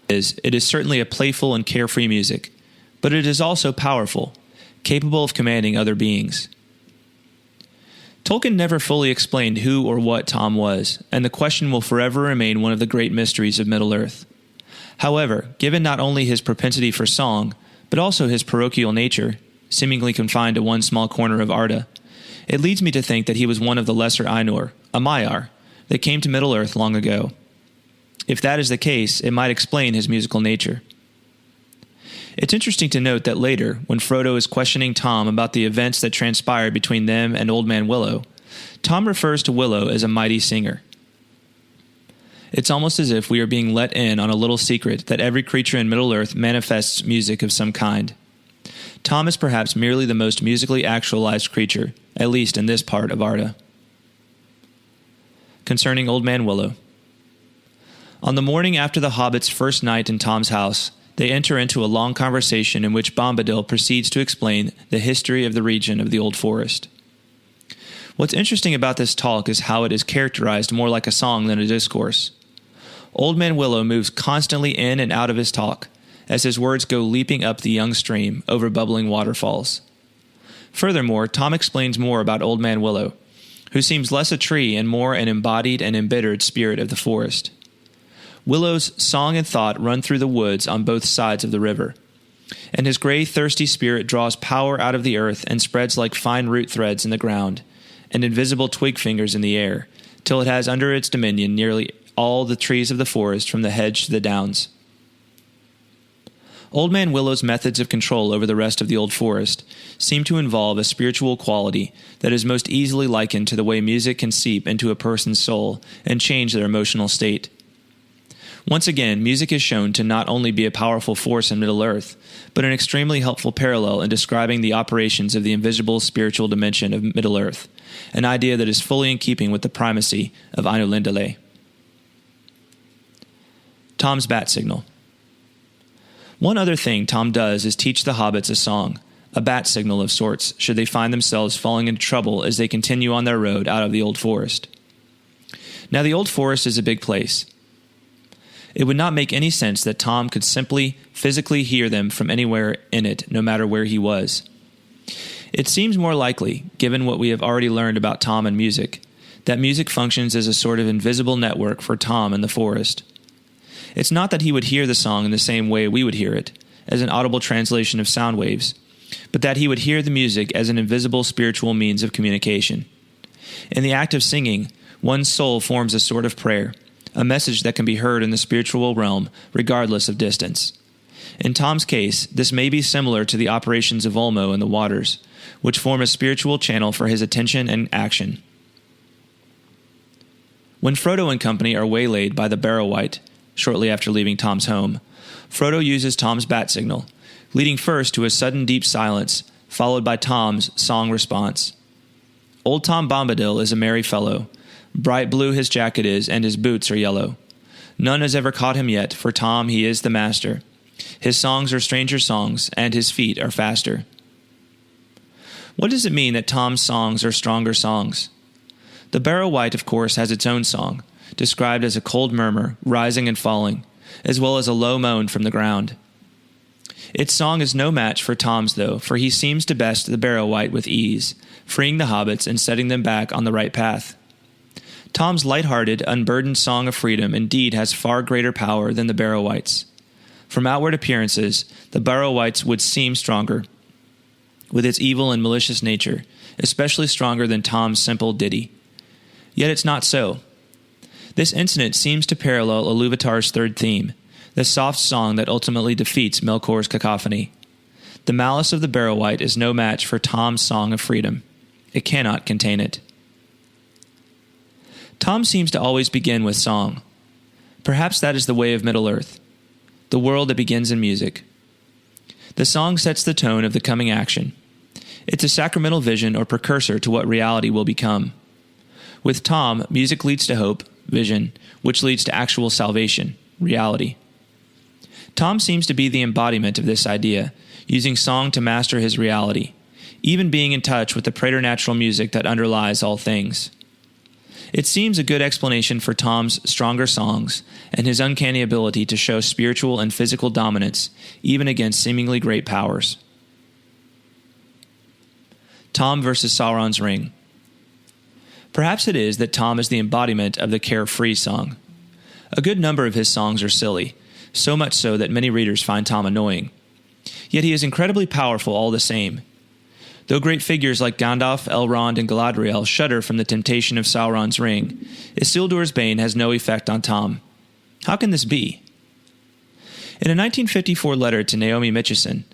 It is certainly a playful and carefree music, but it is also powerful, capable of commanding other beings. Tolkien never fully explained who or what Tom was, and the question will forever remain one of the great mysteries of Middle-earth. However, given not only his propensity for song, but also his parochial nature, seemingly confined to one small corner of Arda, it leads me to think that he was one of the lesser Ainur, a Maiar, that came to Middle-earth long ago. If that is the case, it might explain his musical nature. It's interesting to note that later, when Frodo is questioning Tom about the events that transpired between them and Old Man Willow, Tom refers to Willow as a mighty singer. It's almost as if we are being let in on a little secret that every creature in Middle-earth manifests music of some kind. Tom is perhaps merely the most musically actualized creature, at least in this part of Arda. Concerning Old Man Willow. On the morning after the hobbits' first night in Tom's house, they enter into a long conversation in which Bombadil proceeds to explain the history of the region of the Old Forest. What's interesting about this talk is how it is characterized more like a song than a discourse. Old Man Willow moves constantly in and out of his talk, as his words go leaping up the young stream over bubbling waterfalls. Furthermore, Tom explains more about Old Man Willow, who seems less a tree and more an embodied and embittered spirit of the forest. Willow's song and thought run through the woods on both sides of the river, and his gray, thirsty spirit draws power out of the earth and spreads like fine root threads in the ground and invisible twig fingers in the air, till it has under its dominion nearly all the trees of the forest from the hedge to the downs. Old Man Willow's methods of control over the rest of the old forest seem to involve a spiritual quality that is most easily likened to the way music can seep into a person's soul and change their emotional state. Once again, music is shown to not only be a powerful force in Middle-earth, but an extremely helpful parallel in describing the operations of the invisible spiritual dimension of Middle-earth, an idea that is fully in keeping with the primacy of Ainulindalë. Tom's bat signal. One other thing Tom does is teach the hobbits a song, a bat signal of sorts, should they find themselves falling into trouble as they continue on their road out of the old forest. Now, the old forest is a big place. It would not make any sense that Tom could simply, physically hear them from anywhere in it, no matter where he was. It seems more likely, given what we have already learned about Tom and music, that music functions as a sort of invisible network for Tom in the forest. It's not that he would hear the song in the same way we would hear it, as an audible translation of sound waves, but that he would hear the music as an invisible spiritual means of communication. In the act of singing, one's soul forms a sort of prayer, a message that can be heard in the spiritual realm regardless of distance. In Tom's case, this may be similar to the operations of Ulmo in the waters, which form a spiritual channel for his attention and action. When Frodo and company are waylaid by the Barrow-wight, shortly after leaving Tom's home, Frodo uses Tom's bat signal, leading first to a sudden deep silence, followed by Tom's song response. Old Tom Bombadil is a merry fellow. Bright blue his jacket is, and his boots are yellow. None has ever caught him yet, for Tom he is the master. His songs are stranger songs, and his feet are faster. What does it mean that Tom's songs are stronger songs? The Barrow-wight, of course, has its own song, described as a cold murmur, rising and falling, as well as a low moan from the ground. Its song is no match for Tom's, though, for he seems to best the Barrow-wight with ease, freeing the hobbits and setting them back on the right path. Tom's light-hearted, unburdened song of freedom indeed has far greater power than the Barrow-wight's. From outward appearances, the Barrow-wight's would seem stronger, with its evil and malicious nature, especially stronger than Tom's simple ditty. Yet it's not so. This incident seems to parallel Ilúvatar's third theme, the soft song that ultimately defeats Melkor's cacophony. The malice of the Barrow-wight is no match for Tom's song of freedom. It cannot contain it. Tom seems to always begin with song. Perhaps that is the way of Middle-earth, the world that begins in music. The song sets the tone of the coming action. It's a sacramental vision or precursor to what reality will become. With Tom, music leads to hope, vision, which leads to actual salvation, reality. Tom seems to be the embodiment of this idea, using song to master his reality, even being in touch with the preternatural music that underlies all things. It seems a good explanation for Tom's stronger songs and his uncanny ability to show spiritual and physical dominance, even against seemingly great powers. Tom versus Sauron's Ring. Perhaps it is that Tom is the embodiment of the carefree song. A good number of his songs are silly, so much so that many readers find Tom annoying. Yet he is incredibly powerful all the same. Though great figures like Gandalf, Elrond, and Galadriel shudder from the temptation of Sauron's ring, Isildur's bane has no effect on Tom. How can this be? In a 1954 letter to Naomi Mitchison,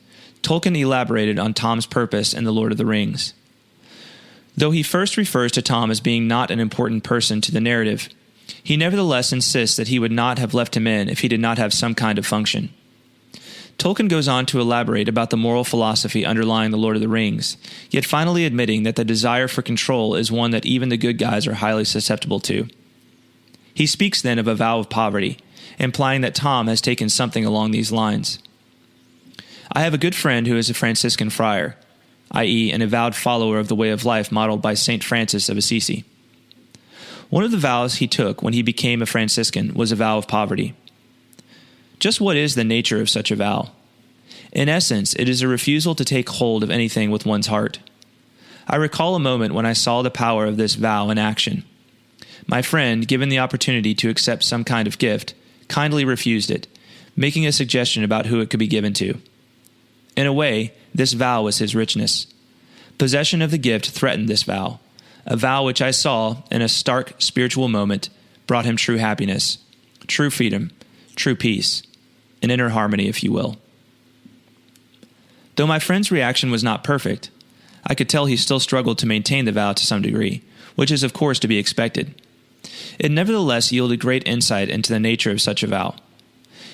Tolkien elaborated on Tom's purpose in The Lord of the Rings. Though he first refers to Tom as being not an important person to the narrative, he nevertheless insists that he would not have left him in if he did not have some kind of function. Tolkien goes on to elaborate about the moral philosophy underlying The Lord of the Rings, yet finally admitting that the desire for control is one that even the good guys are highly susceptible to. He speaks then of a vow of poverty, implying that Tom has taken something along these lines. I have a good friend who is a Franciscan friar, i.e., an avowed follower of the way of life modeled by St. Francis of Assisi. One of the vows he took when he became a Franciscan was a vow of poverty. Just what is the nature of such a vow? In essence, it is a refusal to take hold of anything with one's heart. I recall a moment when I saw the power of this vow in action. My friend, given the opportunity to accept some kind of gift, kindly refused it, making a suggestion about who it could be given to. In a way, this vow was his richness. Possession of the gift threatened this vow, a vow which I saw, in a stark spiritual moment, brought him true happiness, true freedom, true peace, an inner harmony, if you will. Though my friend's reaction was not perfect, I could tell he still struggled to maintain the vow to some degree, which is of course to be expected. It nevertheless yielded great insight into the nature of such a vow.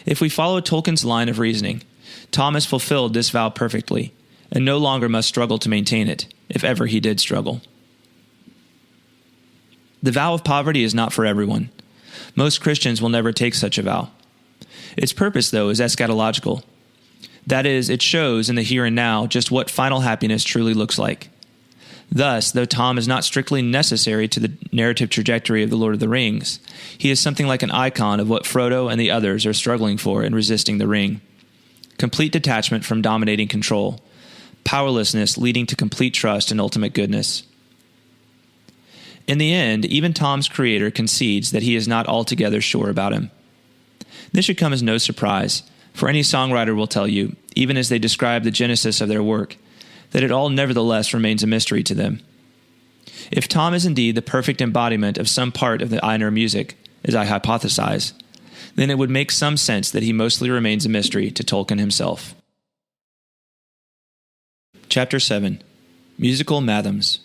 If we follow Tolkien's line of reasoning, Thomas fulfilled this vow perfectly, and no longer must struggle to maintain it, if ever he did struggle. The vow of poverty is not for everyone. Most Christians will never take such a vow. Its purpose, though, is eschatological. That is, it shows in the here and now just what final happiness truly looks like. Thus, though Tom is not strictly necessary to the narrative trajectory of The Lord of the Rings, he is something like an icon of what Frodo and the others are struggling for in resisting the ring. Complete detachment from dominating control, powerlessness leading to complete trust and ultimate goodness. In the end, even Tom's creator concedes that he is not altogether sure about him. This should come as no surprise, for any songwriter will tell you, even as they describe the genesis of their work, that it all nevertheless remains a mystery to them. If Tom is indeed the perfect embodiment of some part of the Ainur music, as I hypothesize, then it would make some sense that he mostly remains a mystery to Tolkien himself. Chapter 7. Musical Mathoms.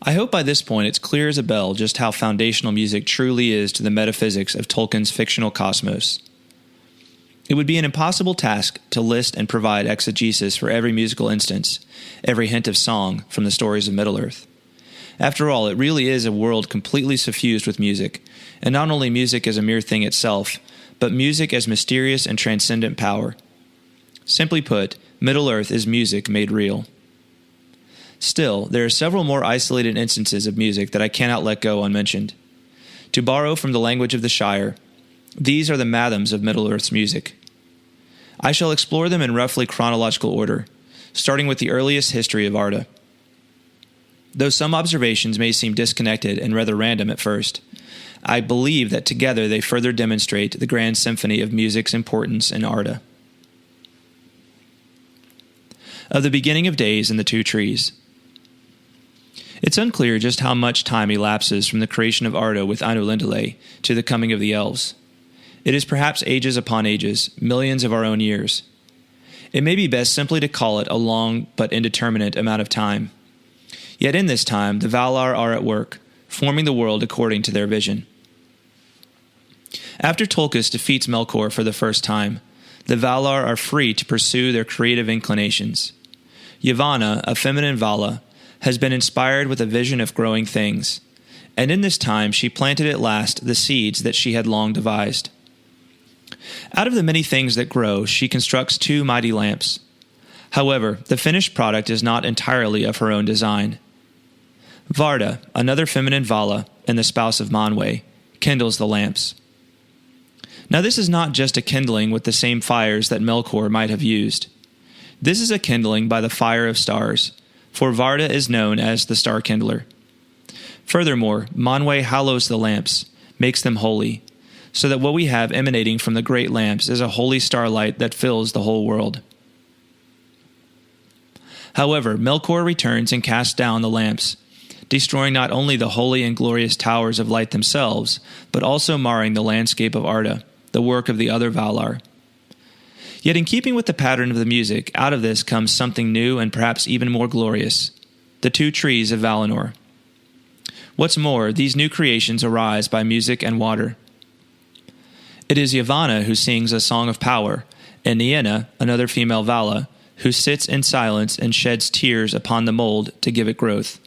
I hope by this point it's clear as a bell just how foundational music truly is to the metaphysics of Tolkien's fictional cosmos. It would be an impossible task to list and provide exegesis for every musical instance, every hint of song from the stories of Middle-earth. After all, it really is a world completely suffused with music, and not only music as a mere thing itself, but music as mysterious and transcendent power. Simply put, Middle-earth is music made real. Still, there are several more isolated instances of music that I cannot let go unmentioned. To borrow from the language of the Shire, these are the Mathoms of Middle-earth's music. I shall explore them in roughly chronological order, starting with the earliest history of Arda. Though some observations may seem disconnected and rather random at first, I believe that together they further demonstrate the grand symphony of music's importance in Arda. Of the beginning of days and the two trees. It's unclear just how much time elapses from the creation of Arda with Ainulindalë to the coming of the elves. It is perhaps ages upon ages, millions of our own years. It may be best simply to call it a long but indeterminate amount of time. Yet in this time, the Valar are at work, forming the world according to their vision. After Tulkas defeats Melkor for the first time, the Valar are free to pursue their creative inclinations. Yavanna, a feminine Vala, has been inspired with a vision of growing things, and in this time she planted at last the seeds that she had long devised. Out of the many things that grow, she constructs two mighty lamps. However, the finished product is not entirely of her own design. Varda, another feminine Vala, and the spouse of Manwë, kindles the lamps. Now this is not just a kindling with the same fires that Melkor might have used. This is a kindling by the fire of stars, for Varda is known as the Star Kindler. Furthermore, Manwë hallows the lamps, makes them holy, so that what we have emanating from the great lamps is a holy starlight that fills the whole world. However, Melkor returns and casts down the lamps, destroying not only the holy and glorious towers of light themselves, but also marring the landscape of Arda, the work of the other Valar. Yet in keeping with the pattern of the music, out of this comes something new and perhaps even more glorious, the two trees of Valinor. What's more, these new creations arise by music and water. It is Yavanna who sings a song of power, and Nienna, another female Vala, who sits in silence and sheds tears upon the mold to give it growth.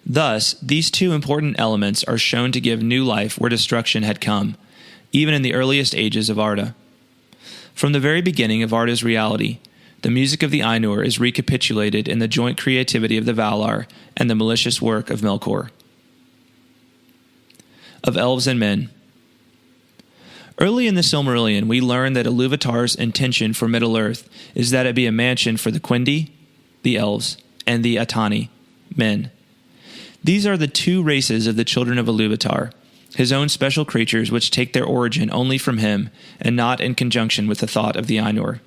Thus, these two important elements are shown to give new life where destruction had come, even in the earliest ages of Arda. From the very beginning of Arda's reality, the music of the Ainur is recapitulated in the joint creativity of the Valar and the malicious work of Melkor. Of elves and men. Early in the Silmarillion, we learn that Ilúvatar's intention for Middle-earth is that it be a mansion for the Quindi, the elves, and the Atani, men. These are the two races of the children of Ilúvatar, his own special creatures which take their origin only from him and not in conjunction with the thought of the Ainur.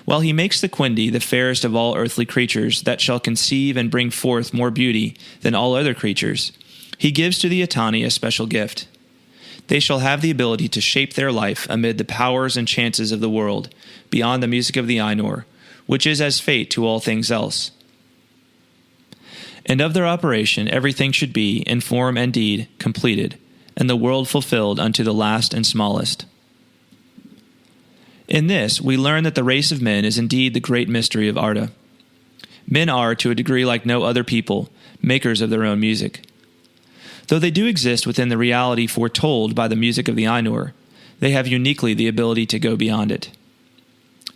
While he makes the Quindi the fairest of all earthly creatures that shall conceive and bring forth more beauty than all other creatures, he gives to the Atani a special gift. They shall have the ability to shape their life amid the powers and chances of the world, beyond the music of the Ainur, which is as fate to all things else. And of their operation everything should be, in form and deed, completed, and the world fulfilled unto the last and smallest. In this, we learn that the race of men is indeed the great mystery of Arda. Men are, to a degree like no other people, makers of their own music. Though they do exist within the reality foretold by the music of the Ainur, they have uniquely the ability to go beyond it.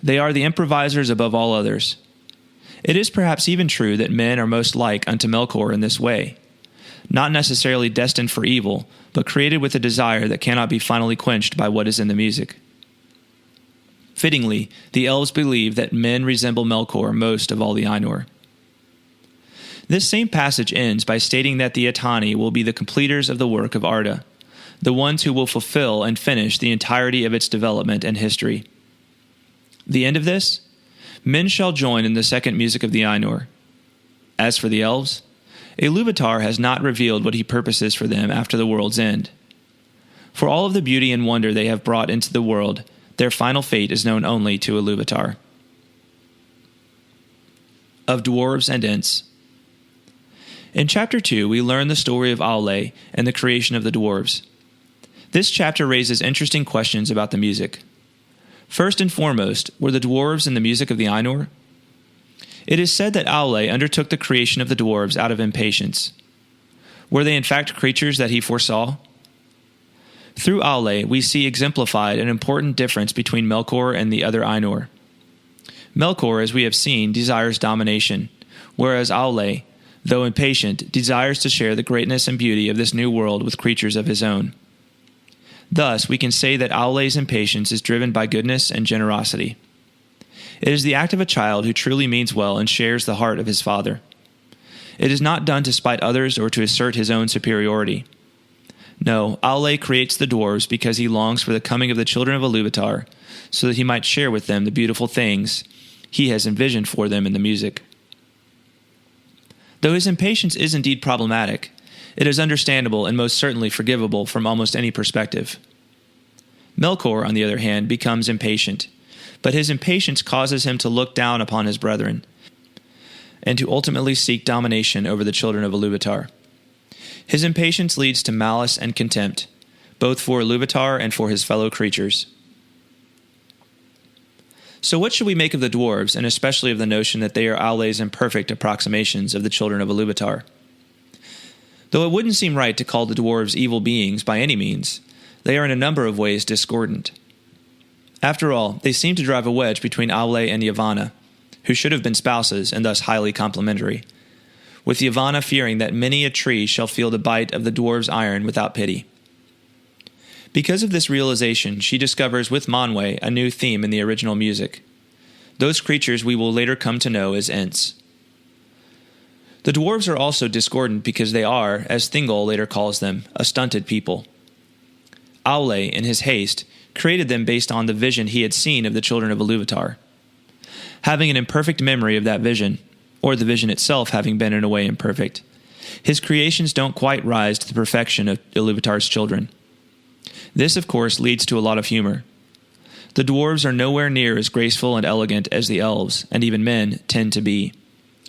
They are the improvisers above all others. It is perhaps even true that men are most like unto Melkor in this way, not necessarily destined for evil, but created with a desire that cannot be finally quenched by what is in the music. Fittingly, the elves believe that men resemble Melkor most of all the Ainur. This same passage ends by stating that the Atani will be the completers of the work of Arda, the ones who will fulfill and finish the entirety of its development and history. The end of this? Men shall join in the second music of the Ainur. As for the elves, Ilúvatar has not revealed what he purposes for them after the world's end. For all of the beauty and wonder they have brought into the world, their final fate is known only to Ilúvatar. Of dwarves and Ents. In Chapter 2, we learn the story of Aule and the creation of the dwarves. This chapter raises interesting questions about the music. First and foremost, were the dwarves in the music of the Ainur? It is said that Aule undertook the creation of the dwarves out of impatience. Were they in fact creatures that he foresaw? Through Aule, we see exemplified an important difference between Melkor and the other Ainur. Melkor, as we have seen, desires domination, whereas Aule, though impatient, desires to share the greatness and beauty of this new world with creatures of his own. Thus, we can say that Aule's impatience is driven by goodness and generosity. It is the act of a child who truly means well and shares the heart of his father. It is not done to spite others or to assert his own superiority. No, Aule creates the dwarves because he longs for the coming of the children of Ilúvatar, so that he might share with them the beautiful things he has envisioned for them in the music. Though his impatience is indeed problematic, it is understandable and most certainly forgivable from almost any perspective. Melkor, on the other hand, becomes impatient, but his impatience causes him to look down upon his brethren, and to ultimately seek domination over the children of Ilúvatar. His impatience leads to malice and contempt, both for Ilúvatar and for his fellow creatures. So what should we make of the dwarves, and especially of the notion that they are Aule's imperfect approximations of the children of Ilúvatar? Though it wouldn't seem right to call the dwarves evil beings by any means, they are in a number of ways discordant. After all, they seem to drive a wedge between Aule and Yavanna, who should have been spouses and thus highly complementary, with Yavanna fearing that many a tree shall feel the bite of the dwarves' iron without pity. Because of this realization, she discovers with Manwe a new theme in the original music. Those creatures we will later come to know as Ents. The dwarves are also discordant because they are, as Thingol later calls them, a stunted people. Aule, in his haste, created them based on the vision he had seen of the children of Ilúvatar. Having an imperfect memory of that vision, or the vision itself having been in a way imperfect, his creations don't quite rise to the perfection of Ilúvatar's children. This, of course, leads to a lot of humor. The dwarves are nowhere near as graceful and elegant as the elves, and even men, tend to be,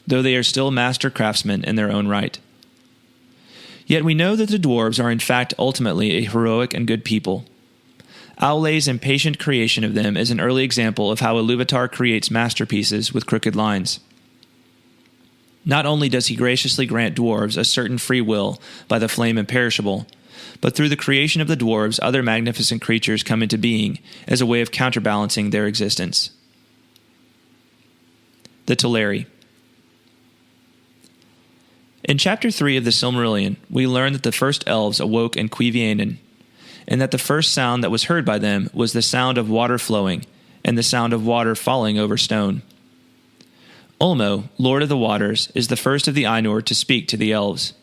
though they are still master craftsmen in their own right. Yet we know that the dwarves are in fact ultimately a heroic and good people. Aule's impatient creation of them is an early example of how Ilúvatar creates masterpieces with crooked lines. Not only does he graciously grant dwarves a certain free will by the flame imperishable, but through the creation of the dwarves, other magnificent creatures come into being as a way of counterbalancing their existence. The Teleri. In Chapter 3 of the Silmarillion, we learn that the first elves awoke in Cuiviénen, and that the first sound that was heard by them was the sound of water flowing, and the sound of water falling over stone. Ulmo, Lord of the Waters, is the first of the Ainur to speak to the elves.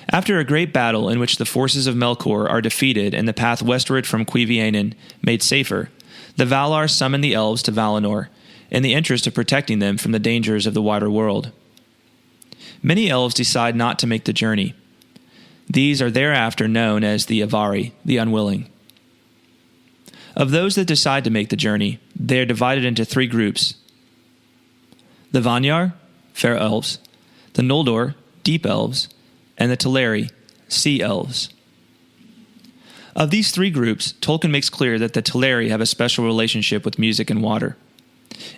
After a great battle in which the forces of Melkor are defeated and the path westward from Cuiviénen made safer, the Valar summon the elves to Valinor, in the interest of protecting them from the dangers of the wider world. Many elves decide not to make the journey. These are thereafter known as the Avari, the unwilling. Of those that decide to make the journey, they are divided into 3 groups: the Vanyar, fair elves; the Noldor, deep elves; and the Teleri, sea elves. Of these 3 groups, Tolkien makes clear that the Teleri have a special relationship with music and water.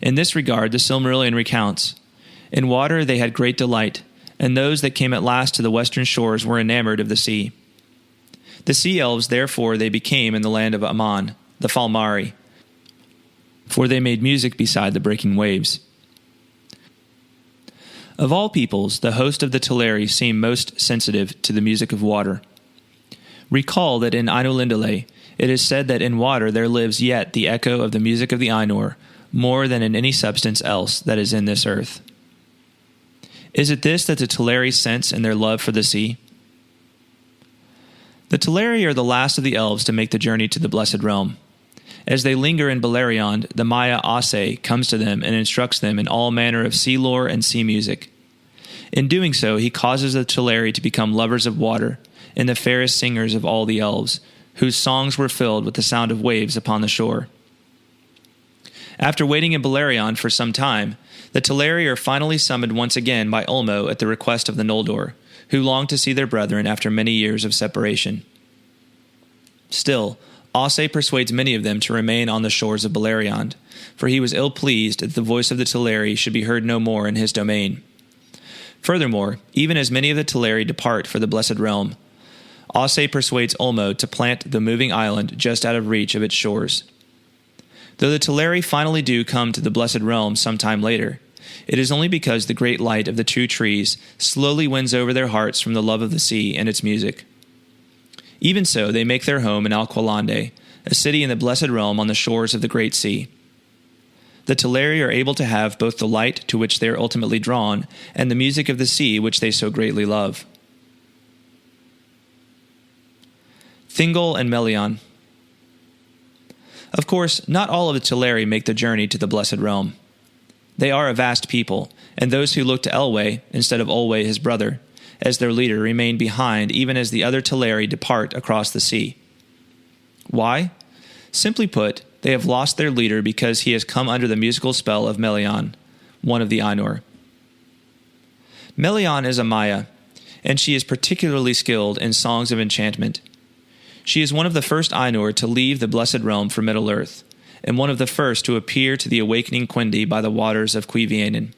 In this regard, the Silmarillion recounts, "In water they had great delight, and those that came at last to the western shores were enamored of the sea. The sea elves therefore they became in the land of Aman, the Falmari, for they made music beside the breaking waves." Of all peoples, the host of the Teleri seem most sensitive to the music of water. Recall that in Ainulindalë, it is said that in water there lives yet the echo of the music of the Ainur, more than in any substance else that is in this earth. Is it this that the Teleri sense in their love for the sea? The Teleri are the last of the elves to make the journey to the Blessed Realm. As they linger in Beleriand, the Maya Ase comes to them and instructs them in all manner of sea lore and sea music. In doing so, he causes the Teleri to become lovers of water, and the fairest singers of all the elves, whose songs were filled with the sound of waves upon the shore. After waiting in Beleriand for some time, the Teleri are finally summoned once again by Ulmo at the request of the Noldor, who long to see their brethren after many years of separation. Still, Ase persuades many of them to remain on the shores of Beleriand, for he was ill-pleased that the voice of the Teleri should be heard no more in his domain. Furthermore, even as many of the Teleri depart for the Blessed Realm, Ase persuades Ulmo to plant the moving island just out of reach of its shores. Though the Teleri finally do come to the Blessed Realm some time later, it is only because the great light of the two trees slowly wins over their hearts from the love of the sea and its music. Even so, they make their home in Alqualande, a city in the Blessed Realm on the shores of the Great Sea. The Teleri are able to have both the light to which they are ultimately drawn and the music of the sea which they so greatly love. Thingol and Melian. Of course, not all of the Teleri make the journey to the Blessed Realm. They are a vast people, and those who look to Elwë, instead of Olwë his brother, as their leader remain behind even as the other Teleri depart across the sea. Why? Simply put, they have lost their leader because he has come under the musical spell of Melian, one of the Ainur. Melian is a Maya, and she is particularly skilled in songs of enchantment. She is one of the first Ainur to leave the Blessed Realm for Middle-earth, and one of the first to appear to the awakening Quindi by the waters of Cuiviénen.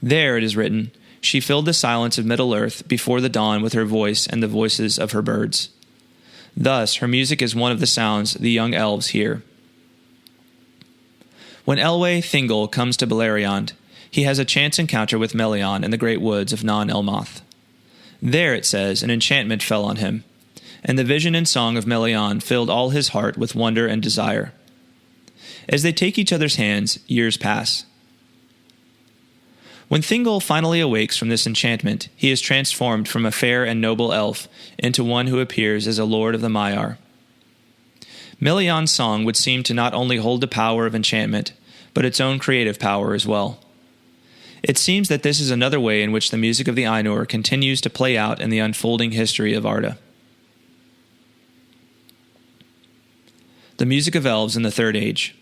There, it is written, she filled the silence of Middle-earth before the dawn with her voice and the voices of her birds. Thus, her music is one of the sounds the young elves hear. When Elwë Thingol comes to Beleriand, he has a chance encounter with Melian in the great woods of Non-Elmoth. There, it says, an enchantment fell on him, and the vision and song of Melian filled all his heart with wonder and desire. As they take each other's hands, years pass. When Thingol finally awakes from this enchantment, he is transformed from a fair and noble elf into one who appears as a lord of the Maiar. Melian's song would seem to not only hold the power of enchantment, but its own creative power as well. It seems that this is another way in which the music of the Ainur continues to play out in the unfolding history of Arda. The music of elves in the Third Age.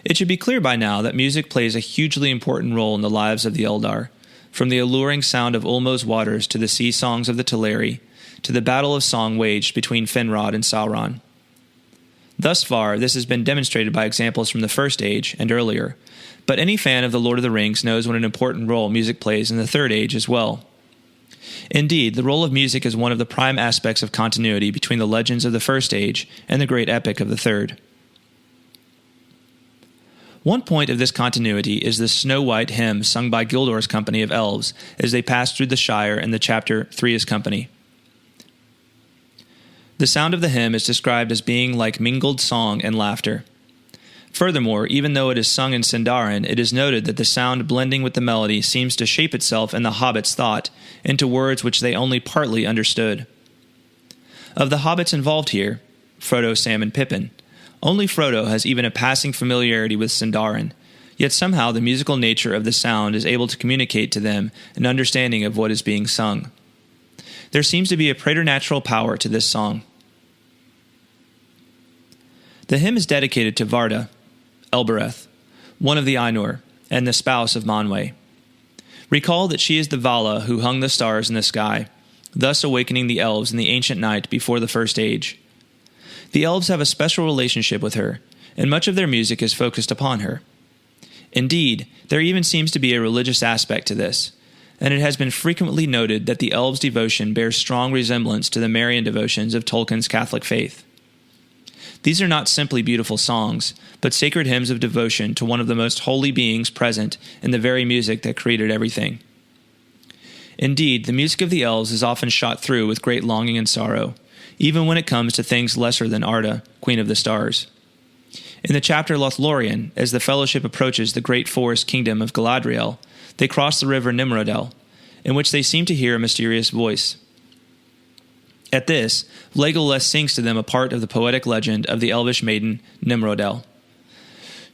It should be clear by now that music plays a hugely important role in the lives of the Eldar, from the alluring sound of Ulmo's waters to the sea songs of the Teleri, to the battle of song waged between Finrod and Sauron. Thus far, this has been demonstrated by examples from the First Age and earlier, but any fan of The Lord of the Rings knows what an important role music plays in the Third Age as well. Indeed, the role of music is one of the prime aspects of continuity between the legends of the First Age and the great epic of the Third. One point of this continuity is the Snow-White hymn sung by Gildor's company of elves as they pass through the Shire in the chapter Threa's Company. The sound of the hymn is described as being like mingled song and laughter. Furthermore, even though it is sung in Sindarin, it is noted that the sound blending with the melody seems to shape itself in the hobbits' thought into words which they only partly understood. Of the hobbits involved here, Frodo, Sam, and Pippin, only Frodo has even a passing familiarity with Sindarin, yet somehow the musical nature of the sound is able to communicate to them an understanding of what is being sung. There seems to be a preternatural power to this song. The hymn is dedicated to Varda, Elbereth, one of the Ainur, and the spouse of Manwë. Recall that she is the Vala who hung the stars in the sky, thus awakening the elves in the ancient night before the First Age. The elves have a special relationship with her, and much of their music is focused upon her. Indeed, there even seems to be a religious aspect to this, and it has been frequently noted that the elves' devotion bears strong resemblance to the Marian devotions of Tolkien's Catholic faith. These are not simply beautiful songs, but sacred hymns of devotion to one of the most holy beings present in the very music that created everything. Indeed, the music of the elves is often shot through with great longing and sorrow, even when it comes to things lesser than Arda, Queen of the Stars. In the chapter Lothlorien, as the Fellowship approaches the great forest kingdom of Galadriel, they cross the river Nimrodel, in which they seem to hear a mysterious voice. At this, Legolas sings to them a part of the poetic legend of the elvish maiden Nimrodel.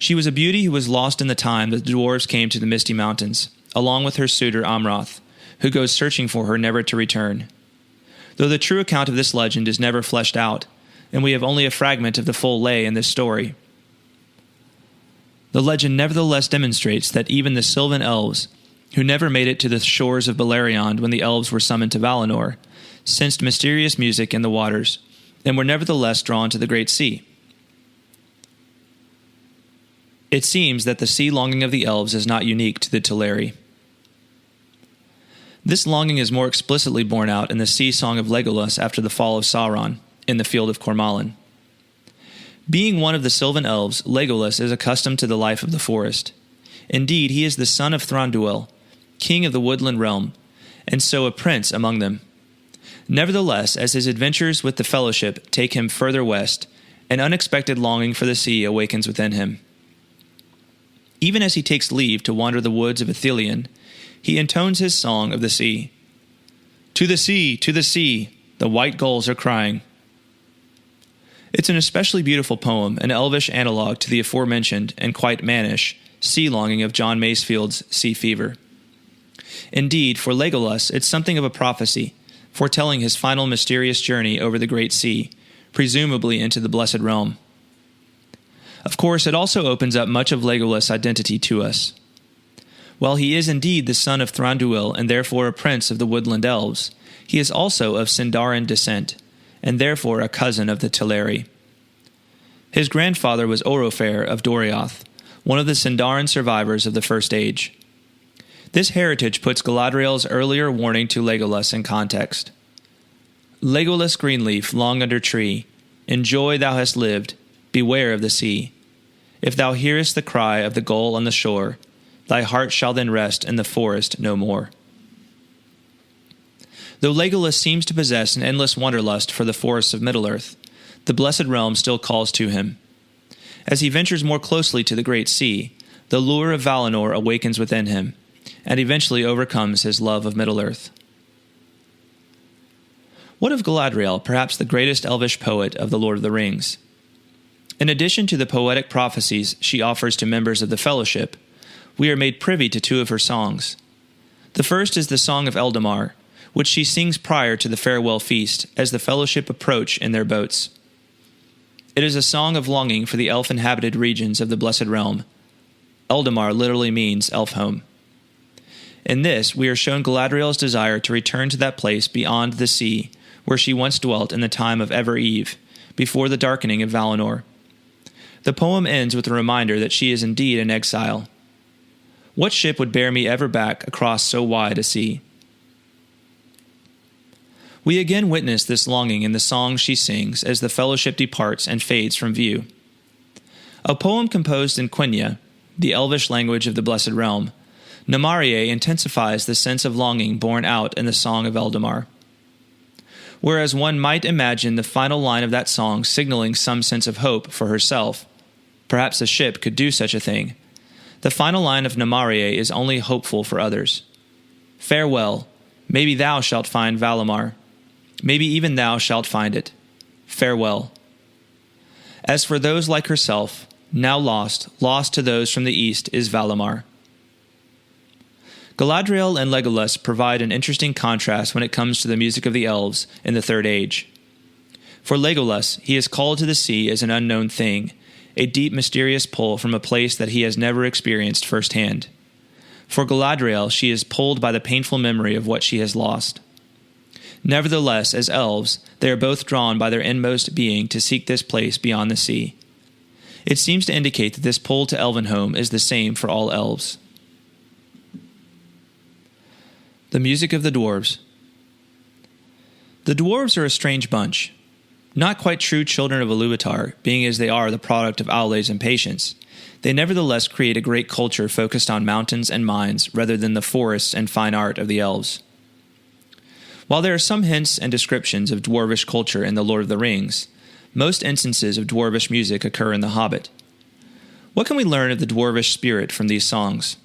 She was a beauty who was lost in the time that the dwarves came to the Misty Mountains, along with her suitor Amroth, who goes searching for her never to return. Though the true account of this legend is never fleshed out, and we have only a fragment of the full lay in this story, the legend nevertheless demonstrates that even the Sylvan elves, who never made it to the shores of Beleriand when the elves were summoned to Valinor, sensed mysterious music in the waters, and were nevertheless drawn to the great sea. It seems that the sea longing of the elves is not unique to the Teleri. This longing is more explicitly borne out in the sea song of Legolas after the fall of Sauron, in the field of Cormallen. Being one of the Sylvan elves, Legolas is accustomed to the life of the forest. Indeed, he is the son of Thranduil, king of the woodland realm, and so a prince among them. Nevertheless, as his adventures with the Fellowship take him further west, an unexpected longing for the sea awakens within him. Even as he takes leave to wander the woods of Ithilien, he intones his song of the sea. To the sea, the white gulls are crying. It's an especially beautiful poem, an elvish analogue to the aforementioned, and quite mannish, sea longing of John Masefield's Sea Fever. Indeed, for Legolas, it's something of a prophecy, foretelling his final mysterious journey over the great sea, presumably into the Blessed Realm. Of course, it also opens up much of Legolas' identity to us. While he is indeed the son of Thranduil and therefore a prince of the woodland elves, he is also of Sindarin descent, and therefore a cousin of the Teleri. His grandfather was Orofer of Doriath, one of the Sindarin survivors of the First Age. This heritage puts Galadriel's earlier warning to Legolas in context. Legolas Greenleaf, long under tree, in joy thou hast lived, beware of the sea. If thou hearest the cry of the gull on the shore, thy heart shall then rest in the forest no more. Though Legolas seems to possess an endless wanderlust for the forests of Middle-earth, the Blessed Realm still calls to him. As he ventures more closely to the great sea, the lure of Valinor awakens within him, and eventually overcomes his love of Middle-earth. What of Galadriel, perhaps the greatest elvish poet of the Lord of the Rings? In addition to the poetic prophecies she offers to members of the Fellowship, we are made privy to two of her songs. The first is the Song of Eldamar, which she sings prior to the farewell feast as the Fellowship approach in their boats. It is a song of longing for the elf-inhabited regions of the Blessed Realm. Eldamar literally means elf home. In this, we are shown Galadriel's desire to return to that place beyond the sea where she once dwelt in the time of Ever-Eve, before the darkening of Valinor. The poem ends with a reminder that she is indeed in exile. What ship would bear me ever back across so wide a sea? We again witness this longing in the song she sings as the Fellowship departs and fades from view. A poem composed in Quenya, the elvish language of the Blessed Realm, Namarie intensifies the sense of longing borne out in the Song of Eldamar. whereas one might imagine the final line of that song signaling some sense of hope for herself. Perhaps a ship could do such a thing. The final line of Namarie is only hopeful for others. Farewell. Maybe thou shalt find Valimar. Maybe even thou shalt find it. Farewell. As for those like herself, now lost to those from the east is Valimar. Galadriel and Legolas provide an interesting contrast when it comes to the music of the elves in the Third Age. For Legolas, he is called to the sea as an unknown thing, a deep mysterious pull from a place that he has never experienced firsthand. For Galadriel, she is pulled by the painful memory of what she has lost. Nevertheless, as elves, they are both drawn by their inmost being to seek this place beyond the sea. It seems to indicate that this pull to Elvenhome is the same for all elves. The music of the dwarves. The dwarves are a strange bunch. Not quite true children of Ilúvatar, being as they are the product of Aule's impatience, they nevertheless create a great culture focused on mountains and mines rather than the forests and fine art of the elves. While there are some hints and descriptions of dwarvish culture in The Lord of the Rings, most instances of dwarvish music occur in The Hobbit. What can we learn of the dwarvish spirit from these songs?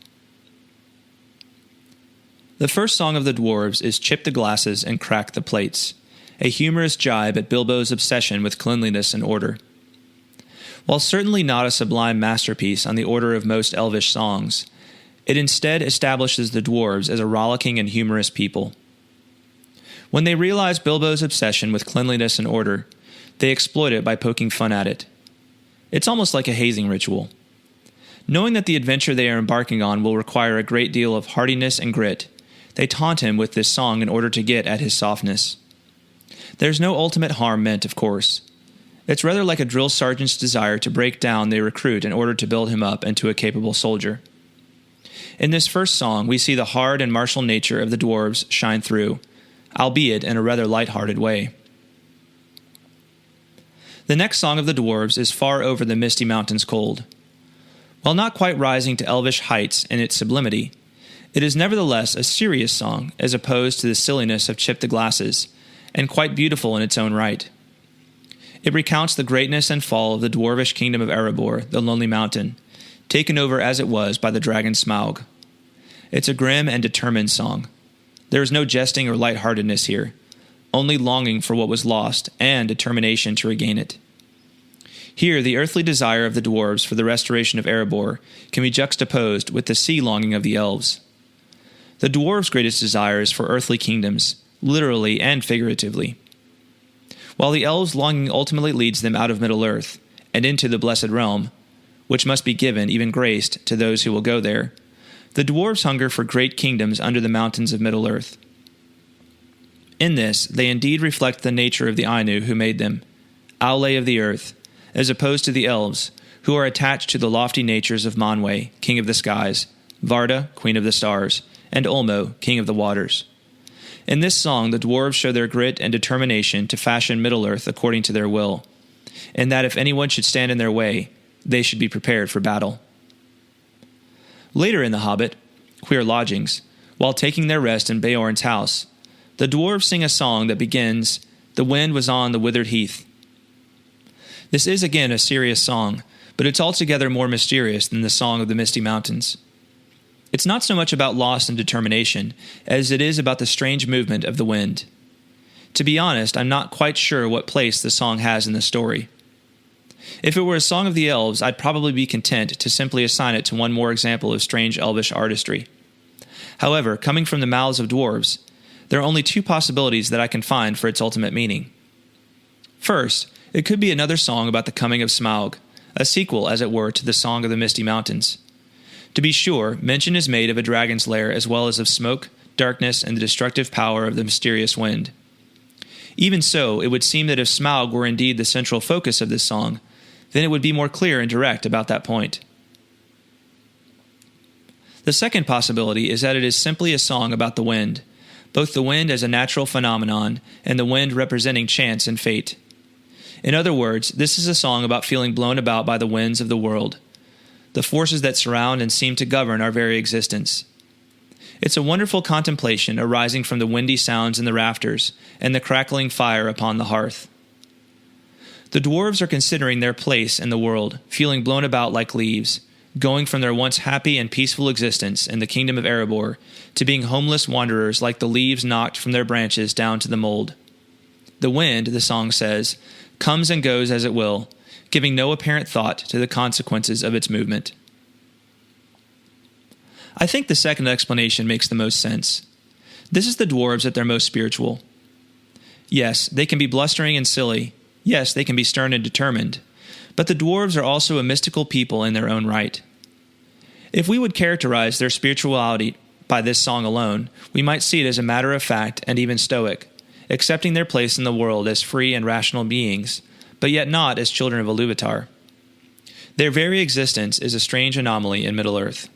The first song of the dwarves is Chip the Glasses and Crack the Plates, a humorous jibe at Bilbo's obsession with cleanliness and order. While certainly not a sublime masterpiece on the order of most elvish songs, it instead establishes the dwarves as a rollicking and humorous people. When they realize Bilbo's obsession with cleanliness and order, they exploit it by poking fun at it. It's almost like a hazing ritual. Knowing that the adventure they are embarking on will require a great deal of hardiness and grit, they taunt him with this song in order to get at his softness. There's no ultimate harm meant, of course. It's rather like a drill sergeant's desire to break down the recruit in order to build him up into a capable soldier. In this first song, we see the hard and martial nature of the dwarves shine through, albeit in a rather light-hearted way. The next song of the dwarves is Far Over the Misty Mountains Cold. While not quite rising to elvish heights in its sublimity, it is nevertheless a serious song as opposed to the silliness of Chip the Glasses, and quite beautiful in its own right. It recounts the greatness and fall of the dwarvish kingdom of Erebor, the Lonely Mountain, taken over as it was by the dragon Smaug. It's a grim and determined song. There is no jesting or lightheartedness here, only longing for what was lost and determination to regain it. Here, the earthly desire of the dwarves for the restoration of Erebor can be juxtaposed with the sea longing of the elves. The dwarves' greatest desire is for earthly kingdoms, literally and figuratively. While the elves' longing ultimately leads them out of Middle-earth and into the Blessed Realm, which must be given, even graced, to those who will go there, the dwarves hunger for great kingdoms under the mountains of Middle-earth. In this, they indeed reflect the nature of the Ainu who made them, Aule of the earth, as opposed to the elves, who are attached to the lofty natures of Manwe, king of the skies, Varda, queen of the stars, and Ulmo, king of the waters. In this song, the dwarves show their grit and determination to fashion Middle-earth according to their will, and that if anyone should stand in their way, they should be prepared for battle. Later in The Hobbit, Queer Lodgings, while taking their rest in Beorn's house, the dwarves sing a song that begins, "The wind was on the withered heath." This is again a serious song, but it's altogether more mysterious than the Song of the Misty Mountains. It's not so much about loss and determination as it is about the strange movement of the wind. To be honest, I'm not quite sure what place the song has in the story. If it were a song of the elves, I'd probably be content to simply assign it to one more example of strange elvish artistry. However, coming from the mouths of dwarves, there are only two possibilities that I can find for its ultimate meaning. First, it could be another song about the coming of Smaug, a sequel, as it were, to the Song of the Misty Mountains. To be sure, mention is made of a dragon's lair as well as of smoke, darkness, and the destructive power of the mysterious wind. Even so, it would seem that if Smaug were indeed the central focus of this song, then it would be more clear and direct about that point. The second possibility is that it is simply a song about the wind, both the wind as a natural phenomenon and the wind representing chance and fate. In other words, this is a song about feeling blown about by the winds of the world, the forces that surround and seem to govern our very existence. It's a wonderful contemplation arising from the windy sounds in the rafters and the crackling fire upon the hearth. The dwarves are considering their place in the world, feeling blown about like leaves, going from their once happy and peaceful existence in the kingdom of Erebor to being homeless wanderers like the leaves knocked from their branches down to the mold. The wind, the song says, comes and goes as it will, giving no apparent thought to the consequences of its movement. I think the second explanation makes the most sense. This is the dwarves at their most spiritual. Yes, they can be blustering and silly. Yes, they can be stern and determined. But the dwarves are also a mystical people in their own right. If we would characterize their spirituality by this song alone, we might see it as a matter of fact and even stoic, accepting their place in the world as free and rational beings, but yet not as children of Ilúvatar. Their very existence is a strange anomaly in Middle-earth.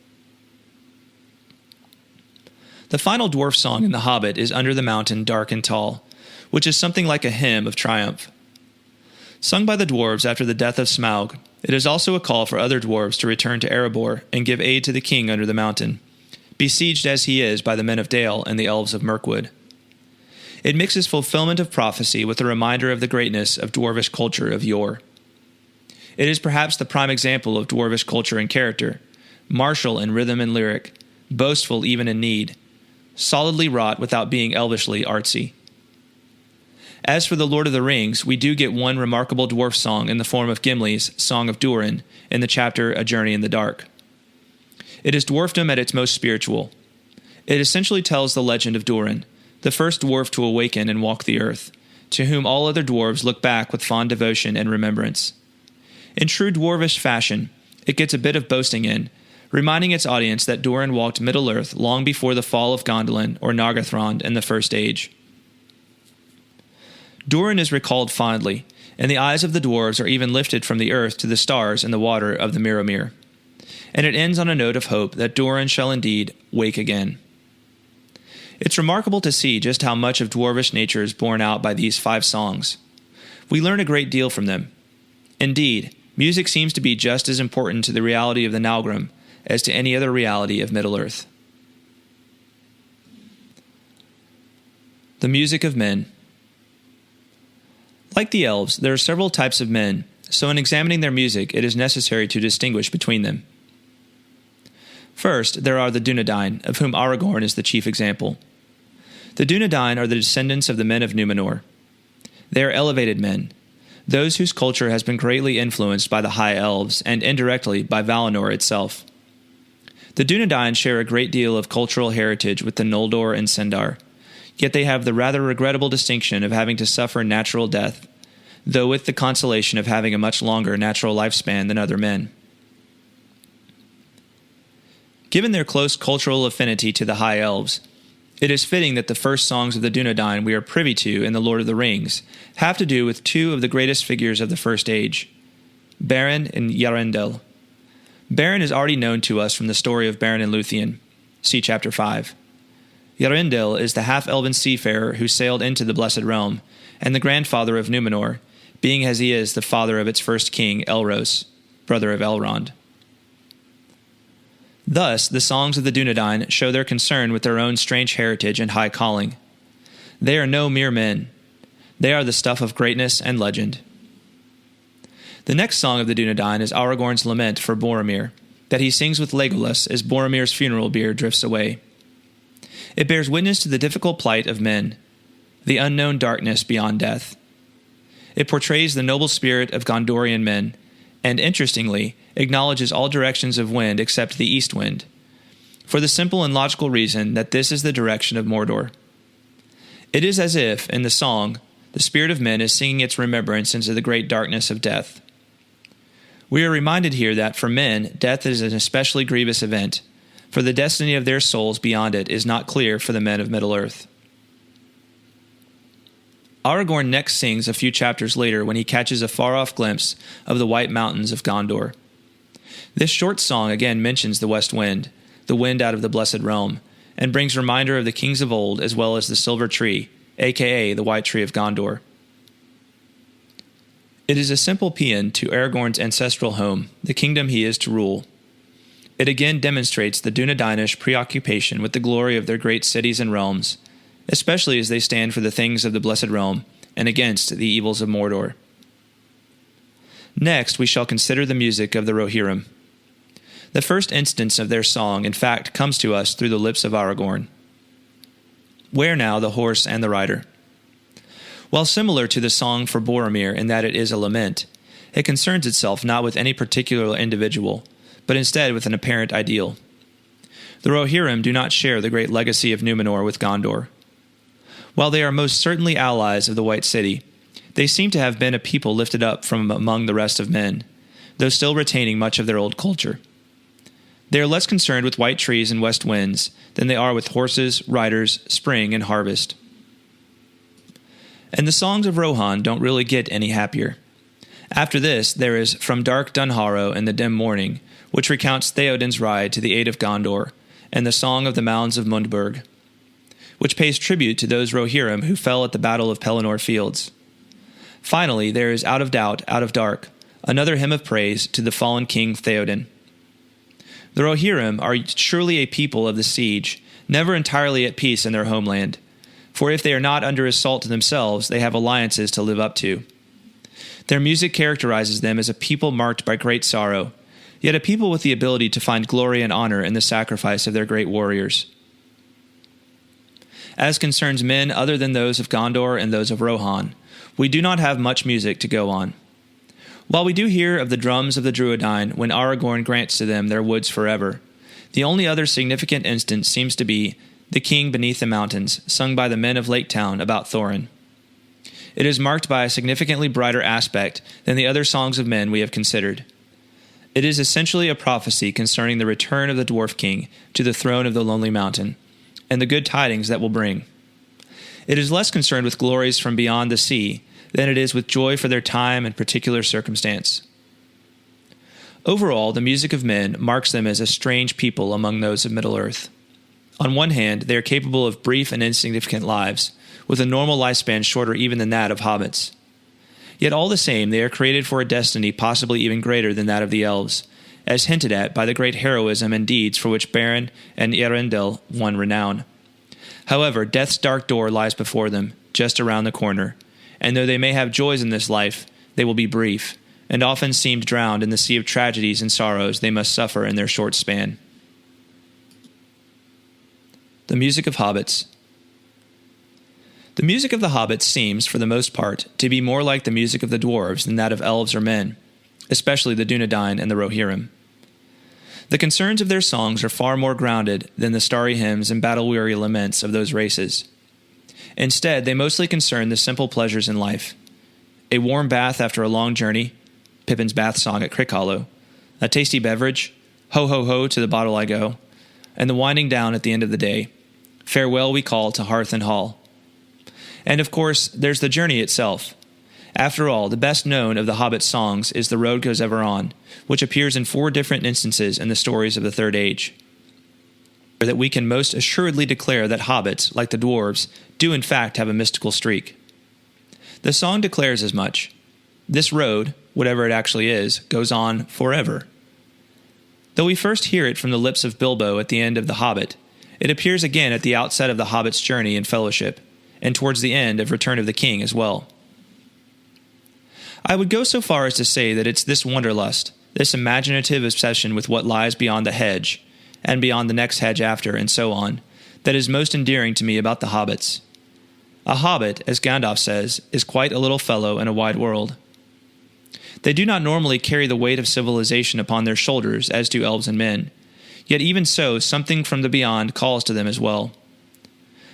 The final dwarf song in The Hobbit is Under the Mountain, Dark and Tall, which is something like a hymn of triumph. Sung by the dwarves after the death of Smaug, it is also a call for other dwarves to return to Erebor and give aid to the king under the mountain, besieged as he is by the men of Dale and the elves of Mirkwood. It mixes fulfillment of prophecy with a reminder of the greatness of dwarvish culture of yore. It is perhaps the prime example of dwarvish culture and character, martial in rhythm and lyric, boastful even in need, solidly wrought without being elvishly artsy. As for the Lord of the Rings, we do get one remarkable dwarf song in the form of Gimli's Song of Durin in the chapter A Journey in the Dark. It is dwarfdom at its most spiritual. It essentially tells the legend of Durin, the first dwarf to awaken and walk the earth, to whom all other dwarves look back with fond devotion and remembrance. In true dwarvish fashion, it gets a bit of boasting in, reminding its audience that Durin walked Middle-earth long before the fall of Gondolin or Nargothrond in the First Age. Durin is recalled fondly, and the eyes of the dwarves are even lifted from the earth to the stars and the water of the Mirrormere. And it ends on a note of hope that Durin shall indeed wake again. It's remarkable to see just how much of dwarvish nature is borne out by these 5 songs. We learn a great deal from them. Indeed, music seems to be just as important to the reality of the Nalgrim as to any other reality of Middle-earth. The music of men. Like the elves, there are several types of men, so in examining their music, it is necessary to distinguish between them. First, there are the Dunedain, of whom Aragorn is the chief example. The Dunedain are the descendants of the men of Númenor. They are elevated men, those whose culture has been greatly influenced by the High Elves and indirectly by Valinor itself. The Dunedain share a great deal of cultural heritage with the Noldor and Sindar, yet they have the rather regrettable distinction of having to suffer natural death, though with the consolation of having a much longer natural lifespan than other men. Given their close cultural affinity to the High Elves, it is fitting that the first songs of the Dunedain we are privy to in The Lord of the Rings have to do with 2 of the greatest figures of the First Age, Beren and Eärendil. Beren is already known to us from the story of Beren and Lúthien. See Chapter 5. Eärendil is the half-elven seafarer who sailed into the Blessed Realm, and the grandfather of Númenor, being as he is the father of its first king, Elros, brother of Elrond. Thus, the songs of the Dunedain show their concern with their own strange heritage and high calling. They are no mere men. They are the stuff of greatness and legend. The next song of the Dunedain is Aragorn's lament for Boromir, that he sings with Legolas as Boromir's funeral bier drifts away. It bears witness to the difficult plight of men, the unknown darkness beyond death. It portrays the noble spirit of Gondorian men, and interestingly, acknowledges all directions of wind except the east wind, for the simple and logical reason that this is the direction of Mordor. It is as if, in the song, the spirit of men is singing its remembrance into the great darkness of death. We are reminded here that, for men, death is an especially grievous event, for the destiny of their souls beyond it is not clear for the men of Middle-earth. Aragorn next sings a few chapters later when he catches a far-off glimpse of the white mountains of Gondor. This short song again mentions the west wind, the wind out of the Blessed Realm, and brings reminder of the kings of old as well as the silver tree, aka the White Tree of Gondor. It is a simple paean to Aragorn's ancestral home, the kingdom he is to rule. It again demonstrates the Dunedainish preoccupation with the glory of their great cities and realms, especially as they stand for the things of the Blessed Realm and against the evils of Mordor. Next, we shall consider the music of the Rohirrim. The first instance of their song, in fact, comes to us through the lips of Aragorn. Where now the horse and the rider? While similar to the song for Boromir in that it is a lament, it concerns itself not with any particular individual, but instead with an apparent ideal. The Rohirrim do not share the great legacy of Númenor with Gondor. While they are most certainly allies of the White City, they seem to have been a people lifted up from among the rest of men, though still retaining much of their old culture. They are less concerned with white trees and west winds than they are with horses, riders, spring, and harvest. And the songs of Rohan don't really get any happier. After this, there is From Dark Dunharrow in the Dim Morning, which recounts Theoden's ride to the aid of Gondor, and the Song of the Mounds of Mundburg, which pays tribute to those Rohirrim who fell at the Battle of Pelennor Fields. Finally, there is Out of Doubt, Out of Dark, another hymn of praise to the fallen king Theoden. The Rohirrim are surely a people of the siege, never entirely at peace in their homeland, for if they are not under assault themselves, they have alliances to live up to. Their music characterizes them as a people marked by great sorrow, yet a people with the ability to find glory and honor in the sacrifice of their great warriors. As concerns men other than those of Gondor and those of Rohan, we do not have much music to go on. While we do hear of the drums of the Druidine when Aragorn grants to them their woods forever, the only other significant instance seems to be The King Beneath the Mountains, sung by the men of Lake Town about Thorin. It is marked by a significantly brighter aspect than the other songs of men we have considered. It is essentially a prophecy concerning the return of the Dwarf King to the throne of the Lonely Mountain, and the good tidings that will bring. It is less concerned with glories from beyond the sea than it is with joy for their time and particular circumstance. Overall, the music of men marks them as a strange people among those of Middle-earth. On one hand, they are capable of brief and insignificant lives, with a normal lifespan shorter even than that of hobbits. Yet all the same, they are created for a destiny possibly even greater than that of the elves, as hinted at by the great heroism and deeds for which Beren and Eärendil won renown. However, death's dark door lies before them, just around the corner, and though they may have joys in this life, they will be brief, and often seem drowned in the sea of tragedies and sorrows they must suffer in their short span. The music of hobbits. The music of the hobbits seems, for the most part, to be more like the music of the dwarves than that of elves or men, especially the Dunedain and the Rohirrim. The concerns of their songs are far more grounded than the starry hymns and battle-weary laments of those races. Instead, they mostly concern the simple pleasures in life. A warm bath after a long journey, Pippin's bath song at Crickhollow, a tasty beverage, ho ho ho to the bottle I go, and the winding down at the end of the day, farewell we call to hearth and hall. And of course, there's the journey itself. After all, the best known of the Hobbit songs is The Road Goes Ever On, which appears in 4 different instances in the stories of the Third Age. That we can most assuredly declare that hobbits, like the dwarves, do in fact have a mystical streak. The song declares as much. This road, whatever it actually is, goes on forever. Though we first hear it from the lips of Bilbo at the end of The Hobbit, it appears again at the outset of the Hobbit's journey in Fellowship, and towards the end of Return of the King as well. I would go so far as to say that it's this wanderlust, this imaginative obsession with what lies beyond the hedge, and beyond the next hedge after, and so on, that is most endearing to me about the hobbits. A hobbit, as Gandalf says, is quite a little fellow in a wide world. They do not normally carry the weight of civilization upon their shoulders as do elves and men, yet even so something from the beyond calls to them as well.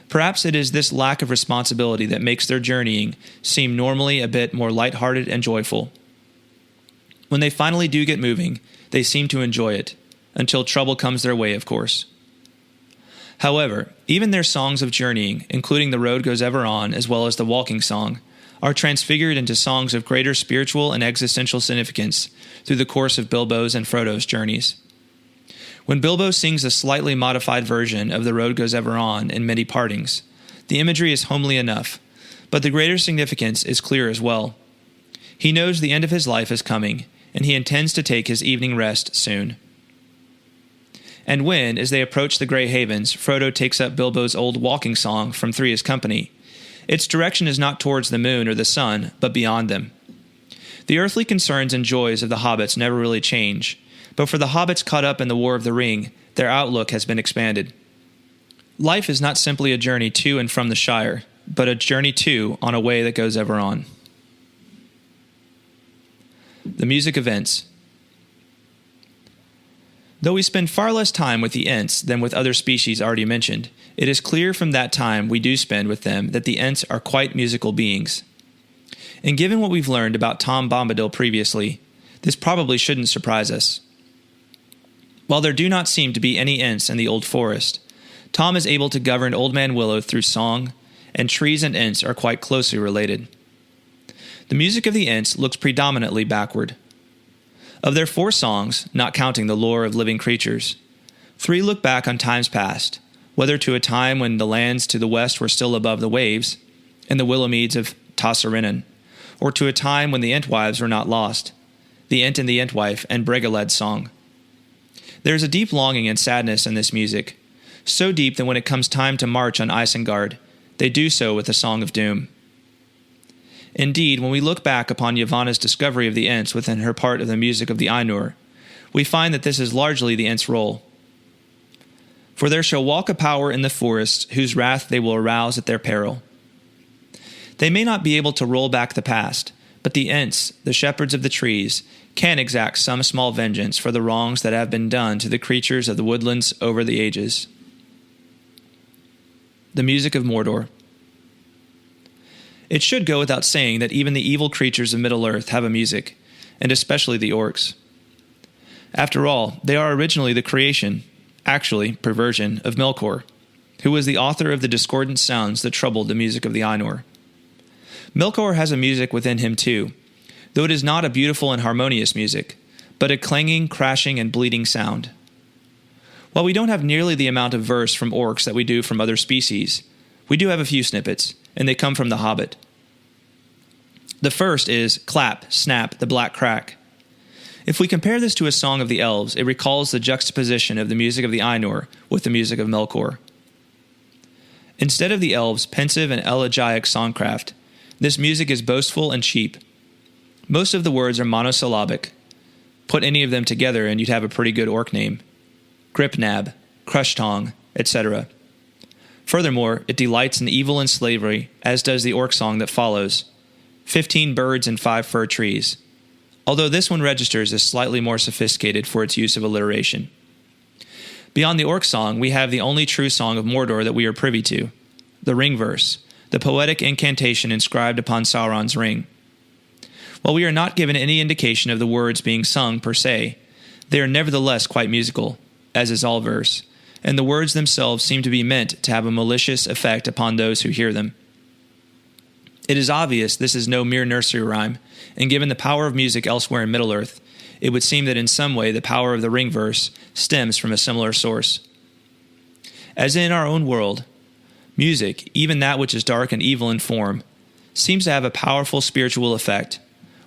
Perhaps it is this lack of responsibility that makes their journeying seem normally a bit more light-hearted and joyful. When they finally do get moving, they seem to enjoy it, until trouble comes their way, of course. However, even their songs of journeying, including The Road Goes Ever On as well as the Walking Song, are transfigured into songs of greater spiritual and existential significance through the course of Bilbo's and Frodo's journeys. When Bilbo sings a slightly modified version of The Road Goes Ever On in Many Partings, the imagery is homely enough, but the greater significance is clear as well. He knows the end of his life is coming, and he intends to take his evening rest soon. And when, as they approach the Grey Havens, Frodo takes up Bilbo's old walking song from Three's Company, its direction is not towards the moon or the sun, but beyond them. The earthly concerns and joys of the hobbits never really change, but for the hobbits caught up in the War of the Ring, their outlook has been expanded. Life is not simply a journey to and from the Shire, but a journey to on a way that goes ever on. The music of Ents. Though we spend far less time with the Ents than with other species already mentioned, it is clear from that time we do spend with them that the Ents are quite musical beings. And given what we've learned about Tom Bombadil previously, this probably shouldn't surprise us. While there do not seem to be any Ents in the Old Forest, Tom is able to govern Old Man Willow through song, and trees and Ents are quite closely related. The music of the Ents looks predominantly backward. Of their 4 songs, not counting the lore of living creatures, 3 look back on times past, whether to a time when the lands to the west were still above the waves, and the willow meads of Tassarinnan, or to a time when the Entwives were not lost, the Ent and the Entwife and Bregaled's song. There is a deep longing and sadness in this music, so deep that when it comes time to march on Isengard, they do so with a song of doom. Indeed, when we look back upon Yavanna's discovery of the Ents within her part of the music of the Ainur, we find that this is largely the Ents' role. For there shall walk a power in the forest whose wrath they will arouse at their peril. They may not be able to roll back the past, but the Ents, the shepherds of the trees, can exact some small vengeance for the wrongs that have been done to the creatures of the woodlands over the ages. The music of Mordor. It should go without saying that even the evil creatures of Middle-earth have a music, and especially the orcs. After all, they are originally the creation, actually perversion, of Melkor, who was the author of the discordant sounds that troubled the music of the Ainur. Melkor has a music within him too, though it is not a beautiful and harmonious music, but a clanging, crashing, and bleeding sound. While we don't have nearly the amount of verse from orcs that we do from other species, we do have a few snippets, and they come from The Hobbit. The first is Clap, Snap, the Black Crack. If we compare this to a song of the elves, it recalls the juxtaposition of the music of the Ainur with the music of Melkor. Instead of the elves' pensive and elegiac songcraft, this music is boastful and cheap. Most of the words are monosyllabic. Put any of them together and you'd have a pretty good orc name. Gripnab, Crushtong, etc. Furthermore, it delights in evil and slavery, as does the orc song that follows, 15 birds and 5 fir trees, although this one registers as slightly more sophisticated for its use of alliteration. Beyond the orc song, we have the only true song of Mordor that we are privy to, the ring verse, the poetic incantation inscribed upon Sauron's ring. While we are not given any indication of the words being sung per se, they are nevertheless quite musical, as is all verse, and the words themselves seem to be meant to have a malicious effect upon those who hear them. It is obvious this is no mere nursery rhyme, and given the power of music elsewhere in Middle-earth, it would seem that in some way the power of the ring verse stems from a similar source. As in our own world, music, even that which is dark and evil in form, seems to have a powerful spiritual effect,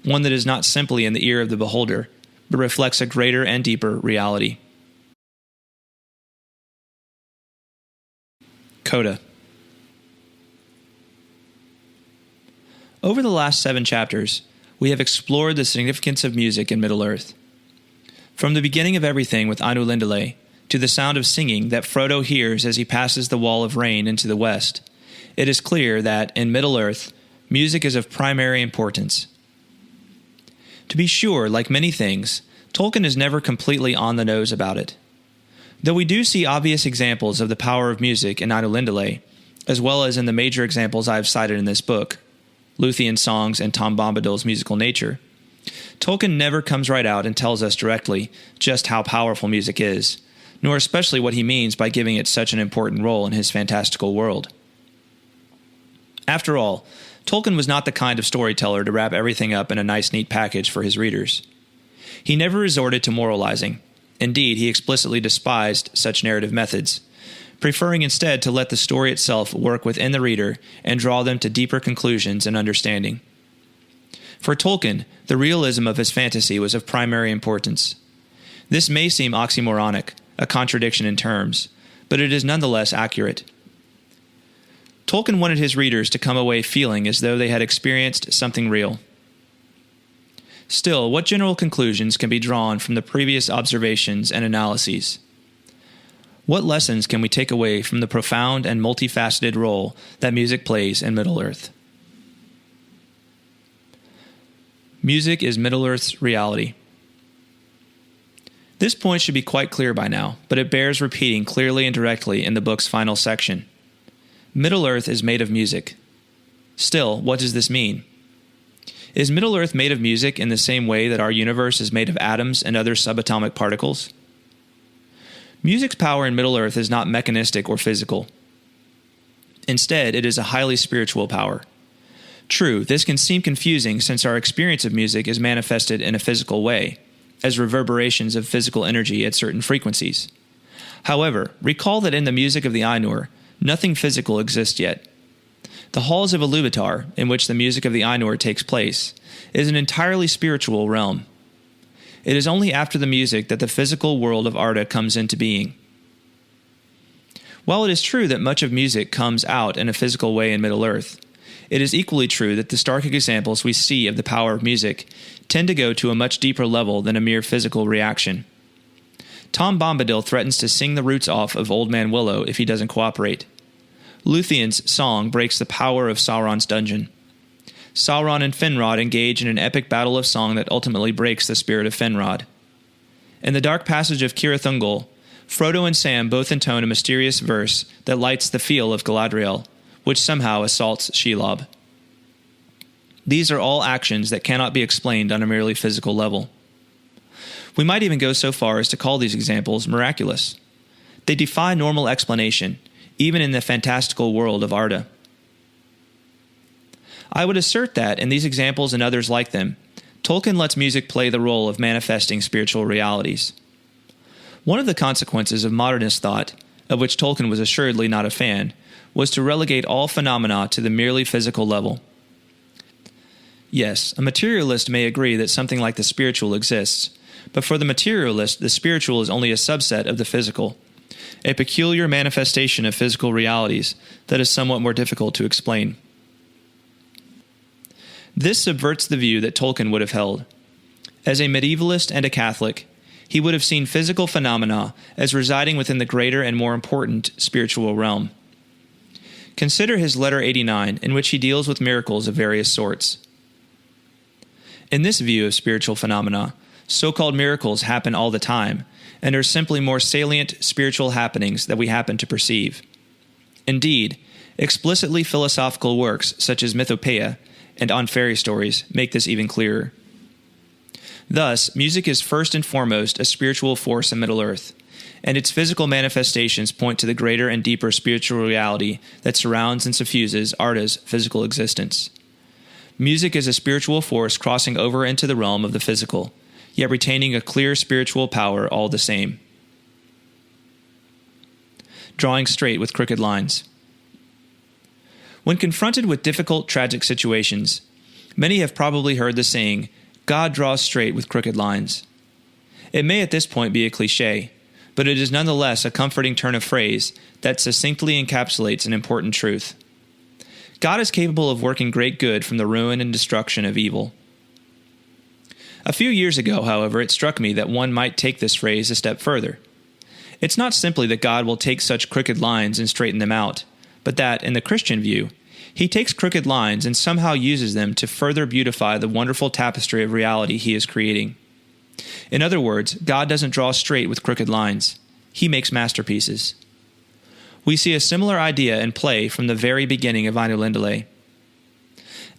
one that is not simply in the ear of the beholder, but reflects a greater and deeper reality. Coda. Over the last 7 chapters, we have explored the significance of music in Middle-earth. From the beginning of everything with Ainulindalë to the sound of singing that Frodo hears as he passes the wall of rain into the west, it is clear that, in Middle-earth, music is of primary importance. To be sure, like many things, Tolkien is never completely on the nose about it. Though we do see obvious examples of the power of music in Ainulindalë, as well as in the major examples I have cited in this book, Lúthien's songs and Tom Bombadil's musical nature, Tolkien never comes right out and tells us directly just how powerful music is, nor especially what he means by giving it such an important role in his fantastical world. After all, Tolkien was not the kind of storyteller to wrap everything up in a nice, neat package for his readers. He never resorted to moralizing. Indeed, he explicitly despised such narrative methods, preferring instead to let the story itself work within the reader and draw them to deeper conclusions and understanding. For Tolkien, the realism of his fantasy was of primary importance. This may seem oxymoronic, a contradiction in terms, but it is nonetheless accurate. Tolkien wanted his readers to come away feeling as though they had experienced something real. Still, what general conclusions can be drawn from the previous observations and analyses? What lessons can we take away from the profound and multifaceted role that music plays in Middle-earth? Music is Middle-earth's reality. This point should be quite clear by now, but it bears repeating clearly and directly in the book's final section. Middle-earth is made of music. Still, what does this mean? Is Middle-earth made of music in the same way that our universe is made of atoms and other subatomic particles? Music's power in Middle-earth is not mechanistic or physical. Instead, it is a highly spiritual power. True, this can seem confusing since our experience of music is manifested in a physical way, as reverberations of physical energy at certain frequencies. However, recall that in the music of the Ainur, nothing physical exists yet. The halls of Ilúvatar, in which the music of the Ainur takes place, is an entirely spiritual realm. It is only after the music that the physical world of Arda comes into being. While it is true that much of music comes out in a physical way in Middle-earth, it is equally true that the stark examples we see of the power of music tend to go to a much deeper level than a mere physical reaction. Tom Bombadil threatens to sing the roots off of Old Man Willow if he doesn't cooperate. Lúthien's song breaks the power of Sauron's dungeon. Sauron and Finrod engage in an epic battle of song that ultimately breaks the spirit of Finrod. In the dark passage of Cirith Frodo and Sam both intone a mysterious verse that lights the feel of Galadriel, which somehow assaults Shelob. These are all actions that cannot be explained on a merely physical level. We might even go so far as to call these examples miraculous. They defy normal explanation, even in the fantastical world of Arda. I would assert that, in these examples and others like them, Tolkien lets music play the role of manifesting spiritual realities. One of the consequences of modernist thought, of which Tolkien was assuredly not a fan, was to relegate all phenomena to the merely physical level. Yes, a materialist may agree that something like the spiritual exists, but for the materialist, the spiritual is only a subset of the physical, a peculiar manifestation of physical realities that is somewhat more difficult to explain. This subverts the view that Tolkien would have held. As a medievalist and a Catholic, he would have seen physical phenomena as residing within the greater and more important spiritual realm. Consider his letter 89, in which he deals with miracles of various sorts. In this view of spiritual phenomena, so-called miracles happen all the time, and are simply more salient spiritual happenings that we happen to perceive. Indeed, explicitly philosophical works such as Mythopoeia and On Fairy Stories make this even clearer. Thus, music is first and foremost a spiritual force in Middle-earth, and its physical manifestations point to the greater and deeper spiritual reality that surrounds and suffuses Arda's physical existence. Music is a spiritual force crossing over into the realm of the physical, yet retaining a clear spiritual power all the same. Drawing straight with crooked lines. When confronted with difficult, tragic situations, many have probably heard the saying, "God draws straight with crooked lines." It may at this point be a cliché, but it is nonetheless a comforting turn of phrase that succinctly encapsulates an important truth. God is capable of working great good from the ruin and destruction of evil. A few years ago, however, it struck me that one might take this phrase a step further. It's not simply that God will take such crooked lines and straighten them out, but that, in the Christian view, he takes crooked lines and somehow uses them to further beautify the wonderful tapestry of reality he is creating. In other words, God doesn't draw straight with crooked lines. He makes masterpieces. We see a similar idea in play from the very beginning of Ainulindalë.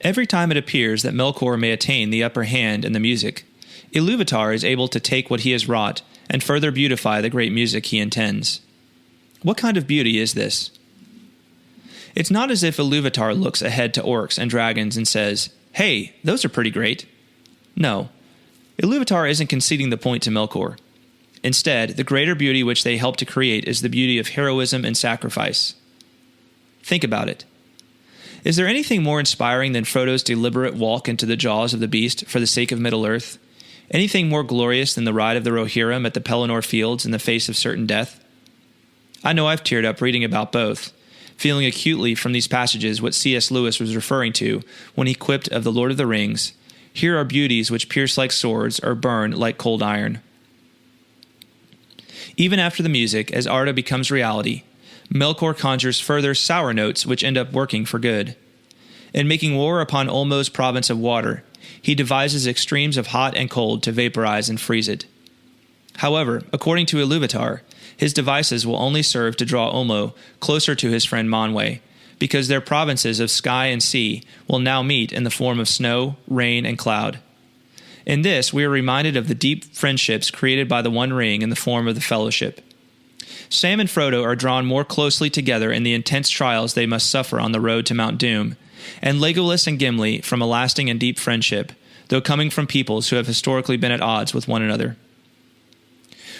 Every time it appears that Melkor may attain the upper hand in the music, Ilúvatar is able to take what he has wrought and further beautify the great music he intends. What kind of beauty is this? It's not as if Ilúvatar looks ahead to orcs and dragons and says, "Hey, those are pretty great." No, Ilúvatar isn't conceding the point to Melkor. Instead, the greater beauty which they help to create is the beauty of heroism and sacrifice. Think about it. Is there anything more inspiring than Frodo's deliberate walk into the jaws of the beast for the sake of Middle-earth, Anything more glorious than the ride of the Rohirrim at the Pelennor Fields in the face of certain death? I know I've teared up reading about both, feeling acutely from these passages what C.S. Lewis was referring to when he quipped of the Lord of the Rings, "Here are beauties which pierce like swords or burn like cold iron." Even after the music, as Arda becomes reality, Melkor conjures further sour notes which end up working for good. In making war upon Ulmo's province of water, he devises extremes of hot and cold to vaporize and freeze it. However, according to Ilúvatar, his devices will only serve to draw Ulmo closer to his friend Manwë, because their provinces of sky and sea will now meet in the form of snow, rain, and cloud. In this, we are reminded of the deep friendships created by the One Ring in the form of the Fellowship. Sam and Frodo are drawn more closely together in the intense trials they must suffer on the road to Mount Doom, and Legolas and Gimli from a lasting and deep friendship, though coming from peoples who have historically been at odds with one another.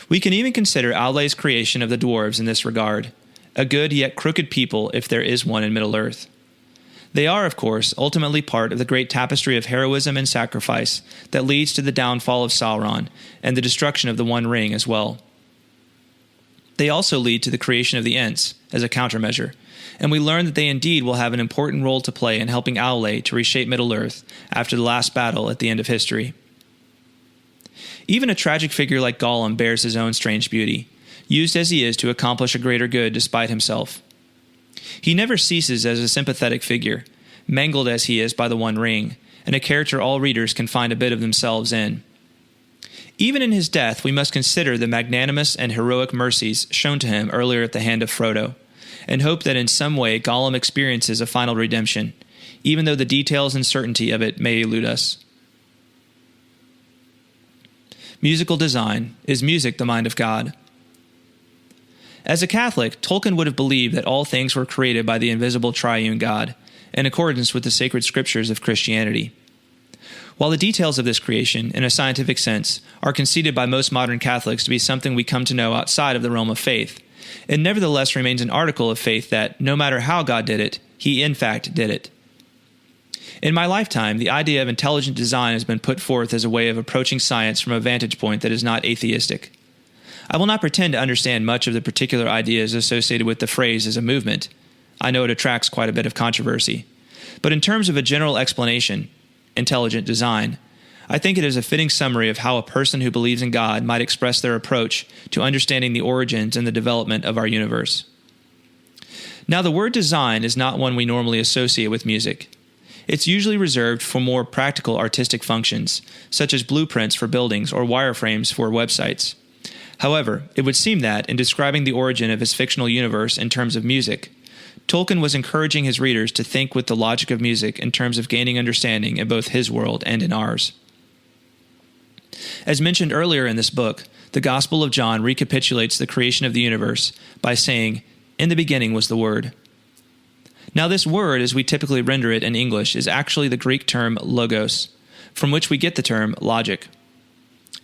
We can even consider Aule's creation of the dwarves in this regard, a good yet crooked people if there is one in Middle-earth. They are, of course, ultimately part of the great tapestry of heroism and sacrifice that leads to the downfall of Sauron and the destruction of the One Ring as well. They also lead to the creation of the Ents as a countermeasure, and we learn that they indeed will have an important role to play in helping Aule to reshape Middle-earth after the last battle at the end of history. Even a tragic figure like Gollum bears his own strange beauty, used as he is to accomplish a greater good despite himself. He never ceases as a sympathetic figure, mangled as he is by the One Ring, and a character all readers can find a bit of themselves in. Even in his death, we must consider the magnanimous and heroic mercies shown to him earlier at the hand of Frodo, and hope that in some way Gollum experiences a final redemption, even though the details and certainty of it may elude us. Musical design. Is music the mind of God? As a Catholic, Tolkien would have believed that all things were created by the invisible triune God, in accordance with the sacred scriptures of Christianity. While the details of this creation, in a scientific sense, are conceded by most modern Catholics to be something we come to know outside of the realm of faith, it nevertheless remains an article of faith that, no matter how God did it, He in fact did it. In my lifetime, the idea of intelligent design has been put forth as a way of approaching science from a vantage point that is not atheistic. I will not pretend to understand much of the particular ideas associated with the phrase as a movement. I know it attracts quite a bit of controversy. But in terms of a general explanation, intelligent design, I think it is a fitting summary of how a person who believes in God might express their approach to understanding the origins and the development of our universe. Now, the word design is not one we normally associate with music. It's usually reserved for more practical artistic functions, such as blueprints for buildings or wireframes for websites. However, it would seem that, in describing the origin of his fictional universe in terms of music, Tolkien was encouraging his readers to think with the logic of music in terms of gaining understanding in both his world and in ours. As mentioned earlier in this book, the Gospel of John recapitulates the creation of the universe by saying, "In the beginning was the Word." Now this word, as we typically render it in English, is actually the Greek term logos, from which we get the term logic.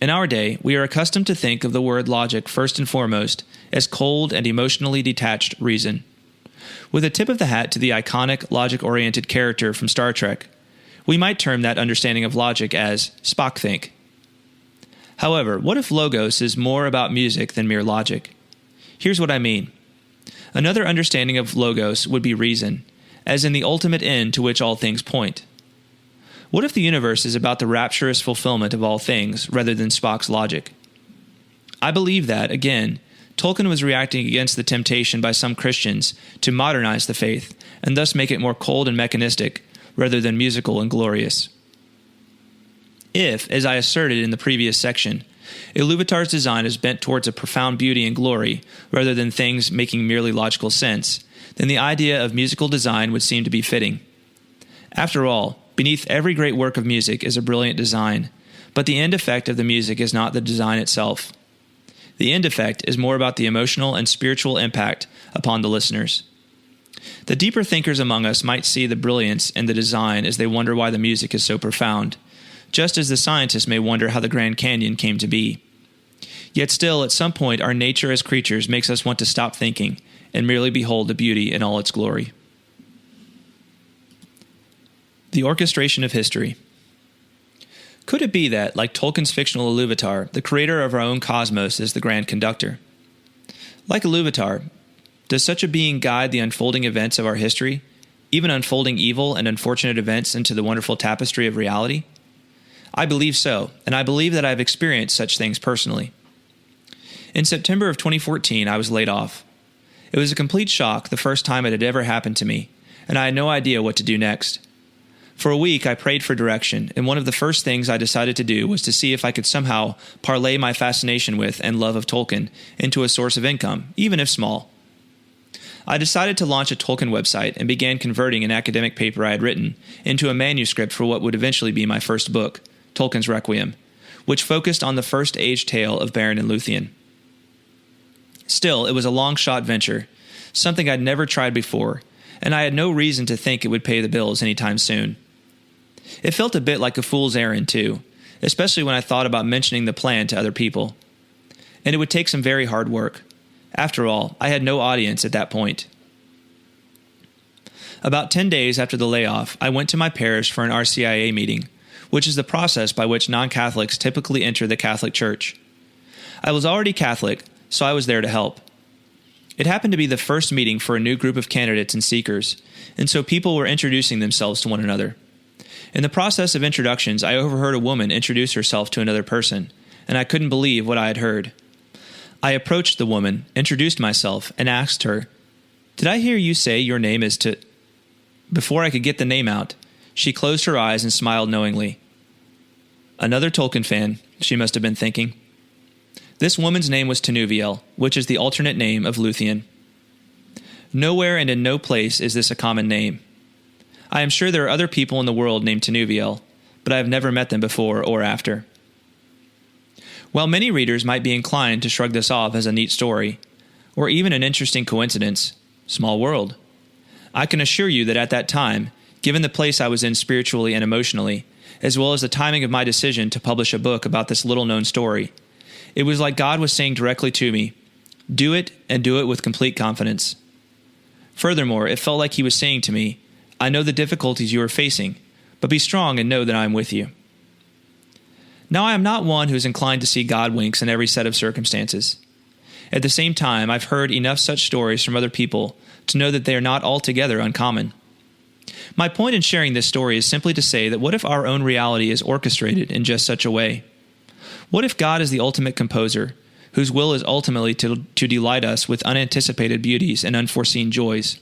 In our day, we are accustomed to think of the word logic first and foremost as cold and emotionally detached reason. With a tip of the hat to the iconic logic-oriented character from Star Trek, we might term that understanding of logic as Spock think. However, what if logos is more about music than mere logic? Here's what I mean. Another understanding of logos would be reason, as in the ultimate end to which all things point. What if the universe is about the rapturous fulfillment of all things rather than Spock's logic? I believe that, again, Tolkien was reacting against the temptation by some Christians to modernize the faith and thus make it more cold and mechanistic rather than musical and glorious. If, as I asserted in the previous section, Ilúvatar's design is bent towards a profound beauty and glory rather than things making merely logical sense, then the idea of musical design would seem to be fitting. After all, beneath every great work of music is a brilliant design, but the end effect of the music is not the design itself. The end effect is more about the emotional and spiritual impact upon the listeners. The deeper thinkers among us might see the brilliance in the design as they wonder why the music is so profound, just as the scientists may wonder how the Grand Canyon came to be. Yet still, at some point, our nature as creatures makes us want to stop thinking and merely behold the beauty in all its glory. The orchestration of history. Could it be that, like Tolkien's fictional Ilúvatar, the creator of our own cosmos is the grand conductor? Like Ilúvatar, does such a being guide the unfolding events of our history, even unfolding evil and unfortunate events into the wonderful tapestry of reality? I believe so, and I believe that I have experienced such things personally. In September of 2014, I was laid off. It was a complete shock, the first time it had ever happened to me, and I had no idea what to do next. For a week, I prayed for direction, and one of the first things I decided to do was to see if I could somehow parlay my fascination with and love of Tolkien into a source of income, even if small. I decided to launch a Tolkien website and began converting an academic paper I had written into a manuscript for what would eventually be my first book, Tolkien's Requiem, which focused on the first age tale of Beren and Lúthien. Still, it was a long-shot venture, something I'd never tried before, and I had no reason to think it would pay the bills anytime soon. It felt a bit like a fool's errand, too, especially when I thought about mentioning the plan to other people. And it would take some very hard work. After all, I had no audience at that point. About 10 days after the layoff, I went to my parish for an RCIA meeting, which is the process by which non-Catholics typically enter the Catholic Church. I was already Catholic, so I was there to help. It happened to be the first meeting for a new group of candidates and seekers, and so people were introducing themselves to one another. In the process of introductions, I overheard a woman introduce herself to another person, and I couldn't believe what I had heard. I approached the woman, introduced myself, and asked her, "Did I hear you say your name is to—" Before I could get the name out, she closed her eyes and smiled knowingly. Another Tolkien fan, she must have been thinking. This woman's name was Tinuviel, which is the alternate name of Lúthien. Nowhere and in no place is this a common name. I am sure there are other people in the world named Tinuviel, but I have never met them before or after. While many readers might be inclined to shrug this off as a neat story, or even an interesting coincidence, small world, I can assure you that at that time, given the place I was in spiritually and emotionally, as well as the timing of my decision to publish a book about this little-known story, it was like God was saying directly to me, "Do it, and do it with complete confidence." Furthermore, it felt like he was saying to me, "I know the difficulties you are facing, but be strong and know that I am with you." Now, I am not one who is inclined to see God winks in every set of circumstances. At the same time, I've heard enough such stories from other people to know that they are not altogether uncommon. My point in sharing this story is simply to say that what if our own reality is orchestrated in just such a way? What if God is the ultimate composer, whose will is ultimately to delight us with unanticipated beauties and unforeseen joys?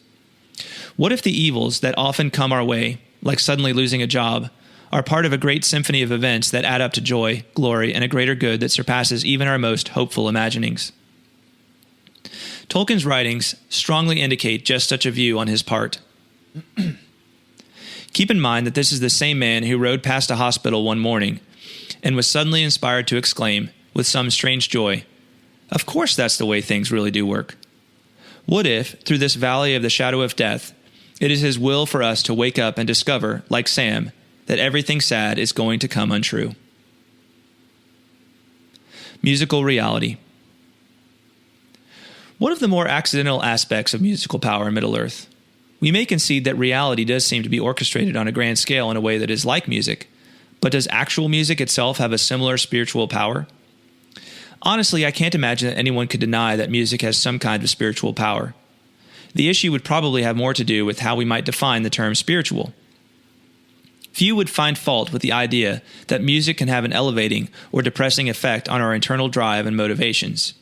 What if the evils that often come our way, like suddenly losing a job, are part of a great symphony of events that add up to joy, glory, and a greater good that surpasses even our most hopeful imaginings? Tolkien's writings strongly indicate just such a view on his part. Keep in mind that this is the same man who rode past a hospital one morning and was suddenly inspired to exclaim, with some strange joy, "Of course that's the way things really do work." What if, through this valley of the shadow of death, it is his will for us to wake up and discover, like Sam, that everything sad is going to come untrue? Musical reality. One of the more accidental aspects of musical power in Middle-earth. We may concede that reality does seem to be orchestrated on a grand scale in a way that is like music, but does actual music itself have a similar spiritual power? Honestly, I can't imagine that anyone could deny that music has some kind of spiritual power. The issue would probably have more to do with how we might define the term spiritual. Few would find fault with the idea that music can have an elevating or depressing effect on our internal drive and motivations.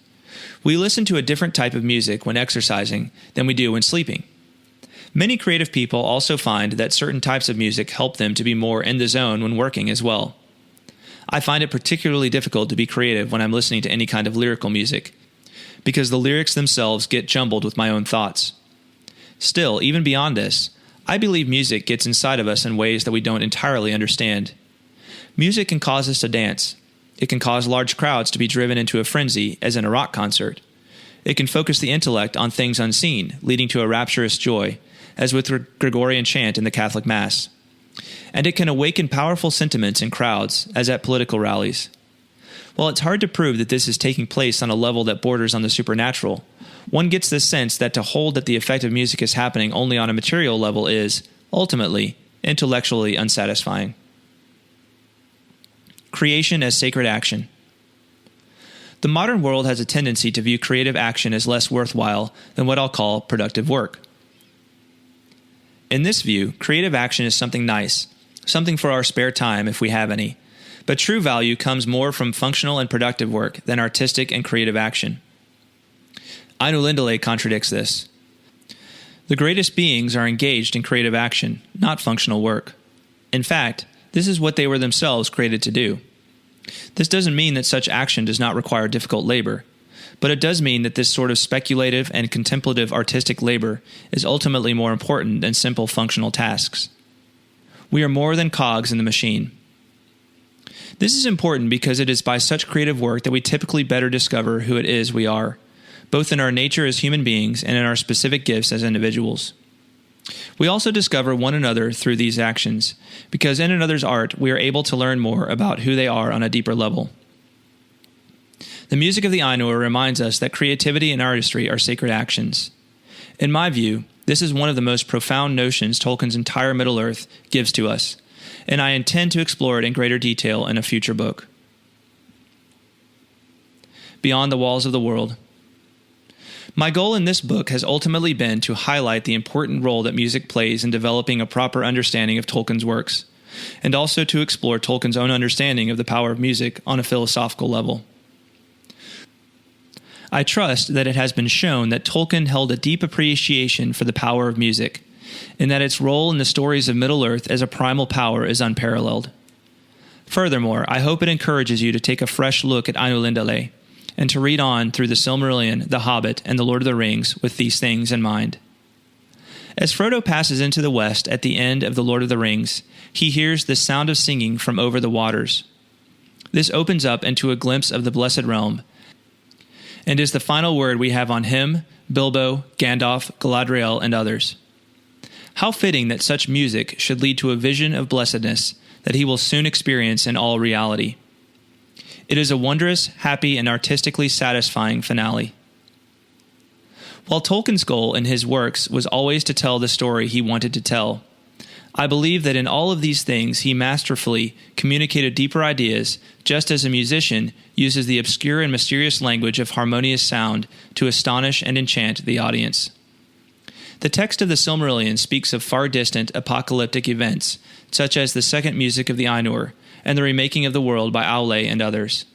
We listen to a different type of music when exercising than we do when sleeping. Many creative people also find that certain types of music help them to be more in the zone when working as well. I find it particularly difficult to be creative when I'm listening to any kind of lyrical music, because the lyrics themselves get jumbled with my own thoughts. Still, even beyond this, I believe music gets inside of us in ways that we don't entirely understand. Music can cause us to dance. It can cause large crowds to be driven into a frenzy, as in a rock concert. It can focus the intellect on things unseen, leading to a rapturous joy, as with Gregorian chant in the Catholic Mass. And it can awaken powerful sentiments in crowds, as at political rallies. While it's hard to prove that this is taking place on a level that borders on the supernatural, one gets the sense that to hold that the effect of music is happening only on a material level is, ultimately, intellectually unsatisfying. Creation as sacred action. The modern world has a tendency to view creative action as less worthwhile than what I'll call productive work. In this view, creative action is something nice, something for our spare time if we have any, but true value comes more from functional and productive work than artistic and creative action. Ainulindalë contradicts this. The greatest beings are engaged in creative action, not functional work. In fact, this is what they were themselves created to do. This doesn't mean that such action does not require difficult labor, but it does mean that this sort of speculative and contemplative artistic labor is ultimately more important than simple functional tasks. We are more than cogs in the machine. This is important because it is by such creative work that we typically better discover who it is we are, both in our nature as human beings and in our specific gifts as individuals. We also discover one another through these actions, because in another's art we are able to learn more about who they are on a deeper level. The music of the Ainur reminds us that creativity and artistry are sacred actions. In my view, this is one of the most profound notions Tolkien's entire Middle-earth gives to us, and I intend to explore it in greater detail in a future book. Beyond the Walls of the World. My goal in this book has ultimately been to highlight the important role that music plays in developing a proper understanding of Tolkien's works, and also to explore Tolkien's own understanding of the power of music on a philosophical level. I trust that it has been shown that Tolkien held a deep appreciation for the power of music, and that its role in the stories of Middle-earth as a primal power is unparalleled. Furthermore, I hope it encourages you to take a fresh look at Ainulindalë, and to read on through the Silmarillion, the Hobbit, and the Lord of the Rings with these things in mind. As Frodo passes into the west at the end of the Lord of the Rings, he hears the sound of singing from over the waters. This opens up into a glimpse of the Blessed Realm, and is the final word we have on him, Bilbo, Gandalf, Galadriel, and others. How fitting that such music should lead to a vision of blessedness that he will soon experience in all reality. It is a wondrous, happy, and artistically satisfying finale. While Tolkien's goal in his works was always to tell the story he wanted to tell, I believe that in all of these things he masterfully communicated deeper ideas, just as a musician uses the obscure and mysterious language of harmonious sound to astonish and enchant the audience. The text of the Silmarillion speaks of far-distant apocalyptic events, such as the second music of the Ainur, and the remaking of the world by Aule and others.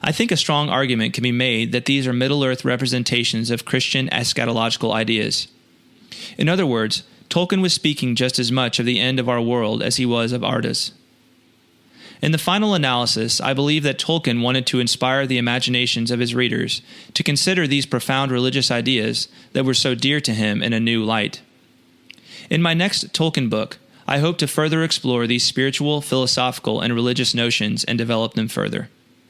I think a strong argument can be made that these are Middle-earth representations of Christian eschatological ideas. In other words, Tolkien was speaking just as much of the end of our world as he was of Arda's. In the final analysis, I believe that Tolkien wanted to inspire the imaginations of his readers to consider these profound religious ideas that were so dear to him in a new light. In my next Tolkien book, I hope to further explore these spiritual, philosophical, and religious notions and develop them further.